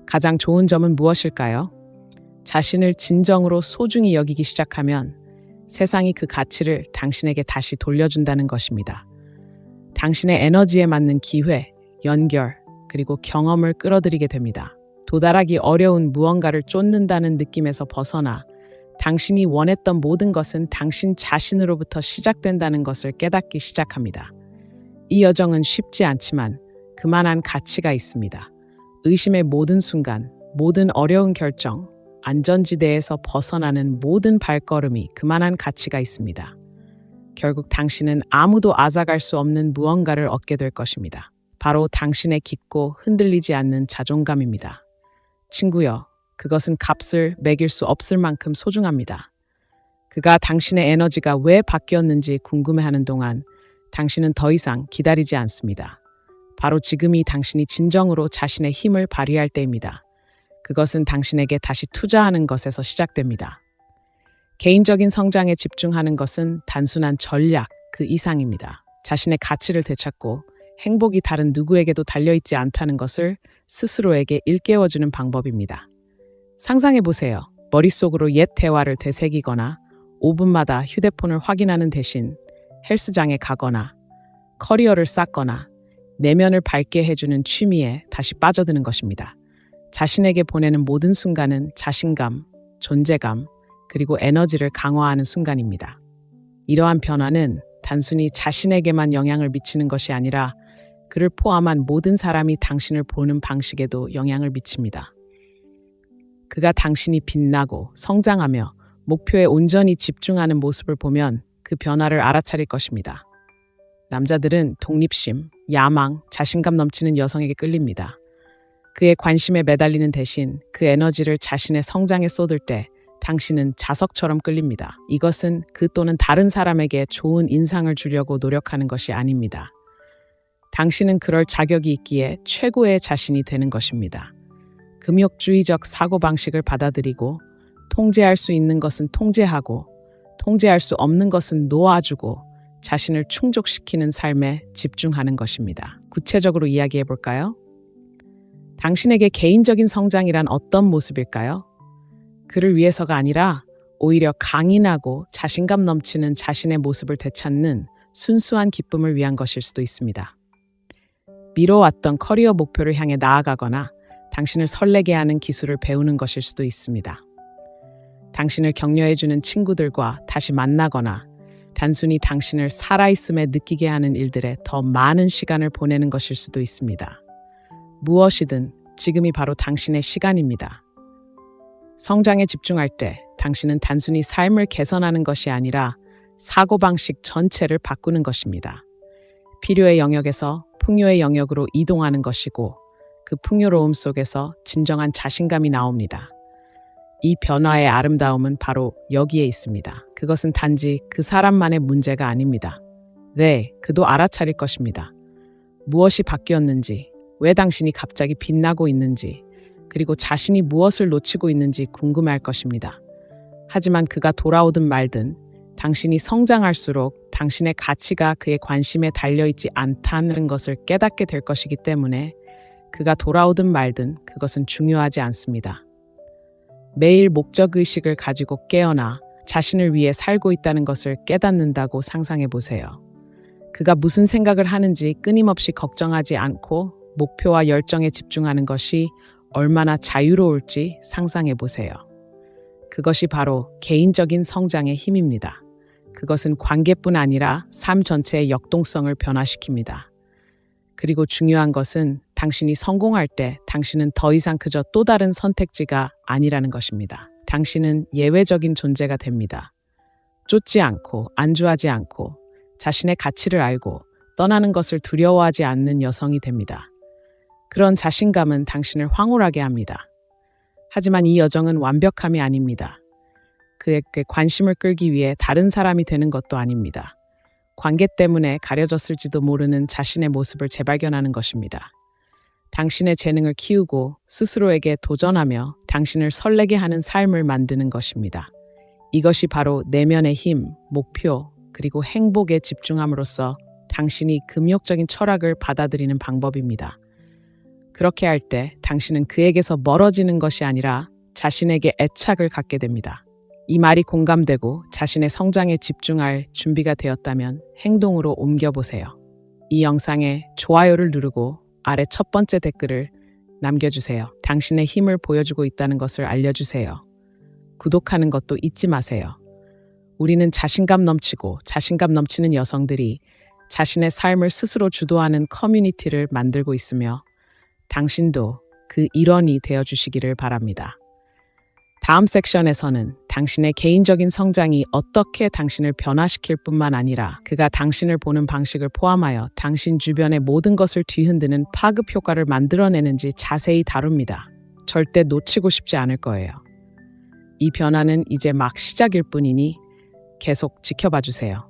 가장 좋은 점은 무엇일까요? 자신을 진정으로 소중히 여기기 시작하면 세상이 그 가치를 당신에게 다시 돌려준다는 것입니다. 당신의 에너지에 맞는 기회, 연결, 그리고 경험을 끌어들이게 됩니다. 도달하기 어려운 무언가를 쫓는다는 느낌에서 벗어나 당신이 원했던 모든 것은 당신 자신으로부터 시작된다는 것을 깨닫기 시작합니다. 이 여정은 쉽지 않지만 그만한 가치가 있습니다. 의심의 모든 순간, 모든 어려운 결정, 안전지대에서 벗어나는 모든 발걸음이 그만한 가치가 있습니다. 결국 당신은 아무도 앗아갈 수 없는 무언가를 얻게 될 것입니다. 바로 당신의 깊고 흔들리지 않는 자존감입니다. 친구여, 그것은 값을 매길 수 없을 만큼 소중합니다. 그가 당신의 에너지가 왜 바뀌었는지 궁금해하는 동안 당신은 더 이상 기다리지 않습니다. 바로 지금이 당신이 진정으로 자신의 힘을 발휘할 때입니다. 그것은 당신에게 다시 투자하는 것에서 시작됩니다. 개인적인 성장에 집중하는 것은 단순한 전략 그 이상입니다. 자신의 가치를 되찾고 행복이 다른 누구에게도 달려있지 않다는 것을 스스로에게 일깨워주는 방법입니다. 상상해보세요. 머릿속으로 옛 대화를 되새기거나 5분마다 휴대폰을 확인하는 대신 헬스장에 가거나 커리어를 쌓거나 내면을 밝게 해주는 취미에 다시 빠져드는 것입니다. 자신에게 보내는 모든 순간은 자신감, 존재감, 그리고 에너지를 강화하는 순간입니다. 이러한 변화는 단순히 자신에게만 영향을 미치는 것이 아니라 그를 포함한 모든 사람이 당신을 보는 방식에도 영향을 미칩니다. 그가 당신이 빛나고 성장하며 목표에 온전히 집중하는 모습을 보면 그 변화를 알아차릴 것입니다. 남자들은 독립심, 야망, 자신감 넘치는 여성에게 끌립니다. 그의 관심에 매달리는 대신 그 에너지를 자신의 성장에 쏟을 때 당신은 자석처럼 끌립니다. 이것은 그 또는 다른 사람에게 좋은 인상을 주려고 노력하는 것이 아닙니다. 당신은 그럴 자격이 있기에 최고의 자신이 되는 것입니다. 금욕주의적 사고방식을 받아들이고 통제할 수 있는 것은 통제하고 통제할 수 없는 것은 놓아주고 자신을 충족시키는 삶에 집중하는 것입니다. 구체적으로 이야기해 볼까요? 당신에게 개인적인 성장이란 어떤 모습일까요? 그를 위해서가 아니라 오히려 강인하고 자신감 넘치는 자신의 모습을 되찾는 순수한 기쁨을 위한 것일 수도 있습니다. 미뤄왔던 커리어 목표를 향해 나아가거나 당신을 설레게 하는 기술을 배우는 것일 수도 있습니다. 당신을 격려해주는 친구들과 다시 만나거나 단순히 당신을 살아있음에 느끼게 하는 일들에 더 많은 시간을 보내는 것일 수도 있습니다. 무엇이든 지금이 바로 당신의 시간입니다. 성장에 집중할 때 당신은 단순히 삶을 개선하는 것이 아니라 사고방식 전체를 바꾸는 것입니다. 필요의 영역에서 풍요의 영역으로 이동하는 것이고 그 풍요로움 속에서 진정한 자신감이 나옵니다. 이 변화의 아름다움은 바로 여기에 있습니다. 그것은 단지 그 사람만의 문제가 아닙니다. 네, 그도 알아차릴 것입니다. 무엇이 바뀌었는지, 왜 당신이 갑자기 빛나고 있는지, 그리고 자신이 무엇을 놓치고 있는지 궁금해할 것입니다. 하지만 그가 돌아오든 말든 당신이 성장할수록 당신의 가치가 그의 관심에 달려있지 않다는 것을 깨닫게 될 것이기 때문에 그가 돌아오든 말든 그것은 중요하지 않습니다. 매일 목적의식을 가지고 깨어나 자신을 위해 살고 있다는 것을 깨닫는다고 상상해 보세요. 그가 무슨 생각을 하는지 끊임없이 걱정하지 않고 목표와 열정에 집중하는 것이 얼마나 자유로울지 상상해 보세요. 그것이 바로 개인적인 성장의 힘입니다. 그것은 관계뿐 아니라 삶 전체의 역동성을 변화시킵니다. 그리고 중요한 것은 당신이 성공할 때 당신은 더 이상 그저 또 다른 선택지가 아니라는 것입니다. 당신은 예외적인 존재가 됩니다. 쫓지 않고 안주하지 않고 자신의 가치를 알고 떠나는 것을 두려워하지 않는 여성이 됩니다. 그런 자신감은 당신을 황홀하게 합니다. 하지만 이 여정은 완벽함이 아닙니다. 그에게 관심을 끌기 위해 다른 사람이 되는 것도 아닙니다. 관계 때문에 가려졌을지도 모르는 자신의 모습을 재발견하는 것입니다. 당신의 재능을 키우고 스스로에게 도전하며 당신을 설레게 하는 삶을 만드는 것입니다. 이것이 바로 내면의 힘, 목표, 그리고 행복에 집중함으로써 당신이 금욕적인 철학을 받아들이는 방법입니다. 그렇게 할 때 당신은 그에게서 멀어지는 것이 아니라 자신에게 애착을 갖게 됩니다. 이 말이 공감되고 자신의 성장에 집중할 준비가 되었다면 행동으로 옮겨보세요. 이 영상에 좋아요를 누르고 아래 첫 번째 댓글을 남겨주세요. 당신의 힘을 보여주고 있다는 것을 알려주세요. 구독하는 것도 잊지 마세요. 우리는 자신감 넘치고 자신감 넘치는 여성들이 자신의 삶을 스스로 주도하는 커뮤니티를 만들고 있으며 당신도 그 일원이 되어주시기를 바랍니다. 다음 섹션에서는 당신의 개인적인 성장이 어떻게 당신을 변화시킬 뿐만 아니라 그가 당신을 보는 방식을 포함하여 당신 주변의 모든 것을 뒤흔드는 파급 효과를 만들어내는지 자세히 다룹니다. 절대 놓치고 싶지 않을 거예요. 이 변화는 이제 막 시작일 뿐이니 계속 지켜봐 주세요.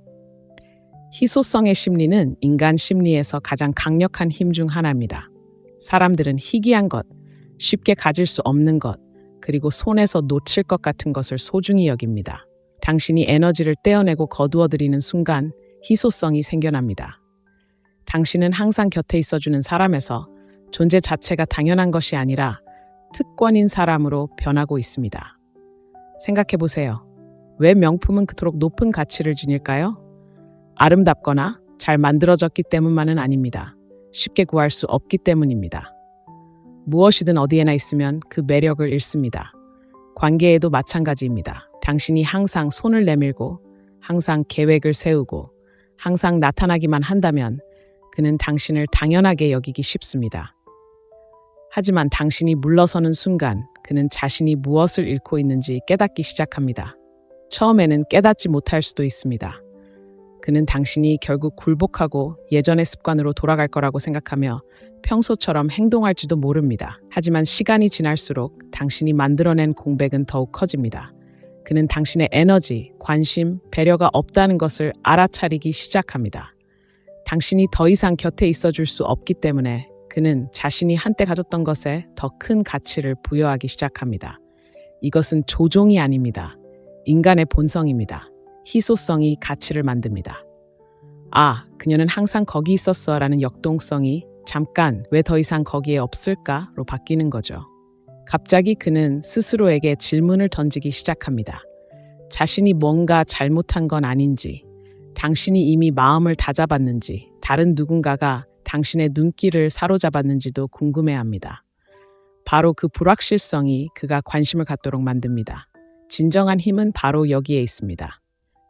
희소성의 심리는 인간 심리에서 가장 강력한 힘 중 하나입니다. 사람들은 희귀한 것, 쉽게 가질 수 없는 것, 그리고 손에서 놓칠 것 같은 것을 소중히 여깁니다. 당신이 에너지를 떼어내고 거두어들이는 순간 희소성이 생겨납니다. 당신은 항상 곁에 있어주는 사람에서 존재 자체가 당연한 것이 아니라 특권인 사람으로 변하고 있습니다. 생각해 보세요. 왜 명품은 그토록 높은 가치를 지닐까요? 아름답거나 잘 만들어졌기 때문만은 아닙니다. 쉽게 구할 수 없기 때문입니다. 무엇이든 어디에나 있으면 그 매력을 잃습니다. 관계에도 마찬가지입니다. 당신이 항상 손을 내밀고 항상 계획을 세우고 항상 나타나기만 한다면 그는 당신을 당연하게 여기기 쉽습니다. 하지만 당신이 물러서는 순간 그는 자신이 무엇을 잃고 있는지 깨닫기 시작합니다. 처음에는 깨닫지 못할 수도 있습니다. 그는 당신이 결국 굴복하고 예전의 습관으로 돌아갈 거라고 생각하며 평소처럼 행동할지도 모릅니다. 하지만 시간이 지날수록 당신이 만들어낸 공백은 더욱 커집니다. 그는 당신의 에너지, 관심, 배려가 없다는 것을 알아차리기 시작합니다. 당신이 더 이상 곁에 있어줄 수 없기 때문에 그는 자신이 한때 가졌던 것에 더 큰 가치를 부여하기 시작합니다. 이것은 조종이 아닙니다. 인간의 본성입니다. 희소성이 가치를 만듭니다. 아, 그녀는 항상 거기 있었어 라는 역동성이 잠깐 왜 더 이상 거기에 없을까로 바뀌는 거죠. 갑자기 그는 스스로에게 질문을 던지기 시작합니다. 자신이 뭔가 잘못한 건 아닌지, 당신이 이미 마음을 다잡았는지, 다른 누군가가 당신의 눈길을 사로잡았는지도 궁금해합니다. 바로 그 불확실성이 그가 관심을 갖도록 만듭니다. 진정한 힘은 바로 여기에 있습니다.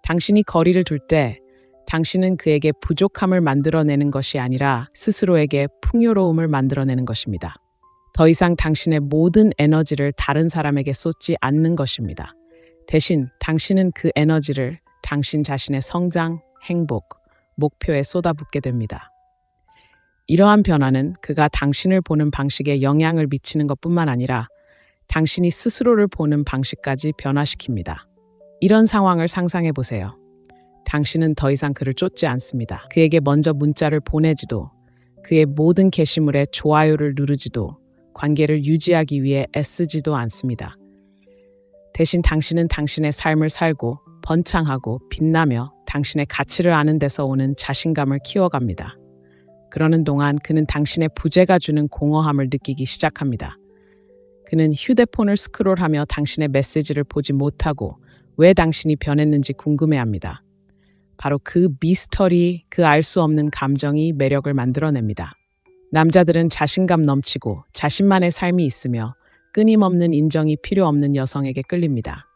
당신이 거리를 둘 때 당신은 그에게 부족함을 만들어내는 것이 아니라 스스로에게 풍요로움을 만들어내는 것입니다. 더 이상 당신의 모든 에너지를 다른 사람에게 쏟지 않는 것입니다. 대신 당신은 그 에너지를 당신 자신의 성장, 행복, 목표에 쏟아붓게 됩니다. 이러한 변화는 그가 당신을 보는 방식에 영향을 미치는 것뿐만 아니라 당신이 스스로를 보는 방식까지 변화시킵니다. 이런 상황을 상상해 보세요. 당신은 더 이상 그를 쫓지 않습니다. 그에게 먼저 문자를 보내지도, 그의 모든 게시물에 좋아요를 누르지도, 관계를 유지하기 위해 애쓰지도 않습니다. 대신 당신은 당신의 삶을 살고 번창하고 빛나며 당신의 가치를 아는 데서 오는 자신감을 키워갑니다. 그러는 동안 그는 당신의 부재가 주는 공허함을 느끼기 시작합니다. 그는 휴대폰을 스크롤하며 당신의 메시지를 보지 못하고 왜 당신이 변했는지 궁금해합니다. 바로 그 미스터리, 그 알 수 없는 감정이 매력을 만들어냅니다. 남자들은 자신감 넘치고 자신만의 삶이 있으며 끊임없는 인정이 필요 없는 여성에게 끌립니다.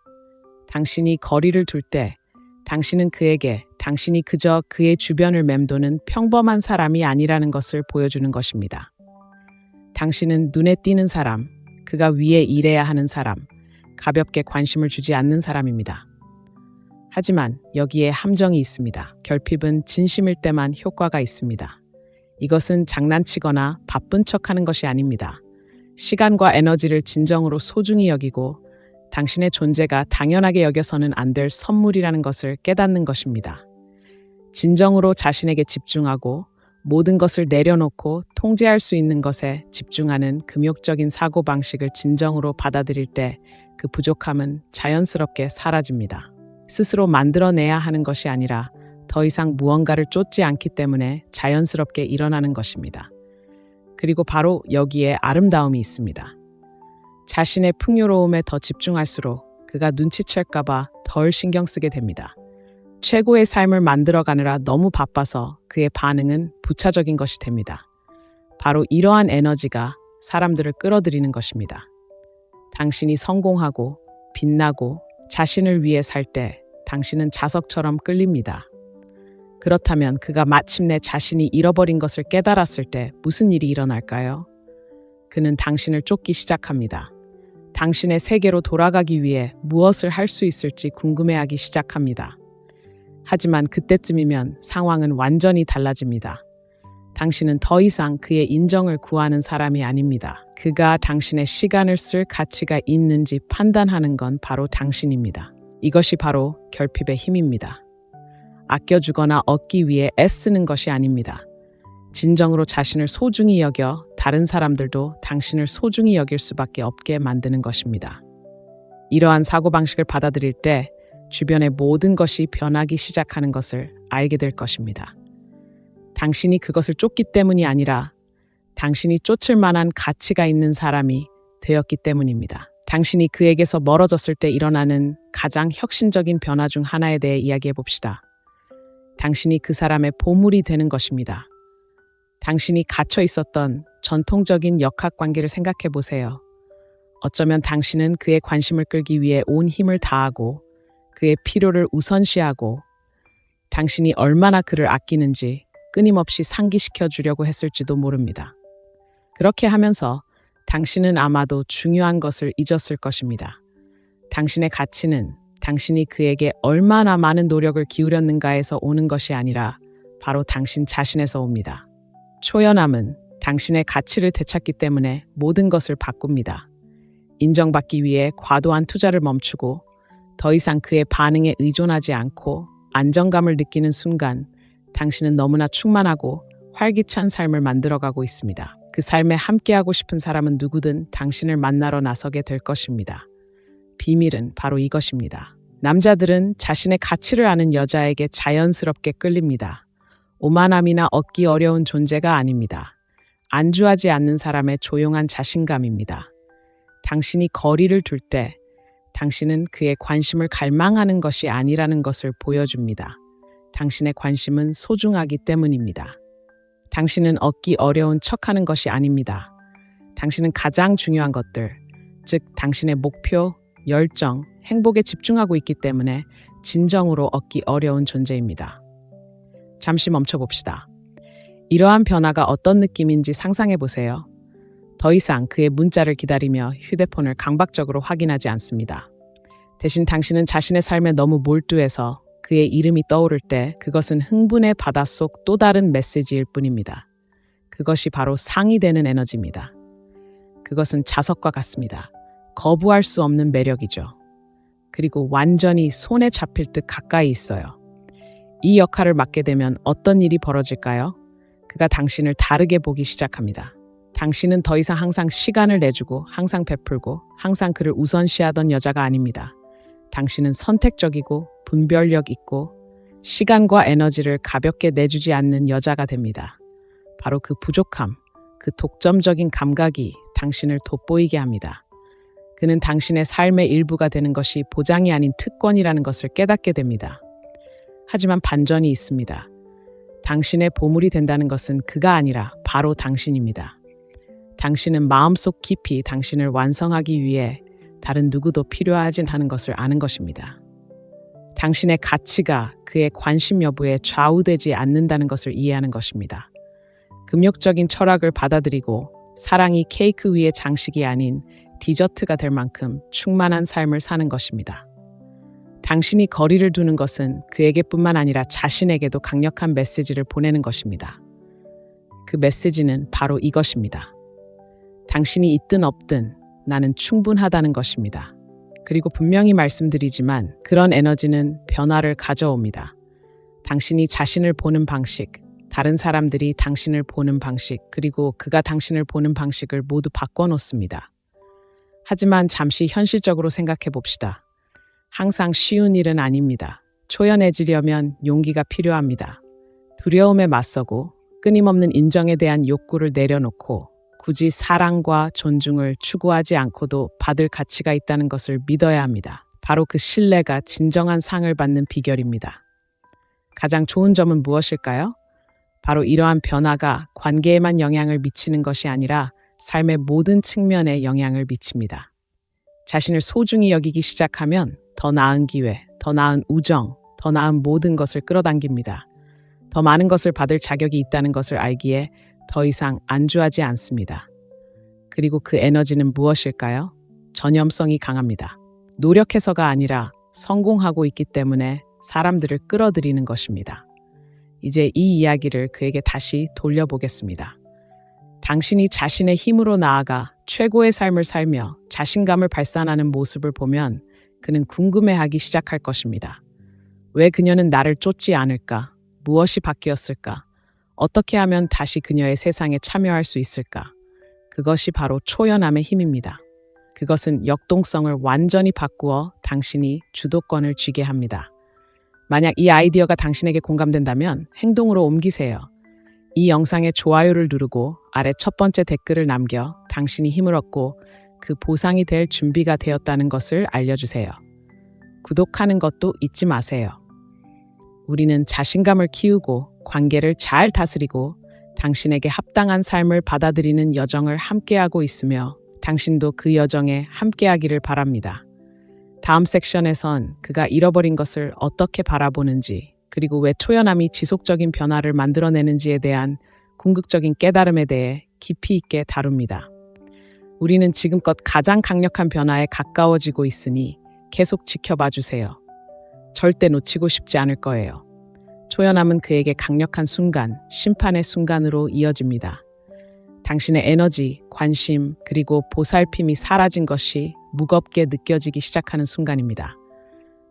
당신이 거리를 둘 때 당신은 그에게 당신이 그저 그의 주변을 맴도는 평범한 사람이 아니라는 것을 보여주는 것입니다. 당신은 눈에 띄는 사람, 그가 위에 일해야 하는 사람, 가볍게 관심을 주지 않는 사람입니다. 하지만 여기에 함정이 있습니다. 결핍은 진심일 때만 효과가 있습니다. 이것은 장난치거나 바쁜 척하는 것이 아닙니다. 시간과 에너지를 진정으로 소중히 여기고 당신의 존재가 당연하게 여겨서는 안 될 선물이라는 것을 깨닫는 것입니다. 진정으로 자신에게 집중하고 모든 것을 내려놓고 통제할 수 있는 것에 집중하는 금욕적인 사고방식을 진정으로 받아들일 때 그 부족함은 자연스럽게 사라집니다. 스스로 만들어내야 하는 것이 아니라 더 이상 무언가를 쫓지 않기 때문에 자연스럽게 일어나는 것입니다. 그리고 바로 여기에 아름다움이 있습니다. 자신의 풍요로움에 더 집중할수록 그가 눈치챌까봐 덜 신경 쓰게 됩니다. 최고의 삶을 만들어가느라 너무 바빠서 그의 반응은 부차적인 것이 됩니다. 바로 이러한 에너지가 사람들을 끌어들이는 것입니다. 당신이 성공하고 빛나고 자신을 위해 살 때 당신은 자석처럼 끌립니다. 그렇다면 그가 마침내 자신이 잃어버린 것을 깨달았을 때 무슨 일이 일어날까요? 그는 당신을 쫓기 시작합니다. 당신의 세계로 돌아가기 위해 무엇을 할 수 있을지 궁금해하기 시작합니다. 하지만 그때쯤이면 상황은 완전히 달라집니다. 당신은 더 이상 그의 인정을 구하는 사람이 아닙니다. 그가 당신의 시간을 쓸 가치가 있는지 판단하는 건 바로 당신입니다. 이것이 바로 결핍의 힘입니다. 아껴주거나 얻기 위해 애쓰는 것이 아닙니다. 진정으로 자신을 소중히 여겨 다른 사람들도 당신을 소중히 여길 수밖에 없게 만드는 것입니다. 이러한 사고방식을 받아들일 때 주변의 모든 것이 변하기 시작하는 것을 알게 될 것입니다. 당신이 그것을 쫓기 때문이 아니라 당신이 쫓을 만한 가치가 있는 사람이 되었기 때문입니다. 당신이 그에게서 멀어졌을 때 일어나는 가장 혁신적인 변화 중 하나에 대해 이야기해 봅시다. 당신이 그 사람의 보물이 되는 것입니다. 당신이 갇혀 있었던 전통적인 역학 관계를 생각해 보세요. 어쩌면 당신은 그의 관심을 끌기 위해 온 힘을 다하고 그의 필요를 우선시하고 당신이 얼마나 그를 아끼는지 끊임없이 상기시켜 주려고 했을지도 모릅니다. 그렇게 하면서 당신은 아마도 중요한 것을 잊었을 것입니다. 당신의 가치는 당신이 그에게 얼마나 많은 노력을 기울였는가에서 오는 것이 아니라 바로 당신 자신에서 옵니다. 초연함은 당신의 가치를 되찾기 때문에 모든 것을 바꿉니다. 인정받기 위해 과도한 투자를 멈추고 더 이상 그의 반응에 의존하지 않고 안정감을 느끼는 순간 당신은 너무나 충만하고 활기찬 삶을 만들어가고 있습니다. 그 삶에 함께하고 싶은 사람은 누구든 당신을 만나러 나서게 될 것입니다. 비밀은 바로 이것입니다. 남자들은 자신의 가치를 아는 여자에게 자연스럽게 끌립니다. 오만함이나 얻기 어려운 존재가 아닙니다. 안주하지 않는 사람의 조용한 자신감입니다. 당신이 거리를 둘 때 당신은 그의 관심을 갈망하는 것이 아니라는 것을 보여줍니다. 당신의 관심은 소중하기 때문입니다. 당신은 얻기 어려운 척하는 것이 아닙니다. 당신은 가장 중요한 것들, 즉 당신의 목표, 열정, 행복에 집중하고 있기 때문에 진정으로 얻기 어려운 존재입니다. 잠시 멈춰봅시다. 이러한 변화가 어떤 느낌인지 상상해 보세요. 더 이상 그의 문자를 기다리며 휴대폰을 강박적으로 확인하지 않습니다. 대신 당신은 자신의 삶에 너무 몰두해서 그의 이름이 떠오를 때 그것은 흥분의 바닷속 또 다른 메시지일 뿐입니다. 그것이 바로 상이되는 에너지입니다. 그것은 자석과 같습니다. 거부할 수 없는 매력이죠. 그리고 완전히 손에 잡힐 듯 가까이 있어요. 이 역할을 맡게 되면 어떤 일이 벌어질까요? 그가 당신을 다르게 보기 시작합니다. 당신은 더 이상 항상 시간을 내주고 항상 베풀고 항상 그를 우선시하던 여자가 아닙니다. 당신은 선택적이고 분별력 있고 시간과 에너지를 가볍게 내주지 않는 여자가 됩니다. 바로 그 부족함, 그 독점적인 감각이 당신을 돋보이게 합니다. 그는 당신의 삶의 일부가 되는 것이 보장이 아닌 특권이라는 것을 깨닫게 됩니다. 하지만 반전이 있습니다. 당신의 보물이 된다는 것은 그가 아니라 바로 당신입니다. 당신은 마음속 깊이 당신을 완성하기 위해 다른 누구도 필요하진 않은 것을 아는 것입니다. 당신의 가치가 그의 관심 여부에 좌우되지 않는다는 것을 이해하는 것입니다. 금욕적인 철학을 받아들이고 사랑이 케이크 위의 장식이 아닌 디저트가 될 만큼 충만한 삶을 사는 것입니다. 당신이 거리를 두는 것은 그에게뿐만 아니라 자신에게도 강력한 메시지를 보내는 것입니다. 그 메시지는 바로 이것입니다. 당신이 있든 없든 나는 충분하다는 것입니다. 그리고 분명히 말씀드리지만 그런 에너지는 변화를 가져옵니다. 당신이 자신을 보는 방식, 다른 사람들이 당신을 보는 방식, 그리고 그가 당신을 보는 방식을 모두 바꿔놓습니다. 하지만 잠시 현실적으로 생각해 봅시다. 항상 쉬운 일은 아닙니다. 초연해지려면 용기가 필요합니다. 두려움에 맞서고 끊임없는 인정에 대한 욕구를 내려놓고 굳이 사랑과 존중을 추구하지 않고도 받을 가치가 있다는 것을 믿어야 합니다. 바로 그 신뢰가 진정한 상을 받는 비결입니다. 가장 좋은 점은 무엇일까요? 바로 이러한 변화가 관계에만 영향을 미치는 것이 아니라 삶의 모든 측면에 영향을 미칩니다. 자신을 소중히 여기기 시작하면 더 나은 기회, 더 나은 우정, 더 나은 모든 것을 끌어당깁니다. 더 많은 것을 받을 자격이 있다는 것을 알기에 더 이상 안주하지 않습니다. 그리고 그 에너지는 무엇일까요? 전염성이 강합니다. 노력해서가 아니라 성공하고 있기 때문에 사람들을 끌어들이는 것입니다. 이제 이 이야기를 그에게 다시 돌려보겠습니다. 당신이 자신의 힘으로 나아가 최고의 삶을 살며 자신감을 발산하는 모습을 보면 그는 궁금해하기 시작할 것입니다. 왜 그녀는 나를 쫓지 않을까? 무엇이 바뀌었을까? 어떻게 하면 다시 그녀의 세상에 참여할 수 있을까? 그것이 바로 초연함의 힘입니다. 그것은 역동성을 완전히 바꾸어 당신이 주도권을 쥐게 합니다. 만약 이 아이디어가 당신에게 공감된다면 행동으로 옮기세요. 이 영상에 좋아요를 누르고 아래 첫 번째 댓글을 남겨 당신이 힘을 얻고 그 보상이 될 준비가 되었다는 것을 알려주세요. 구독하는 것도 잊지 마세요. 우리는 자신감을 키우고 관계를 잘 다스리고 당신에게 합당한 삶을 받아들이는 여정을 함께하고 있으며 당신도 그 여정에 함께하기를 바랍니다. 다음 섹션에선 그가 잃어버린 것을 어떻게 바라보는지, 그리고 왜 초연함이 지속적인 변화를 만들어내는지에 대한 궁극적인 깨달음에 대해 깊이 있게 다룹니다. 우리는 지금껏 가장 강력한 변화에 가까워지고 있으니 계속 지켜봐 주세요. 절대 놓치고 싶지 않을 거예요. 초연함은 그에게 강력한 순간, 심판의 순간으로 이어집니다. 당신의 에너지, 관심, 그리고 보살핌이 사라진 것이 무겁게 느껴지기 시작하는 순간입니다.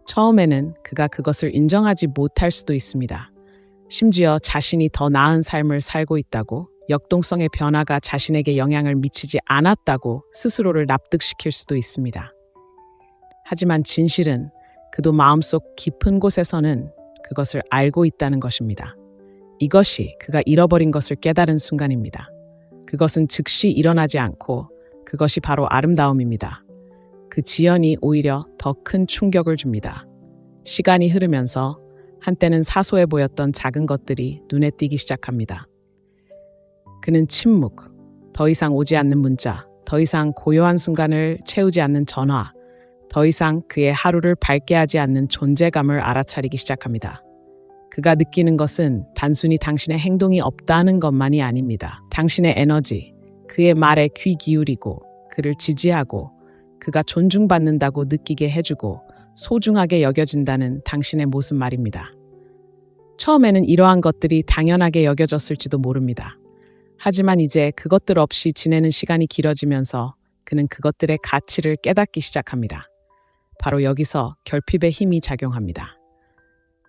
처음에는 그가 그것을 인정하지 못할 수도 있습니다. 심지어 자신이 더 나은 삶을 살고 있다고, 역동성의 변화가 자신에게 영향을 미치지 않았다고 스스로를 납득시킬 수도 있습니다. 하지만 진실은 그도 마음속 깊은 곳에서는 그것을 알고 있다는 것입니다. 이것이 그가 잃어버린 것을 깨달은 순간입니다. 그것은 즉시 일어나지 않고 그것이 바로 아름다움입니다. 그 지연이 오히려 더 큰 충격을 줍니다. 시간이 흐르면서 한때는 사소해 보였던 작은 것들이 눈에 띄기 시작합니다. 그는 침묵, 더 이상 오지 않는 문자, 더 이상 고요한 순간을 채우지 않는 전화, 더 이상 그의 하루를 밝게 하지 않는 존재감을 알아차리기 시작합니다. 그가 느끼는 것은 단순히 당신의 행동이 없다는 것만이 아닙니다. 당신의 에너지, 그의 말에 귀 기울이고 그를 지지하고 그가 존중받는다고 느끼게 해주고 소중하게 여겨진다는 당신의 모습 말입니다. 처음에는 이러한 것들이 당연하게 여겨졌을지도 모릅니다. 하지만 이제 그것들 없이 지내는 시간이 길어지면서 그는 그것들의 가치를 깨닫기 시작합니다. 바로 여기서 결핍의 힘이 작용합니다.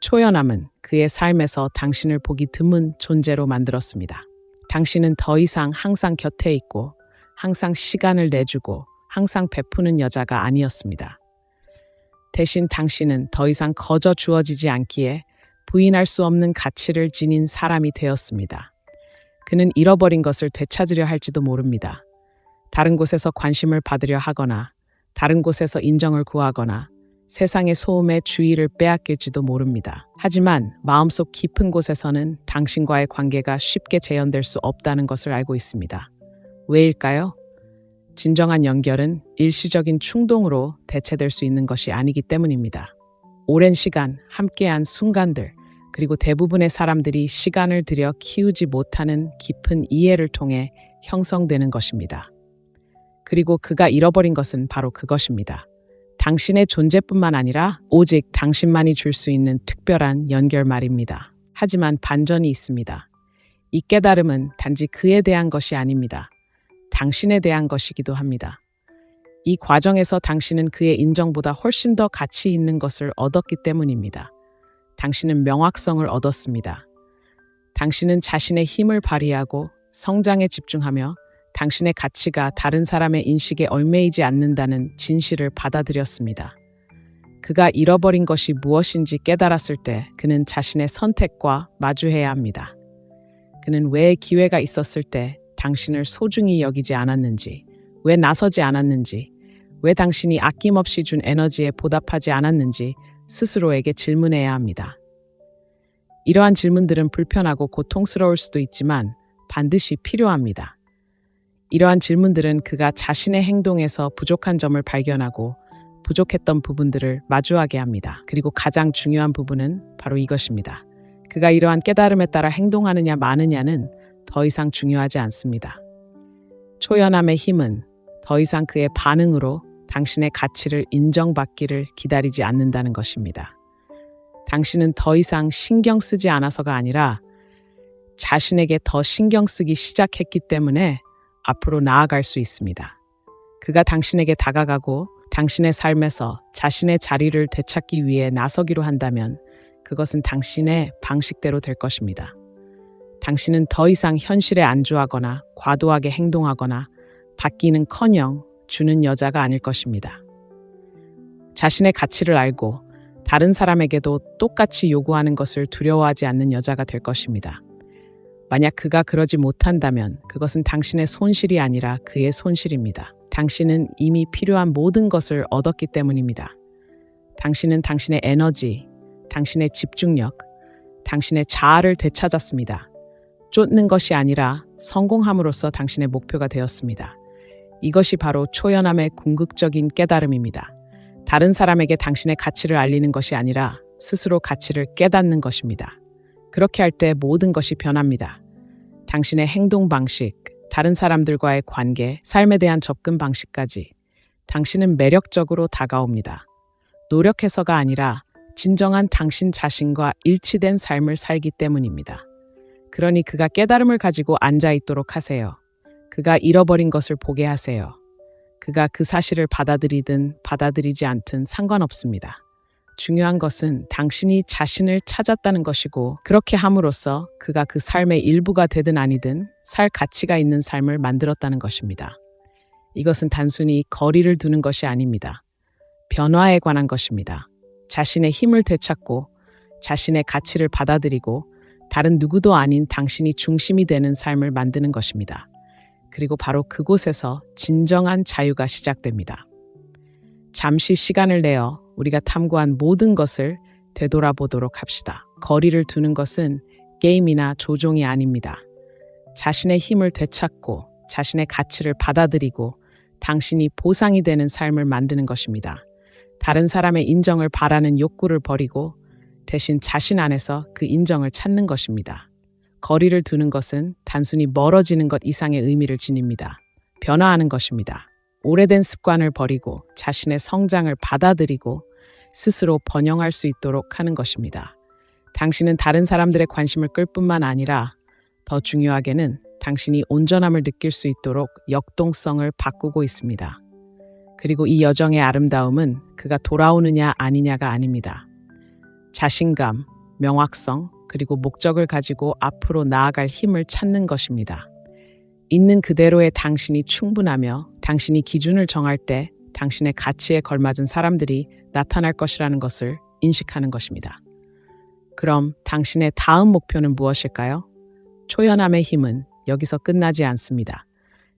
초연함은 그의 삶에서 당신을 보기 드문 존재로 만들었습니다. 당신은 더 이상 항상 곁에 있고 항상 시간을 내주고 항상 베푸는 여자가 아니었습니다. 대신 당신은 더 이상 거저 주어지지 않기에 부인할 수 없는 가치를 지닌 사람이 되었습니다. 그는 잃어버린 것을 되찾으려 할지도 모릅니다. 다른 곳에서 관심을 받으려 하거나 다른 곳에서 인정을 구하거나 세상의 소음에 주의를 빼앗길지도 모릅니다. 하지만 마음속 깊은 곳에서는 당신과의 관계가 쉽게 재현될 수 없다는 것을 알고 있습니다. 왜일까요? 진정한 연결은 일시적인 충동으로 대체될 수 있는 것이 아니기 때문입니다. 오랜 시간 함께한 순간들, 그리고 대부분의 사람들이 시간을 들여 키우지 못하는 깊은 이해를 통해 형성되는 것입니다. 그리고 그가 잃어버린 것은 바로 그것입니다. 당신의 존재뿐만 아니라 오직 당신만이 줄 수 있는 특별한 연결 말입니다. 하지만 반전이 있습니다. 이 깨달음은 단지 그에 대한 것이 아닙니다. 당신에 대한 것이기도 합니다. 이 과정에서 당신은 그의 인정보다 훨씬 더 가치 있는 것을 얻었기 때문입니다. 당신은 명확성을 얻었습니다. 당신은 자신의 힘을 발휘하고 성장에 집중하며 당신의 가치가 다른 사람의 인식에 얽매이지 않는다는 진실을 받아들였습니다. 그가 잃어버린 것이 무엇인지 깨달았을 때 그는 자신의 선택과 마주해야 합니다. 그는 왜 기회가 있었을 때 당신을 소중히 여기지 않았는지, 왜 나서지 않았는지, 왜 당신이 아낌없이 준 에너지에 보답하지 않았는지 스스로에게 질문해야 합니다. 이러한 질문들은 불편하고 고통스러울 수도 있지만 반드시 필요합니다. 이러한 질문들은 그가 자신의 행동에서 부족한 점을 발견하고 부족했던 부분들을 마주하게 합니다. 그리고 가장 중요한 부분은 바로 이것입니다. 그가 이러한 깨달음에 따라 행동하느냐 마느냐는 더 이상 중요하지 않습니다. 초연함의 힘은 더 이상 그의 반응으로 당신의 가치를 인정받기를 기다리지 않는다는 것입니다. 당신은 더 이상 신경 쓰지 않아서가 아니라 자신에게 더 신경 쓰기 시작했기 때문에 앞으로 나아갈 수 있습니다. 그가 당신에게 다가가고 당신의 삶에서 자신의 자리를 되찾기 위해 나서기로 한다면 그것은 당신의 방식대로 될 것입니다. 당신은 더 이상 현실에 안주하거나 과도하게 행동하거나 받기는커녕 주는 여자가 아닐 것입니다. 자신의 가치를 알고 다른 사람에게도 똑같이 요구하는 것을 두려워하지 않는 여자가 될 것입니다. 만약 그가 그러지 못한다면 그것은 당신의 손실이 아니라 그의 손실입니다. 당신은 이미 필요한 모든 것을 얻었기 때문입니다. 당신은 당신의 에너지, 당신의 집중력, 당신의 자아를 되찾았습니다. 쫓는 것이 아니라 성공함으로써 당신의 목표가 되었습니다. 이것이 바로 초연함의 궁극적인 깨달음입니다. 다른 사람에게 당신의 가치를 알리는 것이 아니라 스스로 가치를 깨닫는 것입니다. 그렇게 할 때 모든 것이 변합니다. 당신의 행동 방식, 다른 사람들과의 관계, 삶에 대한 접근 방식까지 당신은 매력적으로 다가옵니다. 노력해서가 아니라 진정한 당신 자신과 일치된 삶을 살기 때문입니다. 그러니 그가 깨달음을 가지고 앉아 있도록 하세요. 그가 잃어버린 것을 보게 하세요. 그가 그 사실을 받아들이든 받아들이지 않든 상관없습니다. 중요한 것은 당신이 자신을 찾았다는 것이고, 그렇게 함으로써 그가 그 삶의 일부가 되든 아니든 살 가치가 있는 삶을 만들었다는 것입니다. 이것은 단순히 거리를 두는 것이 아닙니다. 변화에 관한 것입니다. 자신의 힘을 되찾고 자신의 가치를 받아들이고 다른 누구도 아닌 당신이 중심이 되는 삶을 만드는 것입니다. 그리고 바로 그곳에서 진정한 자유가 시작됩니다. 잠시 시간을 내어 우리가 탐구한 모든 것을 되돌아보도록 합시다. 거리를 두는 것은 게임이나 조종이 아닙니다. 자신의 힘을 되찾고 자신의 가치를 받아들이고 당신이 보상이 되는 삶을 만드는 것입니다. 다른 사람의 인정을 바라는 욕구를 버리고 대신 자신 안에서 그 인정을 찾는 것입니다. 거리를 두는 것은 단순히 멀어지는 것 이상의 의미를 지닙니다. 변화하는 것입니다. 오래된 습관을 버리고 자신의 성장을 받아들이고 스스로 번영할 수 있도록 하는 것입니다. 당신은 다른 사람들의 관심을 끌 뿐만 아니라 더 중요하게는 당신이 온전함을 느낄 수 있도록 역동성을 바꾸고 있습니다. 그리고 이 여정의 아름다움은 그가 돌아오느냐 아니냐가 아닙니다. 자신감, 명확성, 그리고 목적을 가지고 앞으로 나아갈 힘을 찾는 것입니다. 있는 그대로의 당신이 충분하며 당신이 기준을 정할 때 당신의 가치에 걸맞은 사람들이 나타날 것이라는 것을 인식하는 것입니다. 그럼 당신의 다음 목표는 무엇일까요? 초연함의 힘은 여기서 끝나지 않습니다.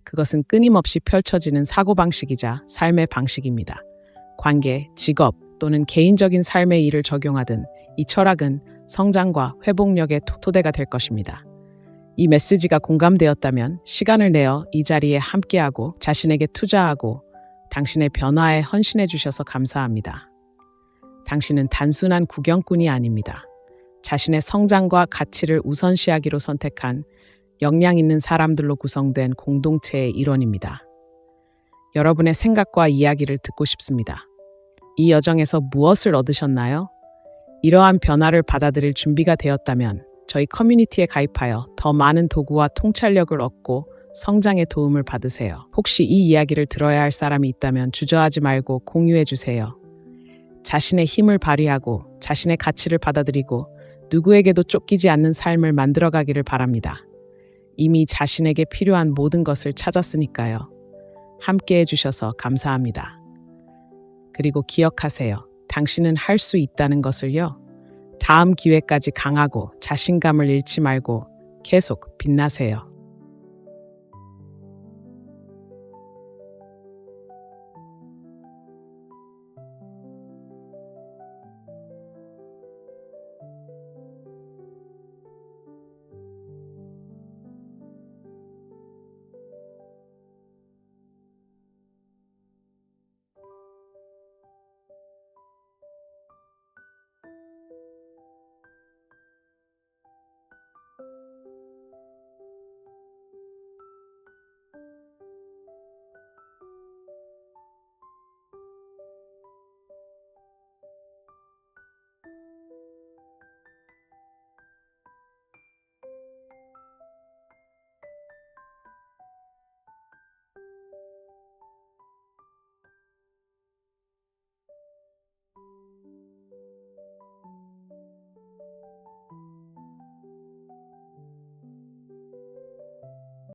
그것은 끊임없이 펼쳐지는 사고방식이자 삶의 방식입니다. 관계, 직업 또는 개인적인 삶의 일을 적용하든 이 철학은 성장과 회복력의 토대가 될 것입니다. 이 메시지가 공감되었다면 시간을 내어 이 자리에 함께하고 자신에게 투자하고 당신의 변화에 헌신해 주셔서 감사합니다. 당신은 단순한 구경꾼이 아닙니다. 자신의 성장과 가치를 우선시하기로 선택한 역량 있는 사람들로 구성된 공동체의 일원입니다. 여러분의 생각과 이야기를 듣고 싶습니다. 이 여정에서 무엇을 얻으셨나요? 이러한 변화를 받아들일 준비가 되었다면 저희 커뮤니티에 가입하여 더 많은 도구와 통찰력을 얻고 성장에 도움을 받으세요. 혹시 이 이야기를 들어야 할 사람이 있다면 주저하지 말고 공유해 주세요. 자신의 힘을 발휘하고 자신의 가치를 받아들이고 누구에게도 쫓기지 않는 삶을 만들어가기를 바랍니다. 이미 자신에게 필요한 모든 것을 찾았으니까요. 함께 해주셔서 감사합니다. 그리고 기억하세요. 당신은 할 수 있다는 것을요. 다음 기회까지 강하고 자신감을 잃지 말고 계속 빛나세요.